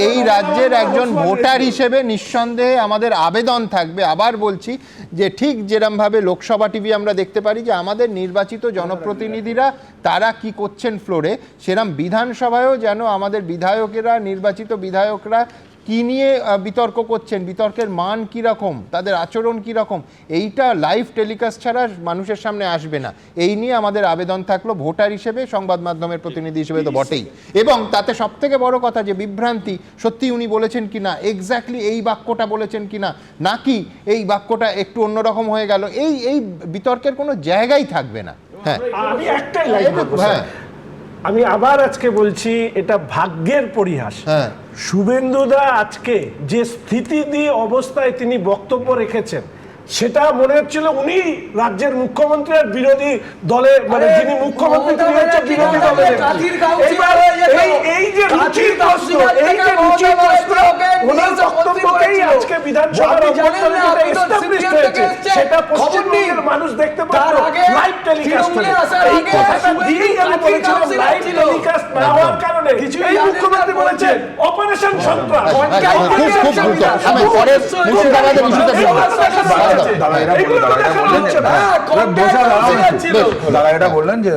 এই রাজ্যের একজন ভোটার হিসেবে নিঃসন্দেহে আমাদের আবেদন থাকবে। আবার বলছি যে ঠিক যেরকমভাবে লোকসভা টিভি আমরা দেখতে পারি যে আমাদের নির্বাচিত জনপ্রতিনিধিরা তারা কি করছেন ফ্লোরে, সেরকম বিধানসভায়ও যেন আমাদের বিধায়কেরা, নির্বাচিত বিধায়করা কি নিয়ে বিতর্ক করছেন, বিতর্কের মান কীরকম, তাদের আচরণ কীরকম, এইটা লাইভ টেলিকাস্ট ছাড়া মানুষের সামনে আসবে না। এই নিয়ে আমাদের আবেদন থাকলো ভোটার হিসেবে, সংবাদ মাধ্যমের প্রতিনিধি হিসেবে তো বটেই। এবং তাতে সবথেকে বড় কথা যে বিভ্রান্তি, সত্যি উনি বলেছেন কি না, এক্স্যাক্টলি এই বাক্যটা বলেছেন কি না, নাকি এই বাক্যটা একটু অন্যরকম হয়ে গেল, এই বিতর্কের কোনো জায়গাই থাকবে না। হ্যাঁ, আমি একটাই লাইন বলবো, আমি আবার আজকে বলছি, এটা ভাগ্যের পরিহাস। শুভেন্দুদা আজকে যে স্থিতি দিয়ে অবস্থায় তিনি বক্তব্য রেখেছেন, সেটা মনে হচ্ছিল উনি রাজ্যের মুখ্যমন্ত্রী আর বিরোধী দলে, মানে যিনি মুখ্যমন্ত্রী তিনি হচ্ছে বিরোধী দলের। এই যে রুচির প্রশ্ন, ওনার বক্তব্যকেই আজকে বিধানসভার অভ্যন্তরে যেটা এস্টাবলিশড হয়েছে, সেটা পশ্চিমবঙ্গের মানুষ দেখতে পারল লাইভ টেলিকাস্ট। এই কথাটা দিয়েই আমি বলেছিলাম লাইভ টেলিকাস্ট না হওয়ার কারণে এই মুখ্যমন্ত্রী বলেছেন অপারেশন সন্ত্রাস। এটা বললেন যে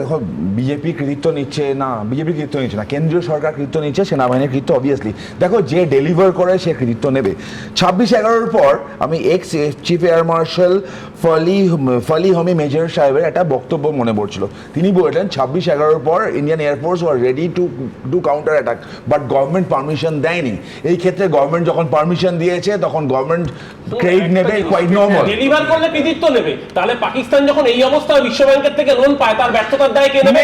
বিজেপি কৃতিত্ব নিচ্ছে না, বিজেপি কৃতিত্ব নিচ্ছে না, কেন্দ্রীয় সরকার কৃতিত্ব নিচ্ছে, সেনাবাহিনীর কৃতিত্ব অবভিয়াসলি। দেখো, যে ডেলিভার করে সে কৃতিত্ব নেবে। 26/11 পর আমি ex chief air marshal Fali Homi Major সাহেবের একটা বক্তব্য মনে পড়ছিল। তিনি বললেন 26/11 পর Indian air force war ready to do counter attack, but government permission দেয়নি। এই ক্ষেত্রে গভর্নমেন্ট যখন পারমিশন দিয়েছে তখন গভর্নমেন্ট ক্রেডিট নেবে, কোয়াইট নরমাল। ডেলিভার করলে কৃতিত্ব নেবে, তাহলে পাকিস্তান যখন এই অবস্থায় বিশ্ব ব্যাংকের থেকে লোন পায়, তার ব্যর্থতার দায় কে নেবে?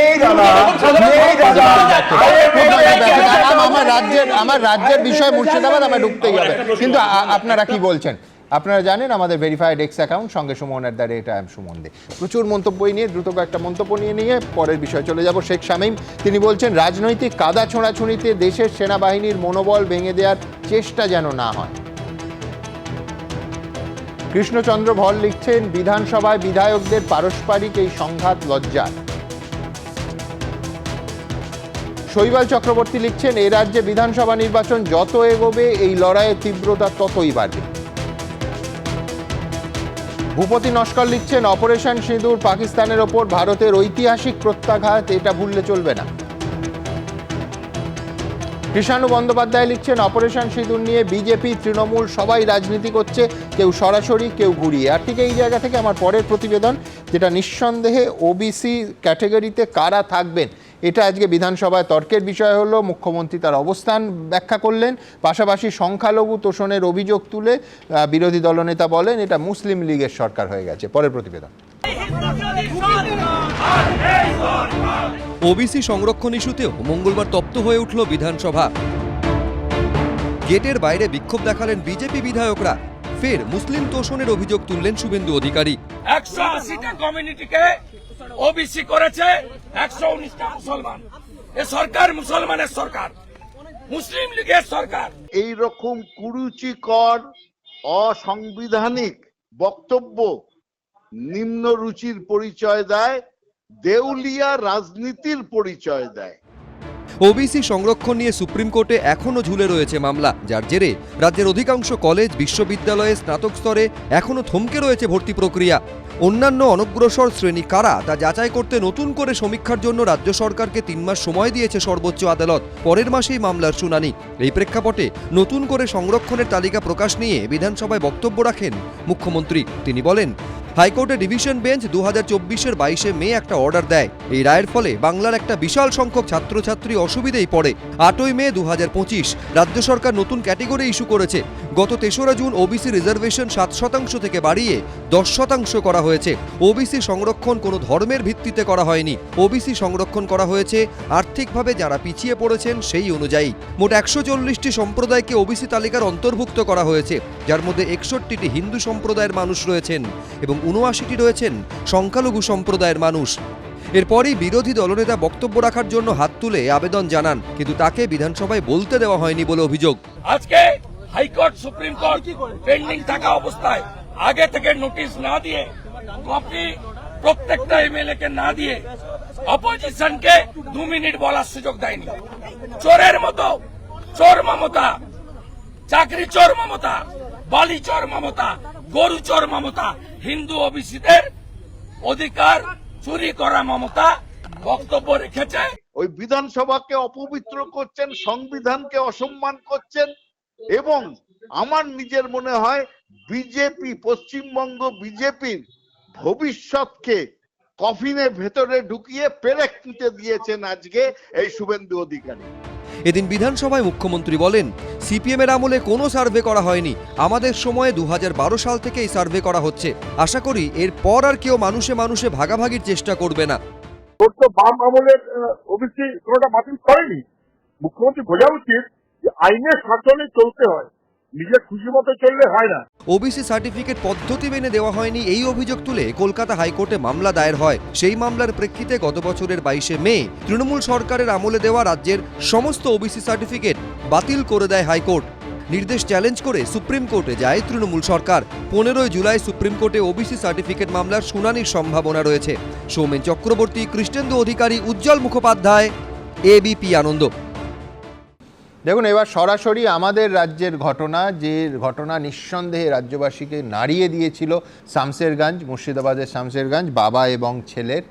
আমার রাজ্যের বিষয় মুর্শিদাবাদ, আমার ঢুকতেই হবে। কিন্তু আপনারা কি বলছেন? আপনারা জানেন আমাদের ভেরিফাইড এক্স অ্যাকাউন্ট সঙ্গে সুমন@am সুমন দে। প্রচুর মন্তব্যই নিয়ে দ্রুত একটা মন্তব্য নিয়ে পরের বিষয় চলে যাব। শেখ শামীম, তিনি বলছেন রাজনৈতিক কাদা ছোঁড়াছুঁড়িতে দেশের সেনাবাহিনীর মনোবল ভেঙে দেওয়ার চেষ্টা যেন না হয়। কৃষ্ণচন্দ্র ভর লিখছেন বিধানসভায় বিধায়কদের পারস্পরিক এই সংঘাত লজ্জার। শৈবাল চক্রবর্তী লিখছেন এ রাজ্যে বিধানসভা নির্বাচন যত এগোবে এই লড়াইয়ের তীব্রতা ততই বাড়বে। ভূপতি নস্কর লিখছেন অপারেশন সিঁদুর পাকিস্তানের ওপর ভারতের ঐতিহাসিক প্রত্যাঘাত, এটা ভুললে চলবে না। কৃষাণু বন্দ্যোপাধ্যায় লিখছেন অপারেশন সিঁদুর নিয়ে বিজেপি তৃণমূল সবাই রাজনীতি করছে, কেউ সরাসরি কেউ ঘুরিয়ে। আর ঠিক এই জায়গা থেকে আমার পরের প্রতিবেদন, যেটা নিঃসন্দেহে ওবিসি ক্যাটাগরিতে কারা থাকবেন এটা আজকে বিধানসভায় তর্কের বিষয় হলো। মুখ্যমন্ত্রী তার অবস্থান ব্যাখ্যা করলেন, পাশাপাশি সংখ্যালঘু তোষণের অভিযোগ তুলে বিরোধী দলনেতা বলেন এটা মুসলিম লীগের সরকার হয়ে গেছে। পরের প্রতিবেদন। ওবিসি সংরক্ষণ ইস্যুতেও মঙ্গলবার তপ্ত হয়ে উঠল বিধানসভা। গেটের বাইরে বিক্ষোভ দেখালেন বিজেপি বিধায়করা, ফের মুসলিম তোষণের অভিযোগ তুললেন শুভেন্দু অধিকারী। 180টা কমিউনিটিকে ওবিসি করেছে, 119টা মুসলমান। এ সরকার মুসলমানের সরকার, মুসলিম লীগের সরকার। এই রকম কুরুচিকর অসাংবিধানিক বক্তব্য নিম্ন রুচির পরিচয় দেয়, দেউলিয়া রাজনীতির পরিচয় দেয়। ওবিসি সংরক্ষণ নিয়ে সুপ্রিম কোর্টে এখনো ঝুলে রয়েছে মামলা, যার জেরে রাজ্যের অধিকাংশ কলেজ বিশ্ববিদ্যালয়ে স্নাতক স্তরে এখনো থমকে রয়েছে ভর্তি প্রক্রিয়া। অন্যান্য অনগ্রসর শ্রেণী কারা তা যাচাই করতে নতুন করে সমীক্ষার জন্য রাজ্য সরকারকে 3 মাস সময় দিয়েছে সর্বোচ্চ আদালত। পরের মাসেই মামলার শুনানি। এই প্রেক্ষাপটে নতুন করে সংরক্ষণের তালিকা প্রকাশ নিয়ে বিধানসভায় বক্তব্য রাখেন মুখ্যমন্ত্রী। তিনি বলেন, হাইকোর্টের ডিভিশন বেঞ্চ 2024-এর 22 মে একটা অর্ডার দেয়। এই রায়ের ফলে বাংলার একটা বিশাল সংখ্যক ছাত্রছাত্রী অসুবিধেই পড়ে। 8ই মে 2025 রাজ্য সরকার নতুন ক্যাটেগরি ইস্যু করেছে। গত 3রা জুন ওবিসি রিজার্ভেশন 7% থেকে বাড়িয়ে 10% করা হয়েছে। ওবিসি সংরক্ষণ কোনো ধর্মের ভিত্তিতে করা হয়নি। ওবিসি সংরক্ষণ করা হয়েছে আর্থিকভাবে যারা পিছিয়ে পড়েছেন সেই অনুযায়ী। মোট 140টি সম্প্রদায়কে ওবিসি তালিকার অন্তর্ভুক্ত করা হয়েছে, যার মধ্যে 61টি হিন্দু সম্প্রদায়ের মানুষ রয়েছেন এবং 79টি রয়েছেন সংখ্যালঘু সম্প্রদায়ের মানুষ। এরপরই বিরোধী দলনেতা বক্তব্য রাখার জন্য হাত তুলে আবেদন জানান, কিন্তু তাকে বিধানসভায় বলতে দেওয়া হয়নি বলে অভিযোগ। আজকে হাইকোর্ট সুপ্রিম কোর্ট পেন্ডিং থাকা অবস্থায় আগে থেকে নোটিশ না দিয়ে, কপি প্রত্যেকটা এমএলএ কে না দিয়ে অপোজিশনকে 2 মিনিট বলার সুযোগ দেয়নি। চোরের মতো চোর মমতা, চাকরি চোর মমতা, বালি চোর মমতা, গরু চোর মমতা, হিন্দু ওবিসিদের অধিকার চুরি করা মমতা বক্তব্য রেখেছে। ওই বিধানসভাকে অপবিত্র করছেন, সংবিধানকে অসম্মান করছেন এবং আমার নিজের মনে হয় বিজেপি, পশ্চিমবঙ্গ বিজেপির ভবিষ্যৎকে কফিনের ভেতরে ঢুকিয়ে পেরেক পুঁতে দিয়েছেন আজকে এই শুভেন্দু অধিকারী। এদিন বিধানসভায় মুখ্যমন্ত্রী বলেন, সিপিএম এর আমলে কোনো সার্ভে করা হয়নি, আমাদের সময়ে 2012 সাল থেকে এই সার্ভে করা হচ্ছে। আশা করি এরপর আর কেউ মানুষে মানুষে ভাগাভাগির চেষ্টা করবে না। বাম আমলের ওবিসি কোনোটা বাতিল করেনি। মুখ্যমন্ত্রী বোঝা উচিত যে আইনের শাসনে চলতে হয়, নিজের খুশি মতো চললে হয় না। ওবিসি সার্টিফিকেট পদ্ধতি মেনে দেওয়া হয়নি এই অভিযোগ তুলে কলকাতা হাইকোর্টে মামলা দায়ের হয়। সেই মামলার প্রেক্ষিতে গত বছরের 22 মে তৃণমূল সরকারের আমলে দেওয়া রাজ্যের সমস্ত ওবিসি সার্টিফিকেট বাতিল করে দেয় হাইকোর্ট। নির্দেশ চ্যালেঞ্জ করে সুপ্রিম কোর্টে যায় তৃণমূল সরকার। 15 জুলাই সুপ্রিম কোর্টে ওবিসি সার্টিফিকেট মামলার শুনানির সম্ভাবনা রয়েছে। সৌমেন চক্রবর্তী, কৃষ্ণেন্দু অধিকারী, উজ্জ্বল মুখোপাধ্যায়, এবিপি আনন্দ। দেখুন, এবার সরাসরি আমাদের রাজ্যের ঘটনা, যে ঘটনা নিঃসন্দেহে রাজ্যবাসীকে নাড়িয়ে দিয়েছিল, শামশেরগঞ্জ, মুর্শিদাবাদের শামশেরগঞ্জ, বাবা এবং ছেলের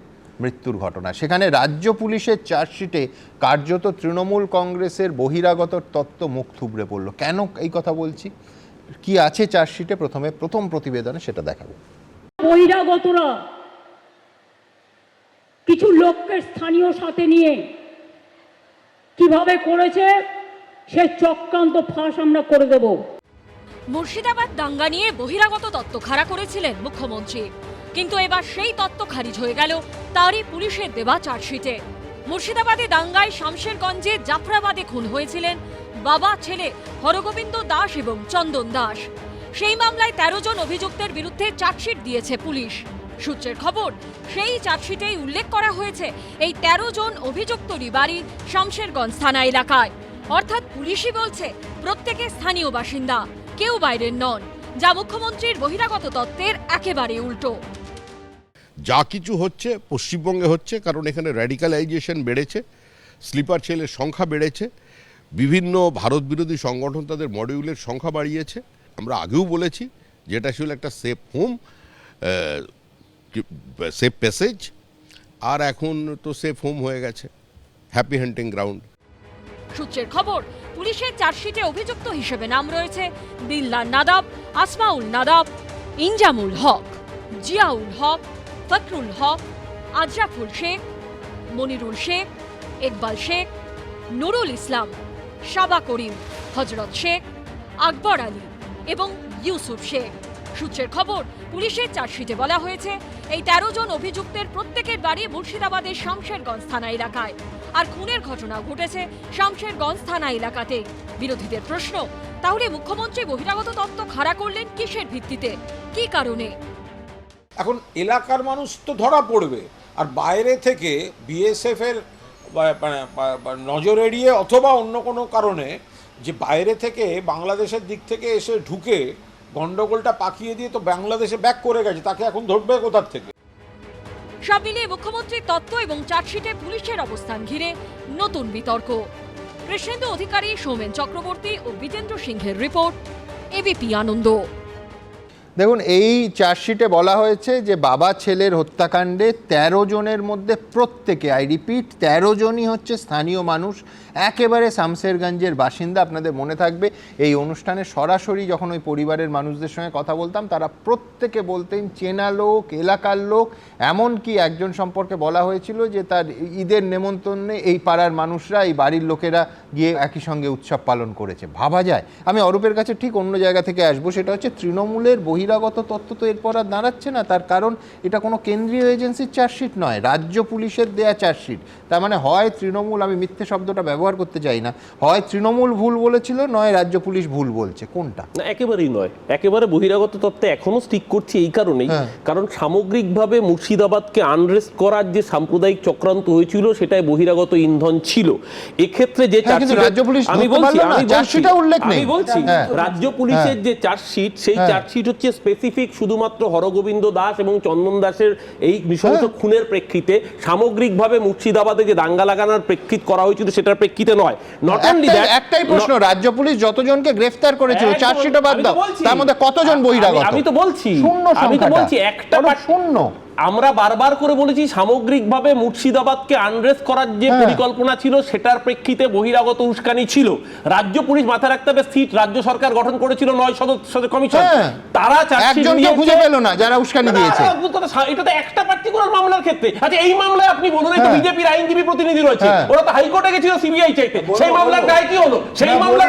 মৃত্যুর ঘটনা। সেখানে রাজ্য পুলিশের চার্জশিটে কার্যত তৃণমূল কংগ্রেসের বহিরাগত তত্ত্ব মুখ থুবড়ে পড়ল। কেন এই কথা বলছি, কি আছে চার্জশিটে, প্রথম প্রতিবেদনে সেটা দেখাবো। বহিরাগতরা কিছু লোককে স্থানীয় সাথে নিয়ে কিভাবে করেছে সে চক্রান্ত ফাঁস আমরা করে দেব। মুর্শিদাবাদ দাঙ্গা নিয়ে বহিরাগত তত্ত্ব খাড়া করেছিলেন মুখ্যমন্ত্রী, কিন্তু এবার সেই তত্ত্ব খারিজ হয়ে গেল তারই পুলিশের দেওয়া চার্জশিটে। মুর্শিদাবাদে দাঙ্গায় শামশেরগঞ্জে জাফরাবাদে খুন হয়েছিলেন বাবা ছেলে হরগোবিন্দ দাস এবং চন্দন দাস। সেই মামলায় 13 জন অভিযুক্তের বিরুদ্ধে চার্জশিট দিয়েছে পুলিশ। সূত্রের খবর, সেই চার্জশিটেই উল্লেখ করা হয়েছে এই 13 জন অভিযুক্তরই বাড়ি শামশেরগঞ্জ থানা এলাকায়। অর্থাৎ পুলিশই বলছে প্রত্যেকে স্থানীয় বাসিন্দা, কেউ বাইরের নন, যা মুখ্যমন্ত্রীর বহিরাগত তত্ত্বের একেবারে উল্টো। যা কিছু হচ্ছে পশ্চিমবঙ্গে হচ্ছে কারণ এখানে র্যাডিক্যালাইজেশন বেড়েছে, স্লিপার সেলের সংখ্যা বেড়েছে, বিভিন্ন ভারত বিরোধী সংগঠন তাদের মডিউলের সংখ্যা বাড়িয়েছে। আমরা আগেও বলেছি যেটা ছিল একটা সেফ হোম, সেফ প্যাসেজ, আর এখন তো সেফ হোম হয়ে গেছে, হ্যাপি হান্টিং গ্রাউন্ড। সূত্রের খবর, পুলিশের চার্জশিটে অভিযুক্ত হিসেবে নাম রয়েছে দিল্লার নাদাব, আসমাউল নাদাব, ইনজামুল হক, জিয়াউল হক, ফখরুল হক, আজরাফুল শেখ, মনিরুল শেখ, ইকবাল শেখ, নুরুল ইসলাম, শাবা করিম, হজরত শেখ, আকবর আলী এবং ইউসুফ শেখ। সূত্রের খবর, পুলিশের চার্জশিটে বলা হয়েছে এই 13 জন অভিযুক্তের প্রত্যেকের বাড়ি মুর্শিদাবাদের শামশেরগঞ্জ থানা এলাকায়। আর খুনের ঘটনা ঘটেছে শামশেরগঞ্জ থানা এলাকাতে। বিরোধীদের প্রশ্ন, তাহলে মুখ্যমন্ত্রী বহিরাগত তত্ত্ব খাড়া করলেন কিসের ভিত্তিতে, কি কারণে? এখন এলাকার মানুষ তো ধরা পড়বে, আর বাইরে থেকে বিএসএফ এর নজর এড়িয়ে অথবা অন্য কোনো কারণে যে বাইরে থেকে বাংলাদেশের দিক থেকে এসে ঢুকে গন্ডগোলটা পাকিয়ে দিয়ে তো বাংলাদেশে ব্যাক করে গেছে, তাকে এখন ধরবে কোথার থেকে? সব মিলিয়ে মুখ্যমন্ত্রীর তত্ত্ব এবং চার্জশিটে পুলিশের অবস্থান ঘিরে নতুন বিতর্ক। কৃষ্ণেন্দু অধিকারী, সৌমেন চক্রবর্তী ও বিজেন্দ্র সিংহের রিপোর্ট, এবিপি আনন্দ। দেখুন, এই চার্জশিটে বলা হয়েছে যে বাবা ছেলের হত্যাকাণ্ডে 13 জনের মধ্যে প্রত্যেকে, আই রিপিট, 13 জনই হচ্ছে স্থানীয় মানুষ, একেবারে শামশেরগঞ্জের বাসিন্দা। আপনাদের মনে থাকবে এই অনুষ্ঠানে সরাসরি যখন ওই পরিবারের মানুষদের সঙ্গে কথা বলতাম, তারা প্রত্যেকে বলতেন চেনা লোক, এলাকার লোক। এমনকি একজন সম্পর্কে বলা হয়েছিল যে তার ঈদের নেমন্তন্নে এই পাড়ার মানুষরা, এই বাড়ির লোকেরা গিয়ে একই সঙ্গে উৎসব পালন করেছে। ভাবা যায়। আমি অরূপের কাছে ঠিক অন্য জায়গা থেকে আসবো, সেটা হচ্ছে তৃণমূলের বহিরাগত তথ্য তো এরপর আর দাঁড়াচ্ছে না। তার কারণ এটা কোনো কেন্দ্রীয় এজেন্সির চার্জশিট নয়, রাজ্য পুলিশের দেয়া চার্জশিট। তার মানে হয় তৃণমূল, আমি মিথ্যে শব্দটা ব্যবহার করতে চাই না, হয় তৃণমূল ভুল বলেছিল, নয় রাজ্য পুলিশ ভুল বলছে। কোনটা? না, একেবারেই নয়। একেবারে বহিরাগত তত্ত্বে এখনো স্টিক করছি এই কারণেই, কারণ সামগ্রিকভাবে মুর্শিদাবাদকে আনরেস্ট করার যে সাম্প্রদায়িক চক্রান্ত হয়েছিল সেটাই বহিরাগত ইন্ধন ছিল। এক্ষেত্রে যে রাজ্য পুলিশ, আমি বলছি রাজ্য পুলিশের যে চার্জশিট, সেই চার্জশিট হচ্ছে স্পেসিফিক শুধুমাত্র হরগোবিন্দ দাস এবং চন্দন দাসের এই নৃশংস খুনের প্রেক্ষিতে। সামগ্রিকভাবে মুর্শিদাবাদে যে দাঙ্গা লাগানোর প্রেক্ষিত করা হয়েছিল সেটার প্রেক্ষিতে নয়। নট অনলি দ্যাট, একটাই প্রশ্ন, রাজ্য পুলিশ যতজনকে গ্রেফতার করেছিল চার্জশিটে বাদ দাও, তার মধ্যে কতজন বহিরাগত? আমি তো বলছি একটা শূন্য। আমরা বারবার করে বলেছি সামগ্রিকভাবে মুর্শিদাবাদকে আনরেস্ট করার যে পরিকল্পনা ছিল সেটার প্রেক্ষিতে বহিরাগত উস্কানি ছিল। রাজ্য পুলিশ মাথায় রাখতে হবে, সিট রাজ্য সরকার গঠন করেছিল 9 সদস্যের কমিশন, তারা একজনকে খুঁজে পেল না যারা উস্কানি দিয়েছে। এটা তো একটা পার্টিকুলার মামলার ক্ষেত্রে। আচ্ছা, এই মামলায় আপনি বলুন, এই তো বিজেপির আইনজীবী প্রতিনিধি রয়েছে, ওরা তো হাইকোর্টে গেছিল সিবিআই চাইতে, সেই মামলার রায় কি হলো? সেই মামলার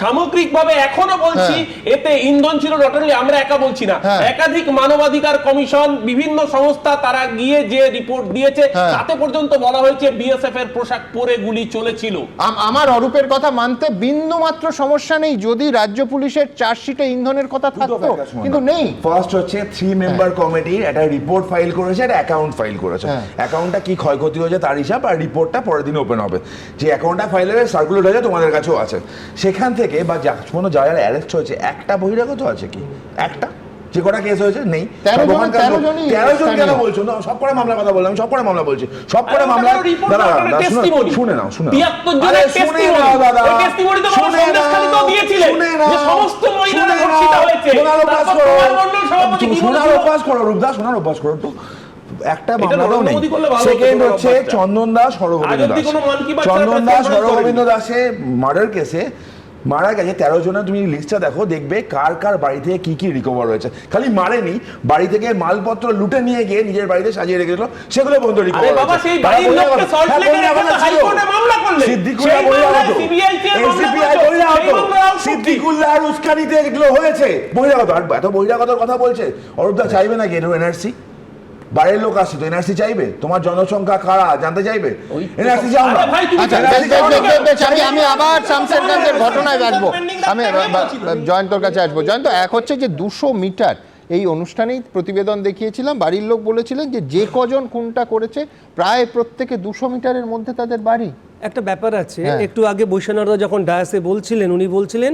সামগ্রিকভাবে এখনো বলছি এতে ইন্ধন ছিল। নট অনলি আমরা একা বলছি না, একাধিক মানবাধিকার কমিশন, বিভিন্ন সংস্থা তারা গিয়ে যে রিপোর্ট দিয়েছে তাতে পর্যন্ত বলা হয়েছে বিএসএফ এর পোশাক পরে গুলি চলেছিল। আমার অরূপের কথা মানতে বিন্দু মাত্র সমস্যা নেই যদি রাজ্য পুলিশের চার্জশিটে ইন্ধনের কথা থাকতো, কিন্তু নেই। ফার্স্ট হচ্ছে 3 মেম্বার কমিটির একটা রিপোর্ট ফাইল করেছে, একটা অ্যাকাউন্ট ফাইল করেছে। অ্যাকাউন্টটা কি ক্ষয়ক্ষতি হয়েছে তার হিসাব, আর রিপোর্টটা পরের দিন ওপেন হবে। যে অ্যাকাউন্টটা ফাইলের সার্কুলেট হয়েছে তোমাদের কাছেও আছে, সেখান থেকে বা যারা অ্যারেস্ট হয়েছে একটা বহিরাগত আছে কি? একটা যে কটা কেস হয়েছে নেই। 13 জন কেন বলছো? সব করে মামলার কথা বললাম, সব করে মামলা বলছি, সব করে মামলা। শুনে নাও, শুনে শোনার অভ্যাস করো রূপদা, শোনার অভ্যাস করো একটু। একটা মামলাও নেই। সেকেন্ড হচ্ছে চন্দন দাস, হরগোবিন্দ দাসের মার্ডার কেসে মারা গেছে 13 জনের। তুমি লিস্টটা দেখো, দেখবে কার কার বাড়ি থেকে কি কি রিকভার হয়েছে। খালি মারেনি, বাড়ি থেকে মালপত্র লুটে নিয়ে গিয়ে নিজের বাড়িতে সাজিয়ে রেখেছিল, সেগুলো বন্ধ রিকভার সিদ্দিকুল্লাহ আর উস্কানিতে এগুলো হয়েছে বহিরাগত। আর এত বহিরাগতর কথা বলছে, অরূপদা চাইবে নাকি এটা এনআরসি? বাড়ির লোক আসছে তো এনআরসি চাইবে? তোমার জনসংখ্যা কারা জানতে চাইবে? এনআরসি চাও না? আমি আবার শামশেরগঞ্জের ঘটনায় আসবো, আমি জয়ন্তর কাছে আসবো। জয়ন্ত, এক হচ্ছে যে 200 মিটার, এই অনুষ্ঠানেই প্রতিবেদন দেখিয়েছিলাম, বাড়ির লোক বলেছিলেন যে কজন খুনটা করেছে প্রায় প্রত্যেকে 200 মিটারের মধ্যে তাদের বাড়ি। একটা ব্যাপার আছে, একটু আগে বৈশানারদা যখন ডায়াসে বলছিলেন, উনি বলছিলেন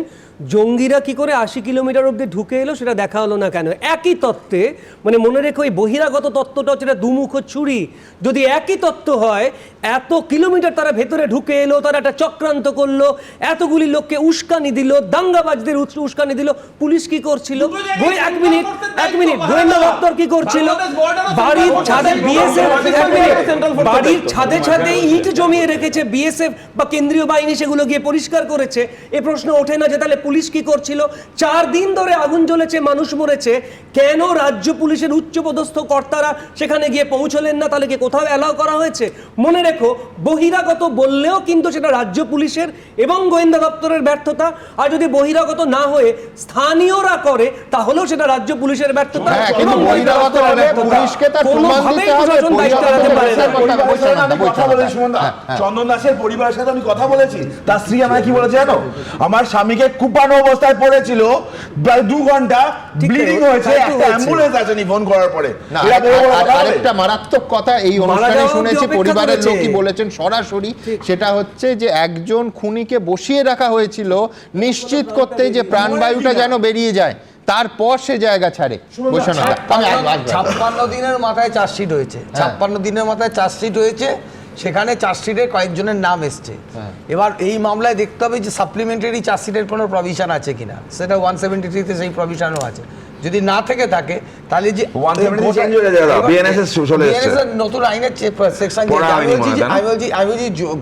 জঙ্গিরা কি করে 80 কিলোমিটার অব্দি ঢুকে এলো সেটা দেখা হলো না কেন? একই তত্ত্বে, মানে মনে রেখো এই বহিরাগত তত্ত্বটা হচ্ছে একটা দুমুখ ছুরি। যদি একই তত্ত্ব হয়, এত কিলোমিটার তারা ভেতরে ঢুকে এলো, তারা একটা চক্রান্ত করলো, এতগুলি লোককে উস্কানি দিল, দাঙ্গাবাজদের উস্কানি দিল, পুলিশ কি করছিল? এক মিনিট গোয়েন্দা দপ্তর কি করছিল? বাড়ির ছাদে বিএসএফ বাড়ির ছাদে ছাদে ইট জমিয়ে রেখেছে বিএসএফ বা কেন্দ্রীয় বাহিনী সেগুলো গিয়ে পরিষ্কার করেছে, এ প্রশ্ন ওঠে না যে তাহলে পুলিশ কি করছিল? 4 দিন ধরে আগুন জ্বলেছে, মানুষ মরেছে, কেন রাজ্য পুলিশের উচ্চপদস্থ কর্তারা সেখানে গিয়ে পৌঁছলেন না? তাহলে কি কোথাও অ্যালাউ করা হয়েছে? মনে রেখো, বহিরাগত বললেও কিন্তু সেটা রাজ্য পুলিশের এবং গোয়েন্দা দপ্তরের ব্যর্থতা, আর যদি বহিরাগত না হয়ে স্থানীয়রা করে তাহলেও সেটা রাজ্য পুলিশের ব্যর্থতা। কিন্তু বহিরাগত হলে পুলিশকে তার প্রমাণ দিতে হবে। আমি কথা বলেছি সুমনদা, চন্দন দাসের পরিবারের সাথে আমি কথা বলেছি, তার স্ত্রী আমায় কি বলেছে জানো? আমার স্বামীকে কুপানো অবস্থায় পড়েছিল, প্রায় 2 ঘন্টা ব্লিডিং হয়েছে, একটা অ্যাম্বুলেন্স আসেনি ফোন করার পরে। আরেকটা মারাত্মক কথা এই অনুষ্ঠানে শুনেছি, পরিবারের লোকই বলেছেন সরাসরি, সেটা হচ্ছে যে একজন খুনিকে বসিয়ে রাখা হয়েছিল নিশ্চিত করতে যে প্রাণবায়ুটা যেন বেরিয়ে যায়, তারপর সে জায়গা ছাড়ে। 56 দিনের মাথায় চার্জশিট হয়েছে, 56 দিনের মাথায় চার্জশিট হয়েছে, সেখানে চার্জশিটে কয়েকজনের নাম এসছে। এবার এই মামলায় দেখতে হবে যে সাপ্লিমেন্টারি চার্জশিটের কোনো প্রভিশন আছে কিনা, সেটা 173-তে সেই প্রভিশনও আছে। যদি না থেকে থাকে তাহলে যে নতুন আইনের সেকশন, আমি বলছি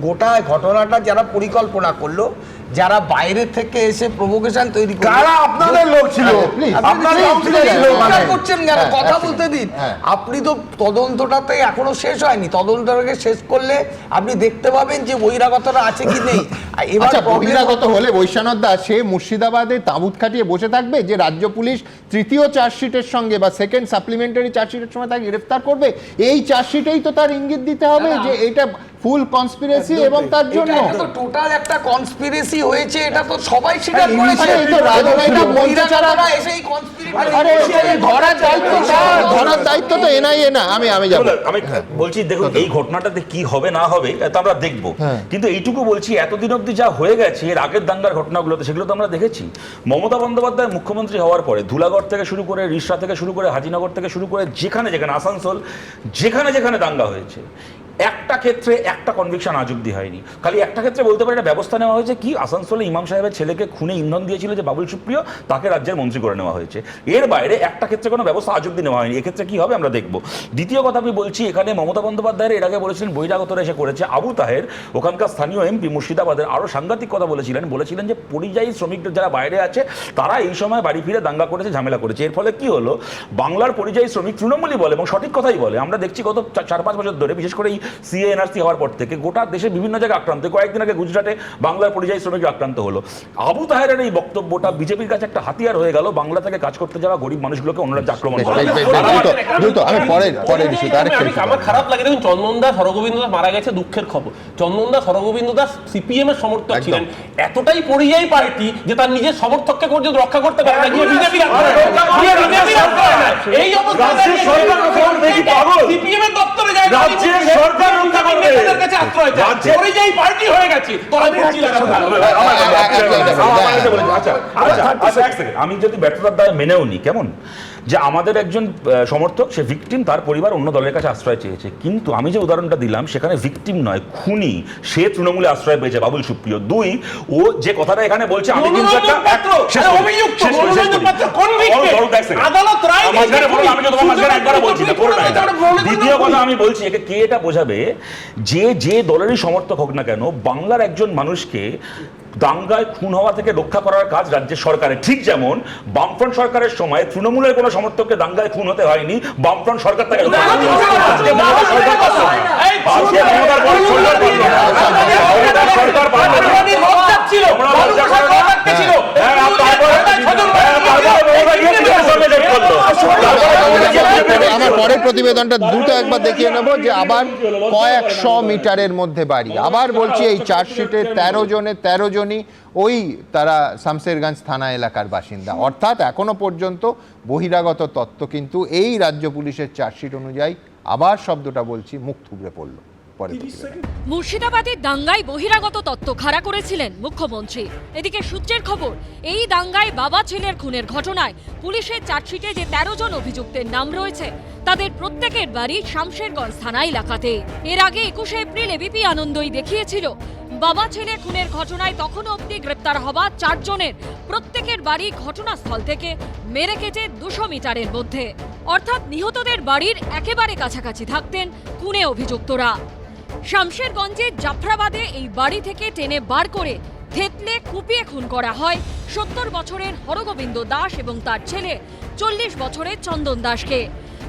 গোটা ঘটনাটা যারা পরিকল্পনা করলো, যারা বাইরে থেকে এসে প্রভোকেশন তৈরি করলো, আপনাদের লোক ছিল, করছেন কেন? কথা বলতে দিন। আপনি তো তদন্তটাতে এখনো শেষ হয়নি, তদন্তটাকে শেষ করলে আপনি দেখতে পাবেন যে বহিরাগতরা আছে কি নেই। এবার বহিরাগত হলে বৈশ্বনাথ দাস সে মুর্শিদাবাদে তাঁবুত খাটিয়ে বসে থাকবে যে রাজ্য পুলিশ তৃতীয় চার্জশিটের সঙ্গে বা সেকেন্ড সাপ্লিমেন্টারি চার্জশিটের সময় তাকে গ্রেফতার করবে? এই চার্জশিটেই তো তার ইঙ্গিত দিতে হবে যে এটা ফুল কনস্পিরেসি, এবং তার জন্য তো টোটাল একটা কনস্পিরেসি হয়েছে, এটা তো সবাই স্বীকার করেছে। এই তো রাজনৈতিক মঞ্চে ছাড়া এসেই কনস্পিরেসি ধরার দায়িত্ব তো এনআইএ না। আমি যাব, আমি বলছি দেখুন এই ঘটনাটাতে কি হবে না হবে তা আমরা দেখব, কিন্তু এইটুকু বলছি এতদিন অবধি যা হয়ে গেছে এর আগের দাঙ্গার ঘটনাগুলোতে, সেগুলো তো আমরা দেখেছি। মমতা বন্দ্যোপাধ্যায় মুখ্যমন্ত্রী হওয়ার পরে ধুলাগড় থেকে শুরু করে, রিষড়া থেকে শুরু করে, হাজিনগর থেকে শুরু করে, যেখানে যেখানে আসানসোল, যেখানে যেখানে দাঙ্গা হয়েছে, একটা ক্ষেত্রে একটা কনভিকশন আজ অব্দি হয়নি। খালি একটা ক্ষেত্রে বলতে পারি একটা ব্যবস্থা নেওয়া হয়েছে, কি আসানসোলে ইমাম সাহেবের ছেলেকে খুনে ইন্ধন দিয়েছিল যে বাবুল সুপ্রিয়, তাকে রাজ্যের মন্ত্রী করে নেওয়া হয়েছে। এর বাইরে একটা ক্ষেত্রে কোনো ব্যবস্থা আজ অব্দি নেওয়া হয়নি। এক্ষেত্রে কি হবে আমরা দেখব। দ্বিতীয় কথা আমি বলছি, এখানে মমতা বন্দ্যোপাধ্যায়ের এর আগে বলেছিলেন বহিরাগতরা এসে করেছে। আবু তাহের ওখানকার স্থানীয় এমপি মুর্শিদাবাদের আরও সাংঘাতিক কথা বলেছিলেন যে পরিযায়ী শ্রমিকদের যারা বাইরে আছে তারা এই সময় বাড়ি ফিরে দাঙ্গা করেছে, ঝামেলা করেছে। এর ফলে কি হলো, বাংলার পরিযায়ী শ্রমিক তৃণমূলই বলে এবং সঠিক কথাই বলে, আমরা দেখছি গত 4-5 বছর ধরে, বিশেষ করে এই সিএ এনআরসি হওয়ার পর থেকে গোটা দেশে বিভিন্ন জায়গায় আক্রান্ত। কয়েকদিন আগে গুজরাটে বাংলার পরিযায়ী শ্রমিক আক্রান্ত হলো। আবু তাহেরের এই বক্তব্যটা বিজেপির কাছে একটা হাতিয়ার হয়ে গেল, বাংলা থেকে কাজ করতে যাওয়া গরিব মানুষগুলোকে অন্যরা আক্রমণ করে। আমার খারাপ লাগে, দেখুন চন্দন দাস হরগোবিন্দ দাস মারা গেছে, দুঃখের খবর। চন্দন দাস হরগোবিন্দ দাস সিপিএম এর সমর্থক ছিলেন, এতটাই পরিযায়ী পার্টি যে তার নিজের সমর্থককে পর্যন্ত রক্ষা করতে পারে না, গিয়ে বিজেপি এই অবস্থায় সিপিএম এর দপ্তরে যায়, রাজ্যের সরকার রক্ষা করবে, কাছে আশ্রয় চায়, পরিযায়ী পার্টি হয়ে গেছে। আমি যদি ব্যর্থতার দায় মেনেও নি, কেমন যে আমাদের একজন সমর্থক, সে ভিকটিম, তার পরিবার অন্য দলের কাছে আশ্রয় চেয়েছে, কিন্তু আমি যে উদাহরণটা দিলাম সেখানে ভিকটিম নয়, খুনি, সে তৃণমূলে আশ্রয় পেয়েছে, বাবুল সুপ্রিয়। 2, ও যে কথাটা এখানে বলছে, আমি কিন্তু একটা দ্বিতীয় কথা আমি বলছি, একে কে এটা বোঝাবে যে দলেরই সমর্থক হোক না কেন, বাংলার একজন মানুষকে দাঙ্গায় খুন হওয়া থেকে রক্ষা করার কাজ রাজ্যের সরকারের। ঠিক যেমন বামফ্রন্ট সরকারের সময় তৃণমূলের কোনো সমর্থককে দাঙ্গায় খুন হতে হয়নি, বামফ্রন্ট সরকার তাকে আমার পরের প্রতিবেদনটা দ্রুত একবার দেখিয়ে নেব যে আবার কয়েকশো মিটারের মধ্যে বাড়ি। আবার বলছি, এই চার্জশিটে 13 জনই ওই তারা শামশেরগঞ্জ থানা এলাকার বাসিন্দা। অর্থাৎ এখনো পর্যন্ত বহিরাগত তত্ত্ব কিন্তু এই রাজ্য পুলিশের চার্জশিট অনুযায়ী, আবার শব্দটা বলছি, মুখ থুবড়ে পড়ল। মুর্শিদাবাদের দাঙ্গায় বহিরাগত তত্ত্ব খাড়া করেছিলেন মুখ্যমন্ত্রী। এদিকে সূত্রের খবর, এই দাঙ্গায় বাবা ছেলের খুনের ঘটনায় পুলিশের চার্জশিটে যে 13 জন অভিযুক্তের নাম রয়েছে তাদের প্রত্যেকের বাড়ি শামশেরগঞ্জ থানা এলাকাতে। এর আগে 21 এপ্রিল এবিপি আনন্দই দেখিয়েছিল বাবা ছেলে খুনের ঘটনায় তখনও অবধি গ্রেপ্তার হওয়া 4 জনের প্রত্যেকের বাড়ি ঘটনাস্থল থেকে মেরে কেটে 200 মিটারের মধ্যে। অর্থাৎ নিহতদের বাড়ির একেবারে কাছাকাছি থাকতেন খুনে অভিযুক্তরা। শামশেরগঞ্জের জাফরাবাদে এই বাড়ি থেকে টেনে বার করে থেতলে কুপিয়ে খুন করা হয় 70 বছরের হরগোবিন্দ দাস এবং তার ছেলে 40 বছরের চন্দন দাসকে।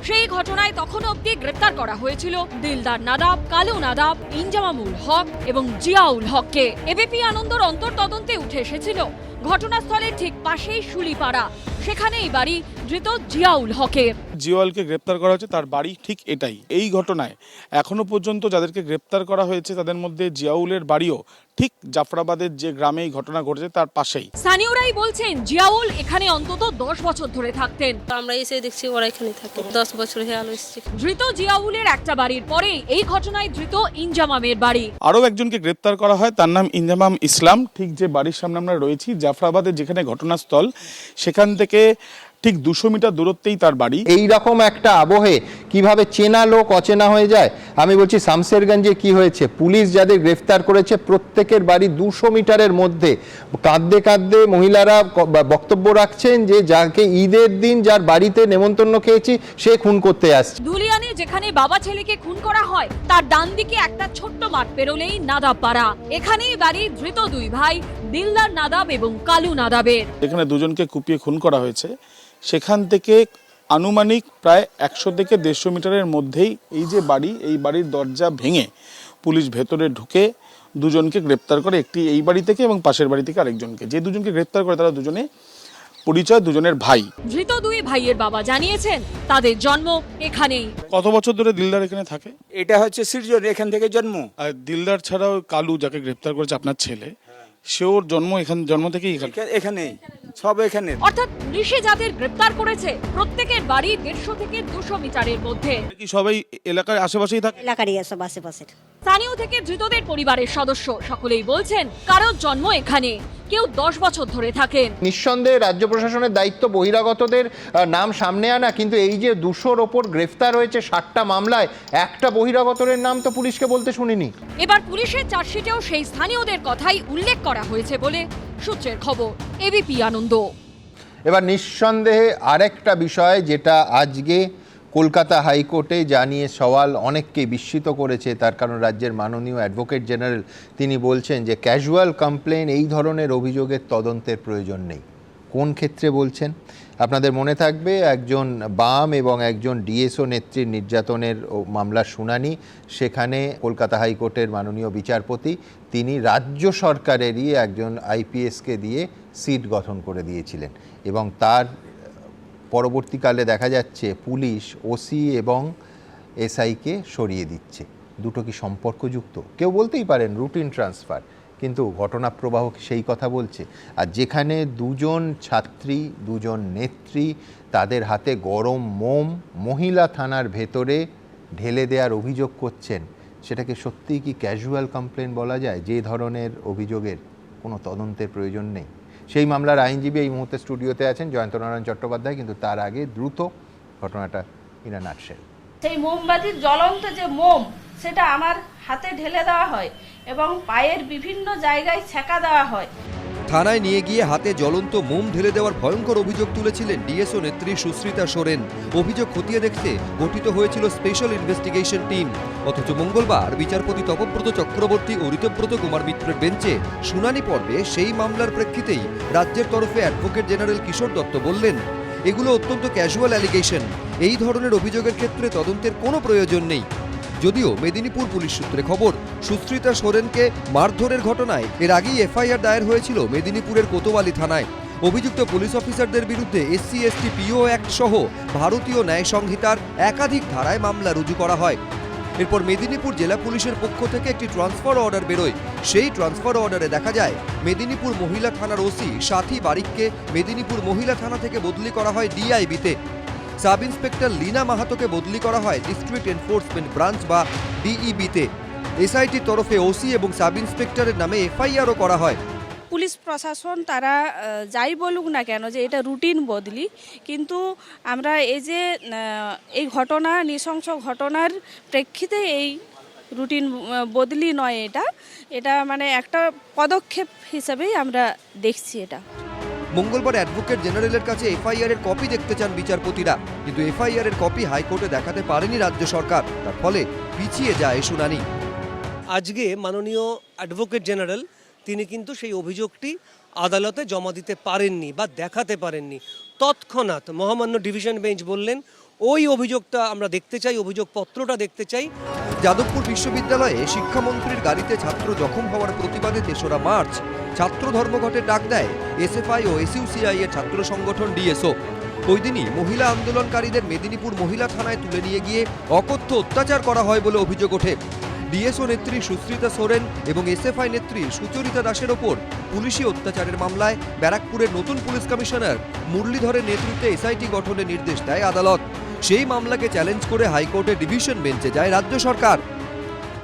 সেই ঘটনায় তখন অবধি গ্রেপ্তার করা হয়েছিল দিলদার নাদাব, কালু নাদাব, ইনজামামুল হক এবং জিয়াউল হককে। এবিপি আনন্দর অন্তর্তদন্তে উঠে এসেছিল ঘটনাস্থলের ঠিক পাশেই শুলিপাড়া, সেখানেই বাড়ি ধৃত জিয়াউল হকের। জিয়াউলকে গ্রেপ্তার করা হয়েছে, তার বাড়ি ঠিক এটাই। এই ঘটনায় এখনো পর্যন্ত যাদেরকে গ্রেপ্তার করা হয়েছে তাদের মধ্যে জিয়াউলের বাড়িও ঠিক জাফরাবাদের যে গ্রামে এই ঘটনা ঘটেছে তার পাশেই। স্থানীয়রাই বলছেন জিয়াউল এখানে অন্তত 10 বছর ধরে থাকতেন। আমরা এসে দেখছি ওরা এখানে থাকে, 10 বছর হয়ে আলো এসেছে। ধৃত জিয়াউলের একটা বাড়ির পরেই এই ঘটনায় ধৃত ইনজামামের বাড়ি। আরও একজনকে গ্রেপ্তার করা হয়, তার নাম ইনজামাম ইসলাম। ঠিক যে বাড়ির সামনে আমরা রয়েছি জাফরাবাদের যেখানে ঘটনাস্থল, সেখান থেকে ঠিক 200 মিটার দূরত্বেই তার বাড়ি। এই রকম একটা আবহে কিভাবে চেনা লোক অচেনা হয়ে যায়? আমি বলছি শামশেরগঞ্জে কি হয়েছে, পুলিশ যাদের গ্রেফতার করেছে প্রত্যেকের বাড়ি 200 মিটারের মধ্যে। কাঁদতে কাঁদতে মহিলারা বক্তব্য রাখছেন যে যাকে ঈদের দিন যার বাড়িতে নেমন্তন্ন খেয়েছি সে খুন করতে আসছে। ধুলিয়ানে যেখানে বাবা ছেলেকে খুন করা হয় তার ডান দিকে একটা ছোট্ট মাঠ পেরোলেই নাদাব পাড়া, এখানেই বাড়ি ধৃত দুই ভাই দিলদার নাদাব এবং কালু নাদাবের। এখানে দুজনকে কুপিয়ে খুন করা হয়েছে, সেখান থেকে আনুমানিক প্রায় 100 থেকে 150 মিটারের মধ্যেই এই যে বাড়ি, এই বাড়ির দরজা ভেঙে পুলিশ ভেতরে ঢুকে দুজনকে গ্রেপ্তার করে, একটি এই বাড়ি থেকে এবং পাশের বাড়ি থেকে আরেকজনকে। যে দুজনকে গ্রেপ্তার করে তারা দুজনে পরিচয় দুজনের ভাই। ধৃত দুই ভাইয়ের বাবা জানিয়েছেন তাদের জন্ম এখানেই। কত বছর ধরে দিলদার এখানে থাকে? এটা হচ্ছে সৃজন, এখান থেকে জন্ম। আর দিলদার ছাড়াও কালু যাকে গ্রেপ্তার করেছে আপনার ছেলে, সেওর জন্ম এখানে, জন্ম থেকেই এখানেই, সব এখানে। অর্থাৎ ঋষি যাদের গ্রেপ্তার করেছে প্রত্যেকের বাড়ি 150 থেকে 200 মিটারের মধ্যে। কি সবাই এলাকার আশেপাশেই থাকে? এলাকারই সব আশেপাশের। স্থানীয় থেকে ধৃতদের পরিবারের সদস্য সকলেই বলছেন কারোর জন্ম এখানে, কেউ 10 বছর ধরে থাকেন। নিঃসন্দেহে রাজ্য প্রশাসনের দায়িত্ব বহিরাগতদের নাম সামনে আনা, কিন্তু এই যে 200-র ওপর গ্রেফতার হয়েছে 60টা মামলায়, একটা বহিরাগতের নাম তো পুলিশকে বলতে শুনিনি। এবার পুলিশের চার্জশিটেও সেই স্থানীয়দের কথাই উল্লেখ করা হয়েছে বলে সূত্রের খবর। এবিপি আনন্দ। এবার নিঃসন্দেহে আরেকটা বিষয় যেটা আজকে কলকাতা হাইকোর্টে জানিয়ে সওয়াল অনেককেই বিস্মিত করেছে, তার কারণ রাজ্যের মাননীয় অ্যাডভোকেট জেনারেল তিনি বলছেন যে ক্যাজুয়াল কমপ্লেন এই ধরনের অভিযোগের তদন্তের প্রয়োজন নেই। কোন ক্ষেত্রে বলছেন? আপনাদের মনে থাকবে একজন বাম এবং একজন ডিএসও নেত্রীর নির্যাতনের মামলার শুনানি, সেখানে কলকাতা হাইকোর্টের মাননীয় বিচারপতি তিনি রাজ্য সরকারেরই একজন আইপিএসকে দিয়ে সিট গঠন করে দিয়েছিলেন এবং তার পরবর্তীকালে দেখা যাচ্ছে পুলিশ ওসি এবং এসআইকে সরিয়ে দিচ্ছে। দুটো কি সম্পর্কযুক্ত? কেউ বলতেই পারেন রুটিন ট্রান্সফার, কিন্তু ঘটনা প্রবাহ সেই কথা বলছে। আর যেখানে দুজন ছাত্রী, দুজন নেত্রী, তাদের হাতে গরম মোম মহিলা থানার ভেতরে ঢেলে দেওয়ার অভিযোগ করছেন, সেটাকে সত্যিই কি ক্যাজুয়াল কমপ্লেন বলা যায়? যে ধরনের অভিযোগের কোনো তদন্তের প্রয়োজন নেই। সেই মামলার আইনজীবী এই মুহূর্তে স্টুডিওতে আছেন জয়ন্তনারায়ণ চট্টোপাধ্যায়, কিন্তু তার আগে দ্রুত ঘটনাটা ইন আ নাটশেল। সেই মোমবাতির জ্বলন্ত যে মোম, সেটা আমার হাতে ঢেলে দেওয়া হয় এবং পায়ের বিভিন্ন জায়গায় ছেঁকা দেওয়া হয়। থানায় নিয়ে গিয়ে হাতে জ্বলন্ত মোম ঢেলে দেওয়ার ভয়ঙ্কর অভিযোগ তুলেছিলেন ডিএসও নেত্রী সুশ্রিতা সোরেন। অভিযোগ খতিয়ে দেখতে গঠিত হয়েছিল স্পেশাল ইনভেস্টিগেশন টিম। অথচ মঙ্গলবার বিচারপতি তপব্রত চক্রবর্তী ও ঋতব্রত কুমার মিত্রের বেঞ্চে শুনানি পর্বে সেই মামলার প্রেক্ষিতেই রাজ্যের তরফে অ্যাডভোকেট জেনারেল কিশোর দত্ত বললেন, এগুলো অত্যন্ত ক্যাজুয়াল অ্যালিগেশন, এই ধরনের অভিযোগের ক্ষেত্রে তদন্তের কোনো প্রয়োজন নেই। যদিও মেদিনীপুর পুলিশ সূত্রে খবর, সুশ্রিতা সোরেনকে মারধরের ঘটনায় এর আগেই এফআইআর দায়ের হয়েছিল মেদিনীপুরের কোতোয়ালি থানায়। অভিযুক্ত পুলিশ অফিসারদের বিরুদ্ধে SC/ST পিও অ্যাক্ট সহ ভারতীয় ন্যায় সংহিতার একাধিক ধারায় মামলা রুজু করা হয়। এরপর মেদিনীপুর জেলা পুলিশের পক্ষ থেকে একটি ট্রান্সফার অর্ডার বেরোয়। সেই ট্রান্সফার অর্ডারে দেখা যায় মেদিনীপুর মহিলা থানার ওসি সাথী বারিককে মেদিনীপুর মহিলা থানা থেকে বদলি করা হয় DIB-তে। সাব ইন্সপেক্টর লীনা মাহাতোকে বদলি করা হয় ডিস্ট্রিক্ট এনফোর্সমেন্ট ব্রাঞ্চ বা DEB-তে। এসআইটির তরফে ওসি এবং সাব ইন্সপেক্টরের নামে এফআইআরও করা হয়। পুলিশ প্রশাসন তারা যাই বলুক না কেন যে এটা রুটিন বদলি, কিন্তু আমরা এই ঘটনা, নৃশংস ঘটনার প্রেক্ষিতে এই রুটিন বদলি নয়, এটা মানে একটা পদক্ষেপ হিসেবেই আমরা দেখছি এটা। মঙ্গলবার অ্যাডভোকেট জেনারেলের কাছে এফআইআর এর কপি দেখতে চান বিচারপতিরা, কিন্তু এফআইআর এর কপি হাইকোর্টে দেখাতে পারেনি রাজ্য সরকার। তার ফলে পিছিয়ে যায় শুনানি। আজকে মাননীয় অ্যাডভোকেট জেনারেল তিনি কিন্তু সেই অভিযোগটি আদালতে জমা দিতে পারেননি বা দেখাতে পারেননি। তৎক্ষণাৎ মহামান্য ডিভিশন বেঞ্চ বললেন ওই অভিযোগটা আমরা দেখতে চাই, অভিযোগপত্রটা দেখতে চাই। যাদবপুর বিশ্ববিদ্যালয়ে শিক্ষামন্ত্রীর গাড়িতে ছাত্র জখম হওয়ার প্রতিবাদে ৩রা মার্চ ছাত্র ধর্মঘটের ডাক দেয় এসএফআই ও এসইউসিআই এর ছাত্র সংগঠন ডিএসও। ওই দিনই মহিলা আন্দোলনকারীদের মেদিনীপুর মহিলা থানায় তুলে নিয়ে গিয়ে অকথ্য অত্যাচার করা হয় বলে অভিযোগ ওঠে। ডিএসও নেত্রী সুস্মিতা সোরেন এবং এসএফআই নেত্রী সুচরিতা দাসের ওপর পুলিশি অত্যাচারের মামলায় ব্যারাকপুরের নতুন পুলিশ কমিশনার মুরলীধরের নেতৃত্বে এসআইটি গঠনের নির্দেশ দেয় আদালত। সেই মামলাকে চ্যালেঞ্জ করে হাইকোর্টের ডিভিশন বেঞ্চে যায় রাজ্য সরকার।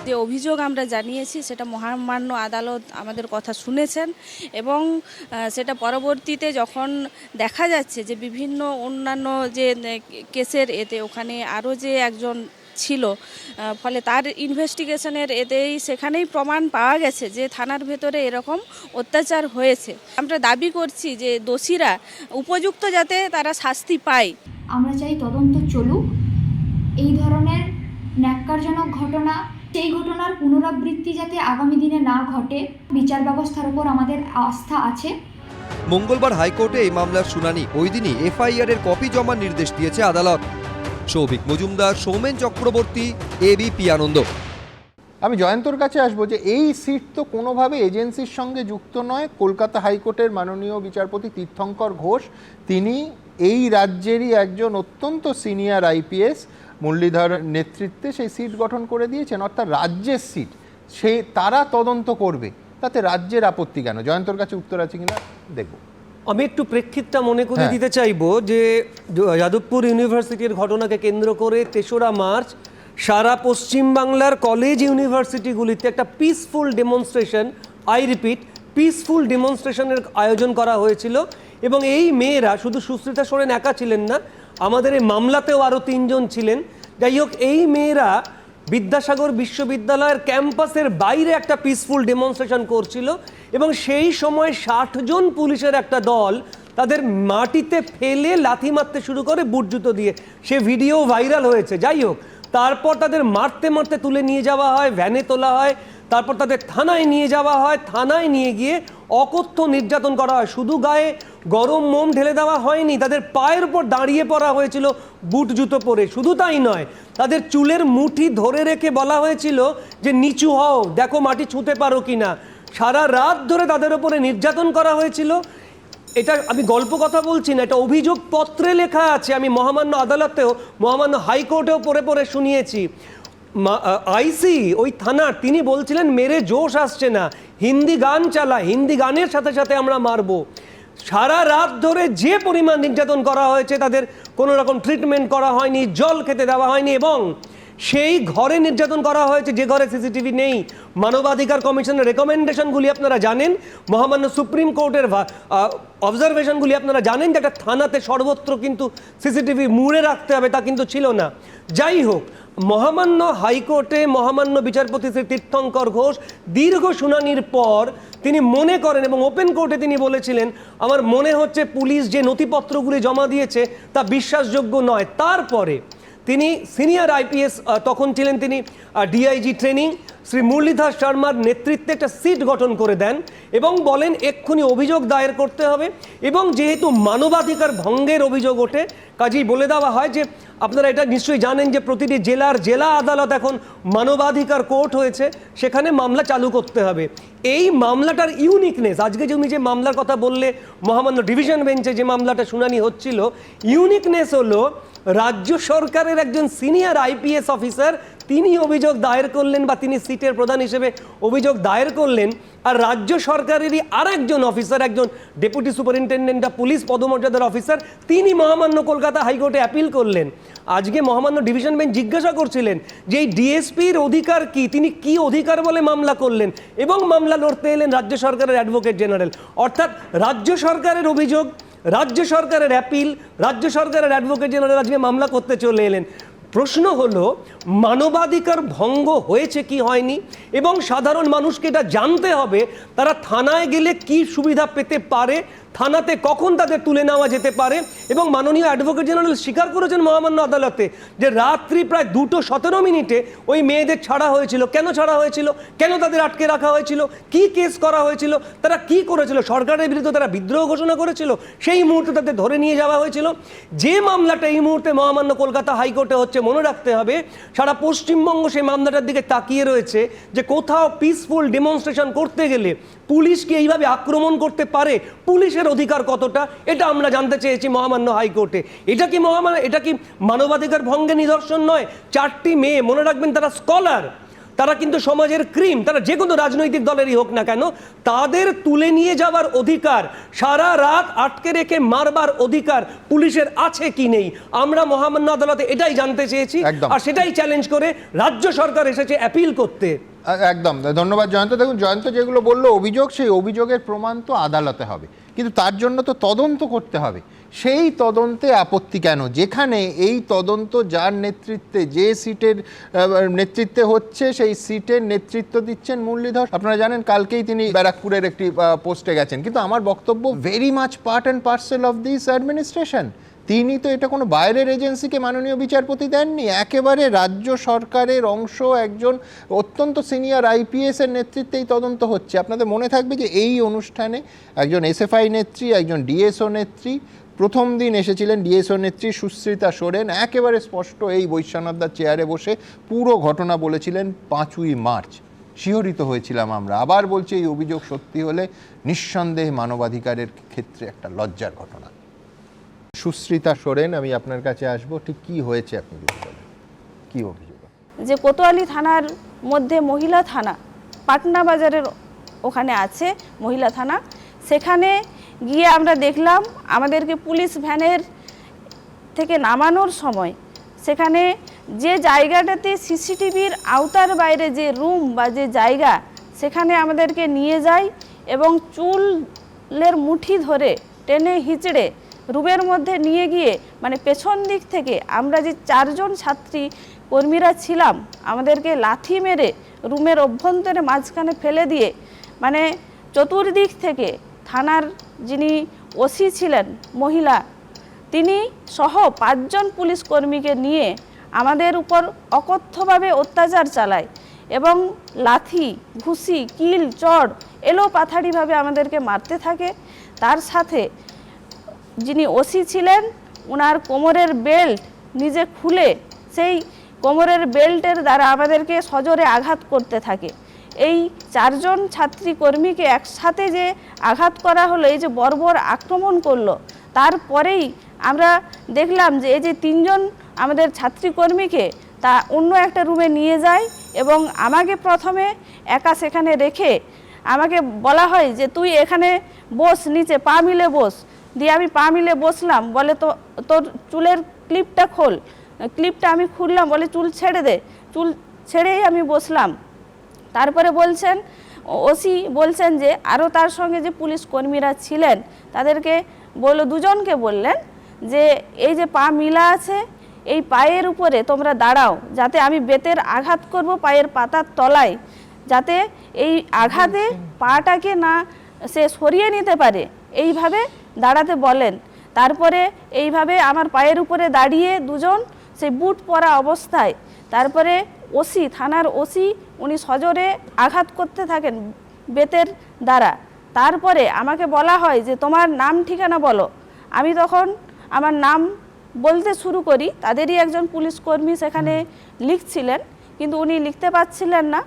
যে অভিযোগ আমরা জানিয়েছি সেটা মহামান্য আদালত আমাদের কথা শুনেছেন এবং সেটা পরবর্তীতে যখন দেখা যাচ্ছে যে বিভিন্ন অন্যান্য যে কেসের এতে ওখানে আরও যে একজন ছিল, ফলে তার ইনভেস্টিগেশনের এতেই সেখানেই প্রমাণ পাওয়া গেছে যে থানার ভেতরে এরকম অত্যাচার হয়েছে। আমরা দাবি করছি যে দোষীরা উপযুক্ত যাতে তারা শাস্তি পায়। আমরা চাই তদন্ত চলুক, এই ধরনের ন্যাক্কারজনক ঘটনা, সেই ঘটনার পুনরাবৃত্তি যাতে আগামী দিনে না ঘটে, বিচার ব্যবস্থার উপর আমাদের আস্থা আছে। মঙ্গলবার হাইকোর্টে এই মামলার শুনানি। ওই দিনই এফআইআর এর কপি জমার নির্দেশ দিয়েছে আদালত। সৌভিক মজুমদার, সৌমেন চক্রবর্তী, এবিপি আনন্দ। আমি জয়ন্তর কাছে আসবো যে এই সিট তো কোনোভাবে এজেন্সির সঙ্গে যুক্ত নয়। কলকাতা হাইকোর্টের মাননীয় বিচারপতি তীর্থঙ্কর ঘোষ তিনি এই রাজ্যেরই একজন অত্যন্ত সিনিয়র আইপিএস, মুরলীধর নেতৃত্বে সেই সিট গঠন করে দিয়েছেন, অর্থাৎ রাজ্যের সিট, সে তারা তদন্ত করবে, তাতে রাজ্যের আপত্তি কেন? জয়ন্তর কাছে উত্তর আছে কিনা দেখব। আমি একটু প্রেক্ষিতটা মনে করে দিতে চাইবো যে যাদবপুর ইউনিভার্সিটির ঘটনাকে কেন্দ্র করে ৩রা মার্চ সারা পশ্চিমবাংলার কলেজ ইউনিভার্সিটিগুলিতে একটা peaceful demonstration, I repeat peaceful ডেমনস্ট্রেশনের আয়োজন করা হয়েছিল এবং এই মেয়েরা শুধু সুস্মিতা সোরেন একা ছিলেন না, আমাদের এই মামলাতেও আরও 3 জন ছিলেন। যাই হোক, এই মেয়েরা বিদ্যাসাগর বিশ্ববিদ্যালয়ের ক্যাম্পাসের বাইরে একটা পিসফুল ডেমনস্ট্রেশন করছিল এবং সেই সময় 60 জন পুলিশের একটা দল তাদের মাটিতে ফেলে লাথি মারতে শুরু করে বুট জুতো দিয়ে। সে ভিডিও ভাইরাল হয়েছে। যাই হোক, তারপর তাদের মারতে মারতে তুলে নিয়ে যাওয়া হয়, ভ্যানে তোলা হয়, তারপর তাদের থানায় নিয়ে যাওয়া হয়, থানায় নিয়ে গিয়ে অকথ্য নির্যাতন করা হয়। শুধু গায়ে গরম মোম ঢেলে দেওয়া হয়নি, তাদের পায়ের উপর দাঁড়িয়ে পড়া হয়েছিল বুট জুতো পরে। শুধু তাই নয়, তাদের চুলের মুঠি ধরে রেখে বলা হয়েছিল যে নিচু হও, দেখো মাটি ছুঁতে পারো কিনা। সারা রাত ধরে তাদের উপরে নির্যাতন করা হয়েছিল। এটা আমি গল্প কথা বলছি না, এটা অভিযোগ পত্রে লেখা আছে। আমি মহামান্য আদালতেও, মহামান্য হাইকোর্টেও পড়ে পড়ে শুনিয়েছি। আইসি ওই থানার তিনি বলছিলেন মেরে জোশ আসছে না, হিন্দি গান চালা, হিন্দি গানের সাথে সাথে আমরা মারবো। সারা রাত ধরে যে পরিমাণ নির্যাতন করা হয়েছে, তাদের কোনো রকম ট্রিটমেন্ট করা হয়নি, জল খেতে দেওয়া হয়নি এবং সেই ঘরে নির্যাতন করা হয়েছে যে ঘরে সিসিটিভি নেই। মানবাধিকার কমিশনের রেকমেন্ডেশনগুলি আপনারা জানেন, মহামান্য সুপ্রিম কোর্টের অবজারভেশনগুলি আপনারা জানেন যে একটা থানাতে সর্বত্র কিন্তু সিসিটিভি মুড়ে রাখতে হবে, তা কিন্তু ছিল না। যাই হোক, মহামান্য হাইকোর্টে মহামান্য বিচারপতি শ্রী তীর্থঙ্কর ঘোষ দীর্ঘ শুনানির পর তিনি মনে করেন এবং ওপেন কোর্টে তিনি বলেছিলেন, আমার মনে হচ্ছে পুলিশ যে নথিপত্রগুলি জমা দিয়েছে তা বিশ্বাসযোগ্য নয়। তারপরে তিনি সিনিয়র আইপিএস তখন ছিলেন, তিনি ডিআইজি ট্রেনিং শ্রী মুরলীধর শর্মার নেতৃত্বে একটা সিট গঠন করে দেন এবং বলেন এক্ষুনি অভিযোগ দায়ের করতে হবে এবং যেহেতু মানবাধিকার ভঙ্গের অভিযোগ ওঠে, কাজেই বলে দেওয়া হয় যে আপনারা এটা নিশ্চয়ই জানেন যে প্রতিটি জেলা আদালত এখন মানবাধিকার কোর্ট হয়েছে, সেখানে মামলা চালু করতে হবে। এই মামলাটার ইউনিকনেস, আজকে যে উনি যে মামলার কথা বললে মহামান্য ডিভিশন বেঞ্চে যে মামলাটা শুনানি হচ্ছিল, ইউনিকনেস হলো রাজ্য সরকারের একজন সিনিয়র আইপিএস অফিসার তিনি অভিযোগ দায়ের করলেন বা তিনি সিটের প্রধান হিসেবে অভিযোগ দায়ের করলেন, আর রাজ্য সরকারেরই আর একজন অফিসার, একজন ডেপুটি সুপারিনটেন্ডেন্ট অফ পুলিশ পদমর্যাদার অফিসার, তিনি মহামান্য কলকাতা হাইকোর্টে অ্যাপিল করলেন। আজকে মহামান্য ডিভিশন বেঞ্চ জিজ্ঞাসা করছিলেন যে এই ডিএসপির অধিকার কি, তিনি কি অধিকার বলে মামলা করলেন এবং মামলা লড়তে এলেন রাজ্য সরকারের অ্যাডভোকেট জেনারেল। অর্থাৎ রাজ্য সরকারের অভিযোগ, রাজ্য সরকারের অ্যাপিল, রাজ্য সরকারের অ্যাডভোকেট জেনারেল আজকে মামলা করতে চলে এলেন। প্রশ্ন হলো মানবাধিকার ভঙ্গ হয়েছে কি হয়নি, এবং সাধারণ মানুষকে এটা জানতে হবে তারা থানায় গেলে কি সুবিধা পেতে পারে, থানাতে কখন তাদের তুলে নেওয়া যেতে পারে। এবং মাননীয় অ্যাডভোকেট জেনারেল স্বীকার করেছেন মহামান্য আদালতে যে রাত্রি প্রায় 2:17 ওই মেয়েদের ছাড়া হয়েছিল। কেন ছাড়া হয়েছিল, কেন তাদের আটকে রাখা হয়েছিল, কি কেস করা হয়েছিল, তারা কি করেছিল, সরকারের বিরুদ্ধে তারা বিদ্রোহ ঘোষণা করেছিল, সেই মুহূর্তে তাদের ধরে নিয়ে যাওয়া হয়েছিল। যে মামলাটা এই মুহূর্তে মহামান্য কলকাতা হাইকোর্টে হচ্ছে, মনে রাখতে হবে সারা পশ্চিমবঙ্গ সেই মামলাটার দিকে তাকিয়ে রয়েছে যে কোথাও পিসফুল ডেমনস্ট্রেশন করতে গেলে পুলিশ কি এইভাবে আক্রমণ করতে পারে, পুলিশের অধিকার কতটা, এটা আমরা জানতে চেয়েছি মহামান্য হাইকোর্টে। এটা কি মানবাধিকার ভঙ্গের নিদর্শন নয়? 4টি মেয়ে, মনে রাখবেন তারা স্কলার, তারা কিন্তু সমাজের ক্রিম, তারা যে কোনো রাজনৈতিক দলেরই হোক না কেন, তাদের তুলে নিয়ে যাওয়ার অধিকার, সারা রাত আটকে রেখে মারবার অধিকার পুলিশের আছে কি নেই, আমরা মহামান্য আদালতে এটাই জানতে চেয়েছি। আর সেটাই চ্যালেঞ্জ করে রাজ্য সরকার এসেছে অ্যাপিল করতে। একদম, ধন্যবাদ জয়ন্ত। দেখুন, জয়ন্ত যেগুলো বললো অভিযোগ, সেই অভিযোগের প্রমাণ তো আদালতে হবে, কিন্তু তার জন্য তো তদন্ত করতে হবে। সেই তদন্তে আপত্তি কেন, যেখানে এই তদন্ত যার নেতৃত্বে, যে সিটের নেতৃত্বে হচ্ছে, সেই সিটের নেতৃত্ব দিচ্ছেন মুরলীধর। আপনারা জানেন কালকেই তিনি ব্যারাকপুরের একটি পোস্টে গেছেন, কিন্তু আমার বক্তব্য very much part and parcel of this administration. তিনি তো এটা কোনো বাইরের এজেন্সিকে মাননীয় বিচারপতি দেননি, একেবারে রাজ্য সরকারের অংশ, একজন অত্যন্ত সিনিয়র আইপিএসের নেতৃত্বে এই তদন্ত হচ্ছে। আপনাদের মনে থাকবে যে এই অনুষ্ঠানে একজন এসএফআই নেত্রী, একজন ডিএসও নেত্রী, প্রথম দিন এসেছিলেন ডিএসও নেত্রী সুশ্রিতা সোরেন, একেবারে স্পষ্ট এই বৈশ্বনাথদার চেয়ারে বসে পুরো ঘটনা বলেছিলেন 5ই মার্চ। শিহরিত হয়েছিলাম আমরা। আবার বলছি, এই অভিযোগ সত্যি হলে নিঃসন্দেহে মানবাধিকারের ক্ষেত্রে একটা লজ্জার ঘটনা। সুশ্রিতা সোরেন, আমি আপনার কাছে আসবো, ঠিক কি হয়েছে আপনি বলেন, কি অভিযোগ? যে কোতোয়ালি থানার মধ্যে মহিলা থানা, পাটনা বাজারের ওখানে আছে মহিলা থানা, সেখানে গিয়ে আমরা দেখলাম আমাদেরকে পুলিশ ভ্যানের থেকে নামানোর সময় সেখানে যে জায়গাটাতে সিসিটিভির আওতার বাইরে যে রুম বা যে জায়গা, সেখানে আমাদেরকে নিয়ে যায় এবং চুলের মুঠি ধরে টেনে হিচড়ে রুমের মধ্যে নিয়ে গিয়ে, মানে পেছন দিক থেকে আমরা যে 4 জন ছাত্রী কর্মীরা ছিলাম, আমাদেরকে লাথি মেরে রুমের অভ্যন্তরে মাঝখানে ফেলে দিয়ে, মানে চতুর্দিক থেকে থানার যিনি ওসি ছিলেন মহিলা, তিনি সহ 5 জন পুলিশ কর্মীকে নিয়ে আমাদের উপর অকথ্যভাবে অত্যাচার চালায় এবং লাথি, ঘুষি, কিল, চড় এলোপাথারিভাবে আমাদেরকে মারতে থাকে। তার সাথে যিনি ওসি ছিলেন, ওনার কোমরের বেল্ট নিজে খুলে সেই কোমরের বেল্টের দ্বারা আমাদেরকে সজোরে আঘাত করতে থাকে। এই 4 জন ছাত্রী কর্মীকে একসাথে যে আঘাত করা হলো, এই যে বর্বর আক্রমণ করলো, তারপরেই আমরা দেখলাম যে এই যে 3 জন আমাদের ছাত্রী কর্মীকে তা অন্য একটা রুমে নিয়ে যায় এবং আমাকে প্রথমে একা সেখানে রেখে আমাকে বলা হয় যে তুই এখানে বস, নিচে পা মিলে বস। দিয়ে আমি পা মিলে বসলাম, বলে তো তোর চুলের ক্লিপটা খোল। ক্লিপটা আমি খুললাম, বলে চুল ছেড়ে দে। চুল ছেড়েই আমি বসলাম। তারপরে বলছেন ওসি বলছেন যে আরও তার সঙ্গে যে পুলিশ কর্মীরা ছিলেন তাদেরকে 2 জনকে বললেন যে এই যে পা মিলা আছে, এই পায়ের উপরে তোমরা দাঁড়াও, যাতে আমি বেতের আঘাত করব পায়ের পাতার তলায়, যাতে এই আঘাতে পাটাকে না সে সরিয়ে নিতে পারে, এইভাবে দাঁড়াতে বলেন। তারপরে এইভাবে আমার পায়ের উপরে দাঁড়িয়ে 2 জন সেই বুট পরা অবস্থায়, তারপরে ওসি, থানার ওসি, উনি সজোরে আঘাত করতে থাকেন বেতের দ্বারা। তারপরে আমাকে বলা হয় যে তোমার নাম ঠিকানা বলো। আমি তখন আমার নাম বলতে শুরু করি। তাদেরই একজন পুলিশ কর্মী সেখানে লিখছিলেন, কিন্তু উনি লিখতে পারছিলেন না।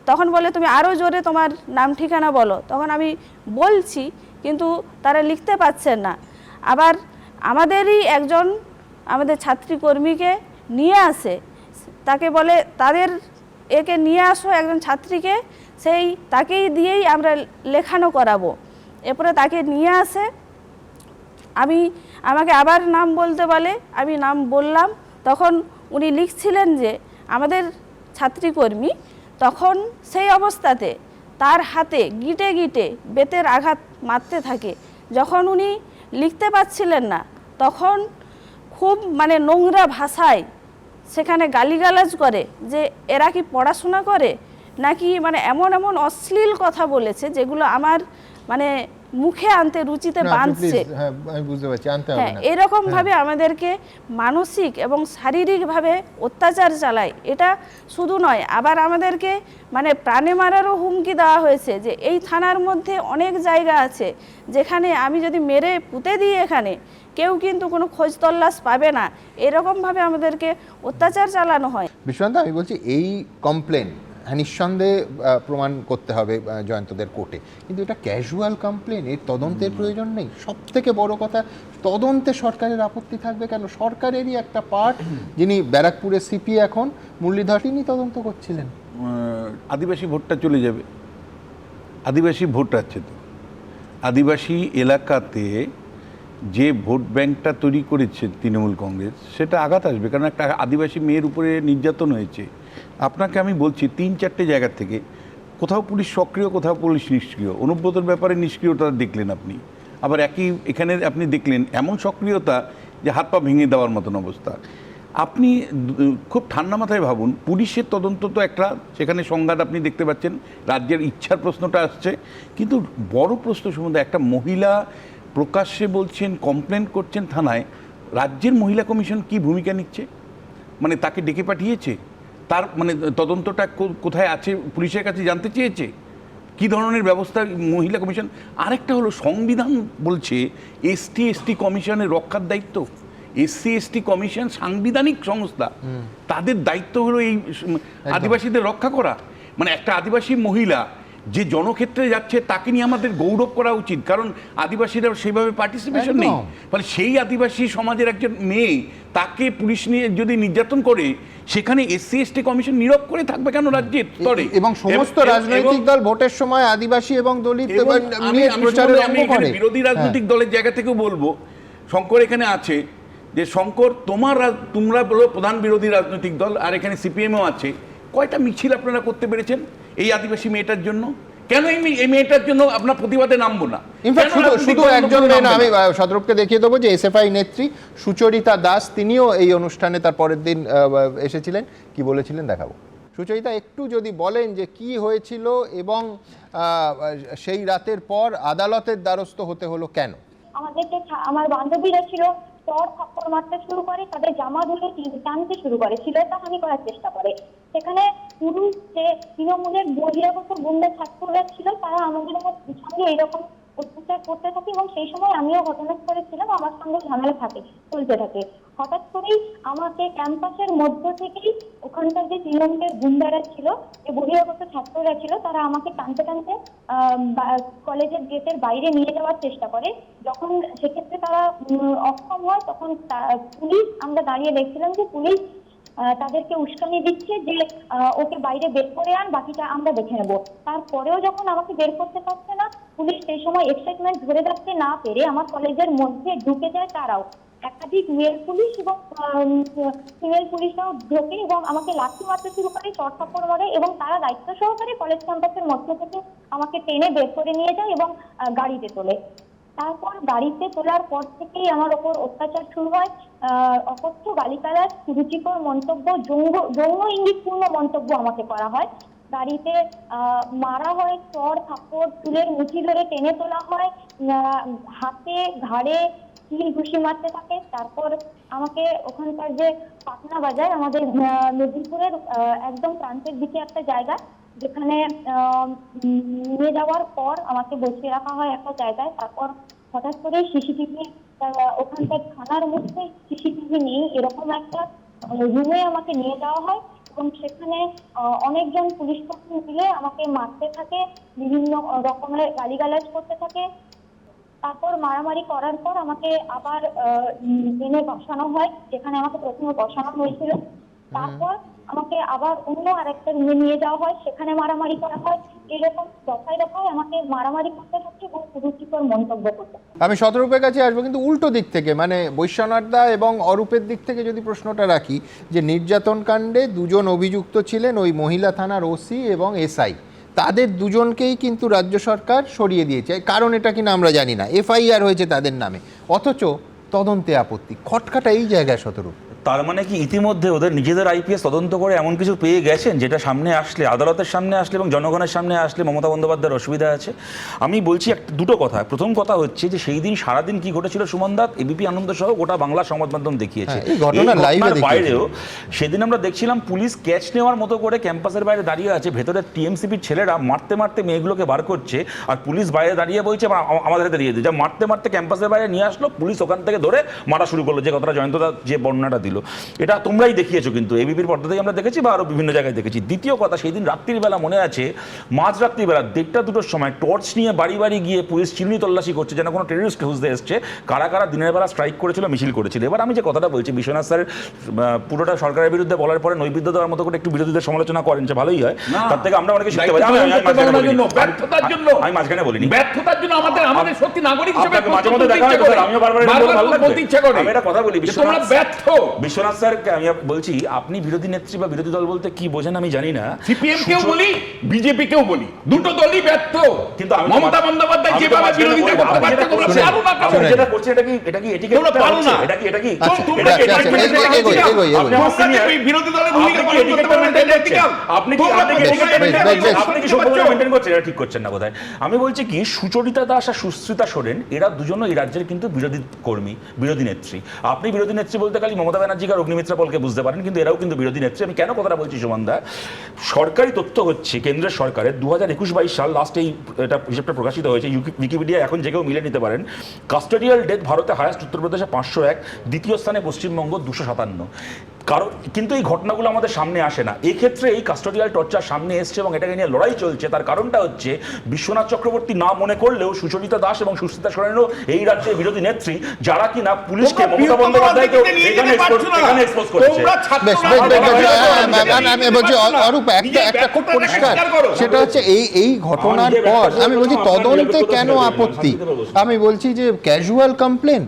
তখন বলে তুমি আরও জোরে তোমার নাম ঠিকানা বলো। তখন আমি বলছি, কিন্তু তারা লিখতে পারছেন না। আবার আমাদেরই একজন আমাদের ছাত্রী কর্মীকে নিয়ে আসে, তাকে বলে তাদের একে নিয়ে আসো একজন ছাত্রীকে, সেই তাকেই দিয়েই আমরা লেখানো করাবো। এরপরে তাকে নিয়ে আসে, আমাকে আবার নাম বলতে বলে, আমি নাম বললাম। তখন উনি লিখছিলেন যে আমাদের ছাত্রীকর্মী, তখন সেই অবস্থাতে তার হাতে গিটে গিটে বেতের আঘাত মারতে থাকে। যখন উনি লিখতে পারছিলেন না, তখন খুব মানে নোংরা ভাষায় সেখানে গালিগালাজ করে যে এরা কি পড়াশোনা করে নাকি, মানে এমন এমন অশ্লীল কথা বলেছে যেগুলো আমার মানে মুখে আনতে রুচিতে বাঁধছে। আমি বুঝতে পারছি, আনতে হবে হ্যাঁ, না। এরকম ভাবে আমাদেরকে মানসিক এবং শারীরিকভাবে অত্যাচার চালায়। এটা শুধু নয়, আবার আমাদেরকে মানে প্রাণে মারারও হুমকি দেওয়া হয়েছে যে এই থানার মধ্যে অনেক জায়গা আছে যেখানে আমি যদি মেরে পুঁতে দিই এখানে কেউ কিন্তু কোনো খোঁজ তল্লাশ পাবে না, এরকমভাবে আমাদেরকে অত্যাচার চালানো হয়। বিশ্বনাথ, আমি বলছি এই কমপ্লেন নিঃসন্দেহে প্রমাণ করতে হবে জয়ন্তদের কোর্টে, কিন্তু এটা ক্যাজুয়াল কমপ্লেন, এর তদন্তের প্রয়োজন নেই। সব থেকে বড় কথা, তদন্তে সরকারের আপত্তি থাকবে কেন? সরকারেরই একটা পার্ট, যিনি ব্যারাকপুরের সিপি এখন, মুরলীধর, তিনি তদন্ত করছিলেন। আদিবাসী ভোটটা চলে যাবে, আদিবাসী ভোট আছে তো, আদিবাসী এলাকাতে যে ভোট ব্যাংকটা তৈরি করেছে তৃণমূল কংগ্রেস, সেটা আঘাত আসবে, কারণ একটা আদিবাসী মেয়ের উপরে নির্যাতন হয়েছে। আপনাকে আমি বলছি 3-4টে জায়গা থেকে কোথাও পুলিশ সক্রিয়, কোথাও পুলিশ নিষ্ক্রিয়। অনুব্রতর ব্যাপারে নিষ্ক্রিয়তা দেখলেন আপনি, আবার একই এখানে আপনি দেখলেন এমন সক্রিয়তা যে হাত পা ভেঙে দেওয়ার মতন অবস্থা। আপনি খুব ঠান্ডা মাথায় ভাবুন, পুলিশের তদন্ত তো একটা, সেখানে সংঘাত আপনি দেখতে পাচ্ছেন, রাজ্যের ইচ্ছার প্রশ্নটা আসছে, কিন্তু বড় প্রশ্ন সম্বন্ধে একটা মহিলা প্রকাশ্যে বলছেন, কমপ্লেন করছেন থানায়, রাজ্যের মহিলা কমিশন কি ভূমিকা নিচ্ছে? মানে তাকে ডেকে পাঠিয়েছে, তার মানে তদন্তটা কোথায় আছে পুলিশের কাছে জানতে চেয়েছে, কি ধরনের ব্যবস্থা মহিলা কমিশন। আরেকটা হলো, সংবিধান বলছে এসটি কমিশনের রক্ষার দায়িত্ব। SC/ST কমিশন সাংবিধানিক সংস্থা, তাদের দায়িত্ব হলো এই আদিবাসীদের রক্ষা করা। মানে একটা আদিবাসী মহিলা যে জনক্ষেত্রে যাচ্ছে তাকে নিয়ে আমাদের গৌরব করা উচিত, কারণ আদিবাসীরা সেইভাবে পার্টিসিপেশন নেই। মানে সেই আদিবাসী সমাজের একজন মেয়ে, তাকে পুলিশ নিয়ে যদি নির্যাতন করে, সেখানে SC/ST কমিশন নীরব করে থাকবে কেন রাজ্যের স্তরে? এবং সমস্ত রাজনৈতিক দল ভোটের সময় আদিবাসী এবং দলিত বিরোধী রাজনৈতিক দলের জায়গা থেকেও বলবো, শঙ্কর এখানে আছে, যে শঙ্কর তোমরা বলো প্রধান বিরোধী রাজনৈতিক দল, আর এখানে CPM-ও আছে, কয়টা মিছিল আপনারা করতে পেরেছেন এই আদিবাসী মেয়েটার জন্য? কেন এই মেয়েটার জন্য আপনার প্রতিবাদে নামবো না? ইনফ্যাক্ট শুধু একজন মেয়ে না, আমি শতরূপকে দেখিয়ে দেবো যে SFI নেত্রী সুচরিতা দাস, তিনিও এই অনুষ্ঠানে তার পরের দিন এসেছিলেন। কি বলেছিলেন দেখাবো। সুচরিতা, একটু যদি বলেন যে কি হয়েছিল এবং সেই রাতের পর আদালতের দ্বারস্থ হতে হলো কেন? আমাদেরকে আমার বান্ধবীরা ছিল, চড় থাপ্পড় মারতে শুরু করে, তাদের জামা ধরে টানতে শুরু করে, শ্লীলতাহানি করার চেষ্টা করে। সেখানে পুরুষ যে তৃণমূলের বহিরাগত গুন্ডা ছাত্ররা ছিল, তারা আমাদের সঙ্গে এইরকম অত্যাচার করতে থাকে এবং সেই সময় আমিও ঘটনাস্থলে ছিলাম, আমার সঙ্গে ঝামেলা চলতে থাকে। হঠাৎ করেই আমাকে ক্যাম্পাসের মধ্য থেকেই ওখানকার যে তৃণমূলের গুন্ডারা ছিল, যে বহিরাগত ছাত্ররা ছিল, তারা আমাকে টানতে টানতে কলেজের গেটের বাইরে নিয়ে যাওয়ার চেষ্টা করে। যখন সেক্ষেত্রে তারা অক্ষম হয়, তখন পুলিশ, আমরা দাঁড়িয়ে দেখছিলাম যে পুলিশ তাদেরকে উস্কানি দিচ্ছে যে ওকে বাইরে বের করে আন, বাকিটা আমরা দেখে নেব। তারপরেও যখন আমাকে বের করতে পারছে না, পুলিশ সেই সময় এক্সাইটমেন্ট ধরে রাখতে না পেরে আমার কলেজের মধ্যে ঢুকে যায় তারাও। একাধিক মেল পুলিশ এবং ফিমেল পুলিশরাও ঢোকে এবং আমাকে লাঠি মারতে শুরু করে, চড় থাপ্পড় মারে, এবং তারা দায়িত্ব সহকারে কলেজ ক্যাম্পাসের মধ্য থেকে আমাকে টেনে বের করে নিয়ে যায় এবং গাড়িতে তোলে। তারপর গাড়িতে তোলার পর থেকেই আমার ওপর অত্যাচার শুরু হয়। অকথ্য গালিগালাজ, কুরুচিকর মন্তব্য, যৌন ইঙ্গিতপূর্ণ মন্তব্য আমাকে করা হয়। গাড়িতে মারা হয়, চড় থাপ্পড়, চুলের মুঠি ধরে টেনে তোলা হয়, হাতে ঘাড়ে কিল ঘুষি মারতে থাকে। তারপর আমাকে ওখানকার যে পাটনা বাজার, আমাদের মেদিনীপুরের একদম প্রান্তের দিকে একটা জায়গা, যেখানে নিয়ে যাওয়ার পর আমাকে বসিয়ে রাখা হয় একটা জায়গায়। তারপর হঠাৎ করে সিসিটিভি, ওখানকার থানার মধ্যে সিসিটিভি নেই এরকম একটা রুমে আমাকে নিয়ে যাওয়া হয় এবং সেখানে অনেকজন পুলিশ কর্মী মিলে আমাকে মারতে থাকে, বিভিন্ন রকমের গালিগালাজ করতে থাকে। তারপর মারামারি করার পর আমাকে আবার এনে বসানো হয়, যেখানে আমাকে প্রথমে বসানো হয়েছিল। তারপর আমাকে আবার অন্য আরেকটা রুমে নিয়ে যাওয়া হয়, সেখানে মারামারি করা হয়। এরকম দফায় দফায় আমাকে মারামারি করতে থাকছে এবং কুরুচিকর মন্তব্য করতে। আমি শতরূপের কাছে আসবো, কিন্তু উল্টো দিক থেকে, মানে বৈশ্বনাথদা এবং অরূপের দিক থেকে যদি প্রশ্নটা রাখি, যে নির্যাতন কাণ্ডে দুজন অভিযুক্ত ছিলেন ওই মহিলা থানার OC এবং SI, তাদের দুজনকেই কিন্তু রাজ্য সরকার সরিয়ে দিয়েছে, কারণ এটা কিনা আমরা জানি না, FIR হয়েছে তাদের নামে, অথচ তদন্তে আপত্তি। খটকাটা এই জায়গায় শতরূপ। তার মানে কি ইতিমধ্যে ওদের নিজেদের আইপিএস তদন্ত করে এমন কিছু পেয়ে গেছেন যেটা সামনে আসলে, আদালতের সামনে আসলে এবং জনগণের সামনে আসলে মমতা বন্দ্যোপাধ্যায়ের অসুবিধা আছে? আমি বলছি দুটো কথা। প্রথম কথা হচ্ছে যে সেই দিন সারাদিন কি ঘটেছিল সুমনদা, এবিপি আনন্দ সহ গোটা বাংলা সংবাদ মাধ্যম দেখিয়েছে। এই ঘটনার বাইরেও সেদিন আমরা দেখছিলাম পুলিশ ক্যাচ নেওয়ার মতো করে ক্যাম্পাসের বাইরে দাঁড়িয়ে আছে, ভেতরে টিএমসিপির ছেলেরা মারতে মারতে মেয়েগুলোকে বার করছে, আর পুলিশ বাইরে দাঁড়িয়ে বলছে আমাদের হাতে দিয়ে দিচ্ছে। মারতে মারতে ক্যাম্পাসের বাইরে নিয়ে আসলো, পুলিশ ওখান থেকে ধরে মারা শুরু করলো, যে কথাটা জয়ন্তদা যে বর্ণনাটা দিল। এটা তোমরাই দেখিয়েছো, কিন্তু এবিপির পর্দাতেই আমরা দেখেছি বা আরো বিভিন্ন জায়গায় দেখেছি। দ্বিতীয় কথা, সেই দিন রাত্রির বেলা মনে আছে, মাঝরাত্রিবেলা 1:30-2টোর সময় টর্চ নিয়ে বাড়ি বাড়ি গিয়ে পুলিশ চিরুনি তল্লাশি করছে, যেন কোনো টেররিস্ট খুঁজতে এসছে। কারা কারা দিনের বেলা স্ট্রাইক করেছিল, মিছিল করেছিল। এবার আমি যে কথাটা বলছি, বিশ্বনাথ স্যার পুরোটা সরকারের বিরুদ্ধে বলার পরে নৈবেদ্য দেওয়ার মতো করে একটু বিরোধীদের সমালোচনা করেন, যে ভালোই হয়। তার থেকে আমরা অনেকে শিখতে পারি। আমি মাঝখানে বলিনি ব্যর্থতার জন্য আমাদের সত্যি নাগরিক হিসেবে মাঝে মধ্যে দেখা হয়, আমিও বারবার বলতে ইচ্ছা করি। আমি একটা কথা বলি, বিশ্বনাথ স্যারকে আমি বলছি, আপনি বিরোধী নেত্রী বা বিরোধী দল বলতে কি বোঝেন আমি জানি না। সিপিএম কেও বলি, বিজেপি কেও বলি, দুটো দলই ব্যর্থ। কিন্তু মমতা বন্দ্যোপাধ্যায় যেভাবে বিরোধিতা করতে পারছে, তোমরা পারো না। কেন যেটা করছে এটা কি এটিকেট পারো না? এটা কি তোমরা কি বিরোধী দলের ভূমিকা পালন করতে পারবেন? আপনি কি সভ্যতা মেইনটেইন করছেন? এটা ঠিক করছেন না বোধহয়। আমি বলছি কি, সুচরিতা দাস আর সুস্মিতা সোরেন এরা দুজনও এই রাজ্যের কিন্তু বিরোধী কর্মী, বিরোধী নেত্রী। আপনি বিরোধী নেত্রী বলতে খালি মমতা ব্যানার্জি আর অগ্নিমিত্রা পলকে বুঝতে পারেন, কিন্তু এরাও কিন্তু বিরোধী নেত্রী। আমি কেন কথাটা বলছি সুমনদা, সরকারি তথ্য হচ্ছে কেন্দ্রের সরকারের 2021-22 সাল লাস্ট এই এটা হিসেবটা প্রকাশিত হয়েছে, উইকিপিডিয়া এখন যে কেউ মিলে নিতে পারেন। কাস্টোডিয়াল ডেথ ভারতে হায়েস্ট উত্তরপ্রদেশে 501, দ্বিতীয় স্থানে পশ্চিমবঙ্গ 257। কারণ কিন্তু এই ঘটনাগুলো আমাদের সামনে আসে না। এক্ষেত্রে এই কাস্টোডিয়াল টর্চার সামনে এসছে এবং এটাকে নিয়ে লড়াই চলছে। তার কারণটা হচ্ছে বিশ্বনাথ চক্রবর্তী না মনে করলেও সুচরিতা দাস এবং সুস্মিতা সোরেনও এই রাজ্যের বিরোধী নেত্রী, যারা কিনা পুলিশকে, মমতা বন্দ্যোপাধ্যায়কে এখানে এক্সপোজ করেছে। আমি বলছি অরূপ, একটা খুব পরিষ্কার, সেটা হচ্ছে এই ঘটনার পর আমি বলছি তদন্তে কেন আপত্তি? আমি বলছি যে ক্যাজুয়াল কমপ্লেন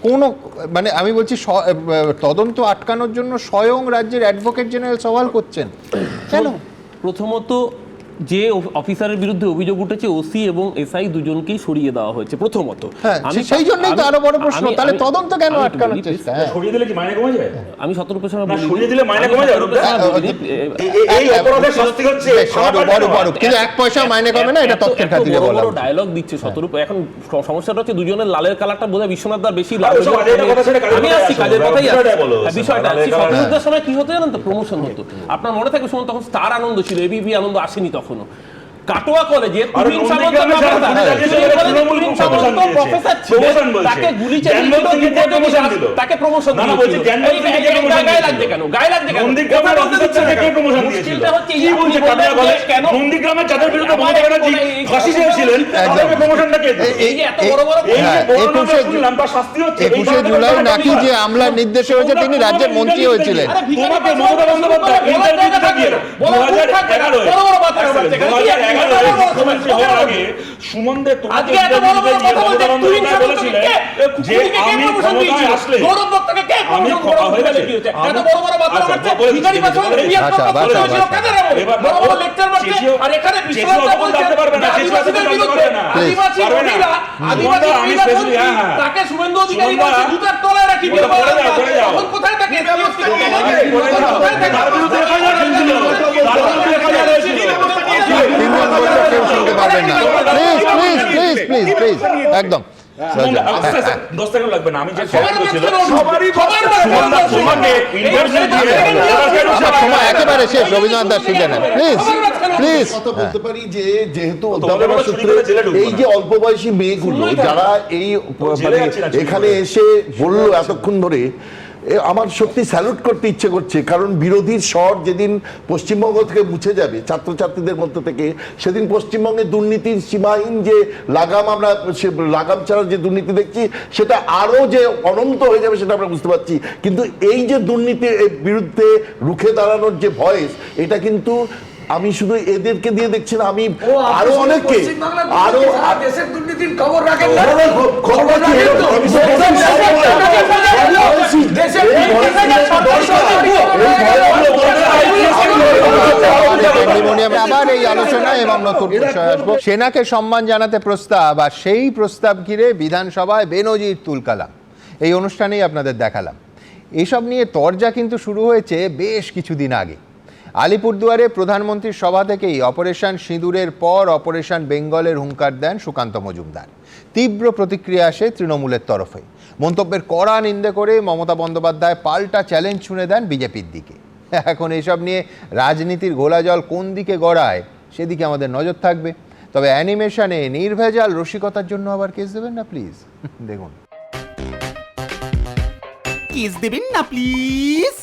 কোন, মানে আমি বলছি তদন্ত আটকানোর জন্য স্বয়ং রাজ্যের অ্যাডভোকেট জেনারেল সওয়াল করছেন কেন? প্রথমত যে অফিসারের বিরুদ্ধে অভিযোগ উঠেছে, ওসি এবং এসআই দুজনকেই সরিয়ে দেওয়া হয়েছে প্রথমত। সেই জন্যই তো আরো বড় প্রশ্ন, তাহলে তদন্ত কেন আটকানোর চেষ্টা? সরিয়ে দিলে কি মাইনে কমে যায়? আমি 17% বলি, সরিয়ে দিলে মাইনে কমে যায়। এই অপরাধের শাস্তি হচ্ছে বড়, কিন্তু 1 পয়সা মাইনে কমে না, এটা তথ্যের খাতিরে বলা। বড় ডায়লগ দিচ্ছে 17। এখন সমস্যাটা হচ্ছে দুজনের লালের কালারটা বোধহয় বিশ্বনাথ দার বেশি লাল। আমি আসছি কাজের কথাই আসছি, বিষয়টা আসছি। 17 সময় কি হতো জানেন তো? প্রমোশন হতো। আপনার মনে থাকে শুনুন, তখন স্টার আনন্দ ছিল, এবিপি আনন্দ আসেনি তখনও। কাটোয়া কলেজে প্রফেসর ছিলেন, তাকে গুলি চালিয়ে তাকে প্রমোশন দিল। গায়ে লাগছে কেন? গায়ে লাগছে কেন? মুশকিলটা হচ্ছে কেন নন্দীগ্রামে যাদের বিরুদ্ধে মমতা ব্যানার্জি ফাঁসি চেয়েছিলেন তাদেরকে প্রমোশনটা কে দিল? এই যে এত বড় বড় শুনলাম তার শাস্তি হচ্ছে 21শে জুলাই নাকি যে আমলার নির্দেশে হয়েছে, তিনি রাজ্যের মন্ত্রী হয়েছিলেন। তোমাকে মমতা বন্দ্যোপাধ্যায় ইন্টারভিউ দিয়ে 2011 সুমনদের তোমাকে বলেছিলেন যে আমি ক্ষমতায় আসলে আমি তাকে শুভেন্দু অধিকারী জুতার তলায় রাখি কোথায় থাকে? একদম একেবারে শেষ। রবীন্দ্রনাথ দাস শুনে নেন প্লিজ প্লিজ। বলতে পারি যে যেহেতু অধ্যাপনা সূত্রে এই যে অল্প বয়সী মেয়েগুলো যারা এই মানে এখানে এসে বললো এতক্ষণ ধরে, আমার সত্যি স্যালুট করতে ইচ্ছে করছে। কারণ বিরোধীর স্বর যেদিন পশ্চিমবঙ্গ থেকে মুছে যাবে ছাত্রছাত্রীদের মধ্যে থেকে, সেদিন পশ্চিমবঙ্গে দুর্নীতির সীমাহীন যে লাগাম, আমরা লাগাম ছাড়া যে দুর্নীতি দেখছি, সেটা আরো যে অনন্ত হয়ে যাবে সেটা আমরা বুঝতে পারছি। কিন্তু এই যে দুর্নীতির বিরুদ্ধে রুখে দাঁড়ানোর যে ভয়েস, এটা কিন্তু আমি শুধু এদেরকে দিয়ে দেখছি না, আমি আরো অনেককে আরো দেশের দুর্নীতির খবর রাখেন না। আবার এই আলোচনা এবং নতুন বিষয় আসবো। সেনাকে সম্মান জানাতে প্রস্তাব, আর সেই প্রস্তাব ঘিরে বিধানসভায় বেনজির তুলকালাম, এই অনুষ্ঠানেই আপনাদের দেখালাম। এসব নিয়ে তরজা কিন্তু শুরু হয়েছে বেশ কিছুদিন আগে। আলিপুরদুয়ারে প্রধানমন্ত্রীর সভা থেকেই অপারেশন সিঁদুরের পর অপারেশন বেঙ্গলের হুঙ্কার দেন সুকান্ত মজুমদার। তীব্র প্রতিক্রিয়া আসে তৃণমূলের তরফে। মন্তব্যের কড়া নিন্দে করে মমতা বন্দ্যোপাধ্যায় পাল্টা চ্যালেঞ্জ ছুঁড়ে দেন বিজেপির দিকে। এখন এসব নিয়ে রাজনীতির ঘোলাজল কোন দিকে গড়ায় সেদিকে আমাদের নজর থাকবে। তবে অ্যানিমেশনে নির্ভেজাল রসিকতার জন্য আবার কেস দেবেন না প্লিজ। দেখুন, কেস দেবেন না প্লিজ।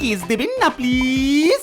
কেস দেবেন না প্লিজ।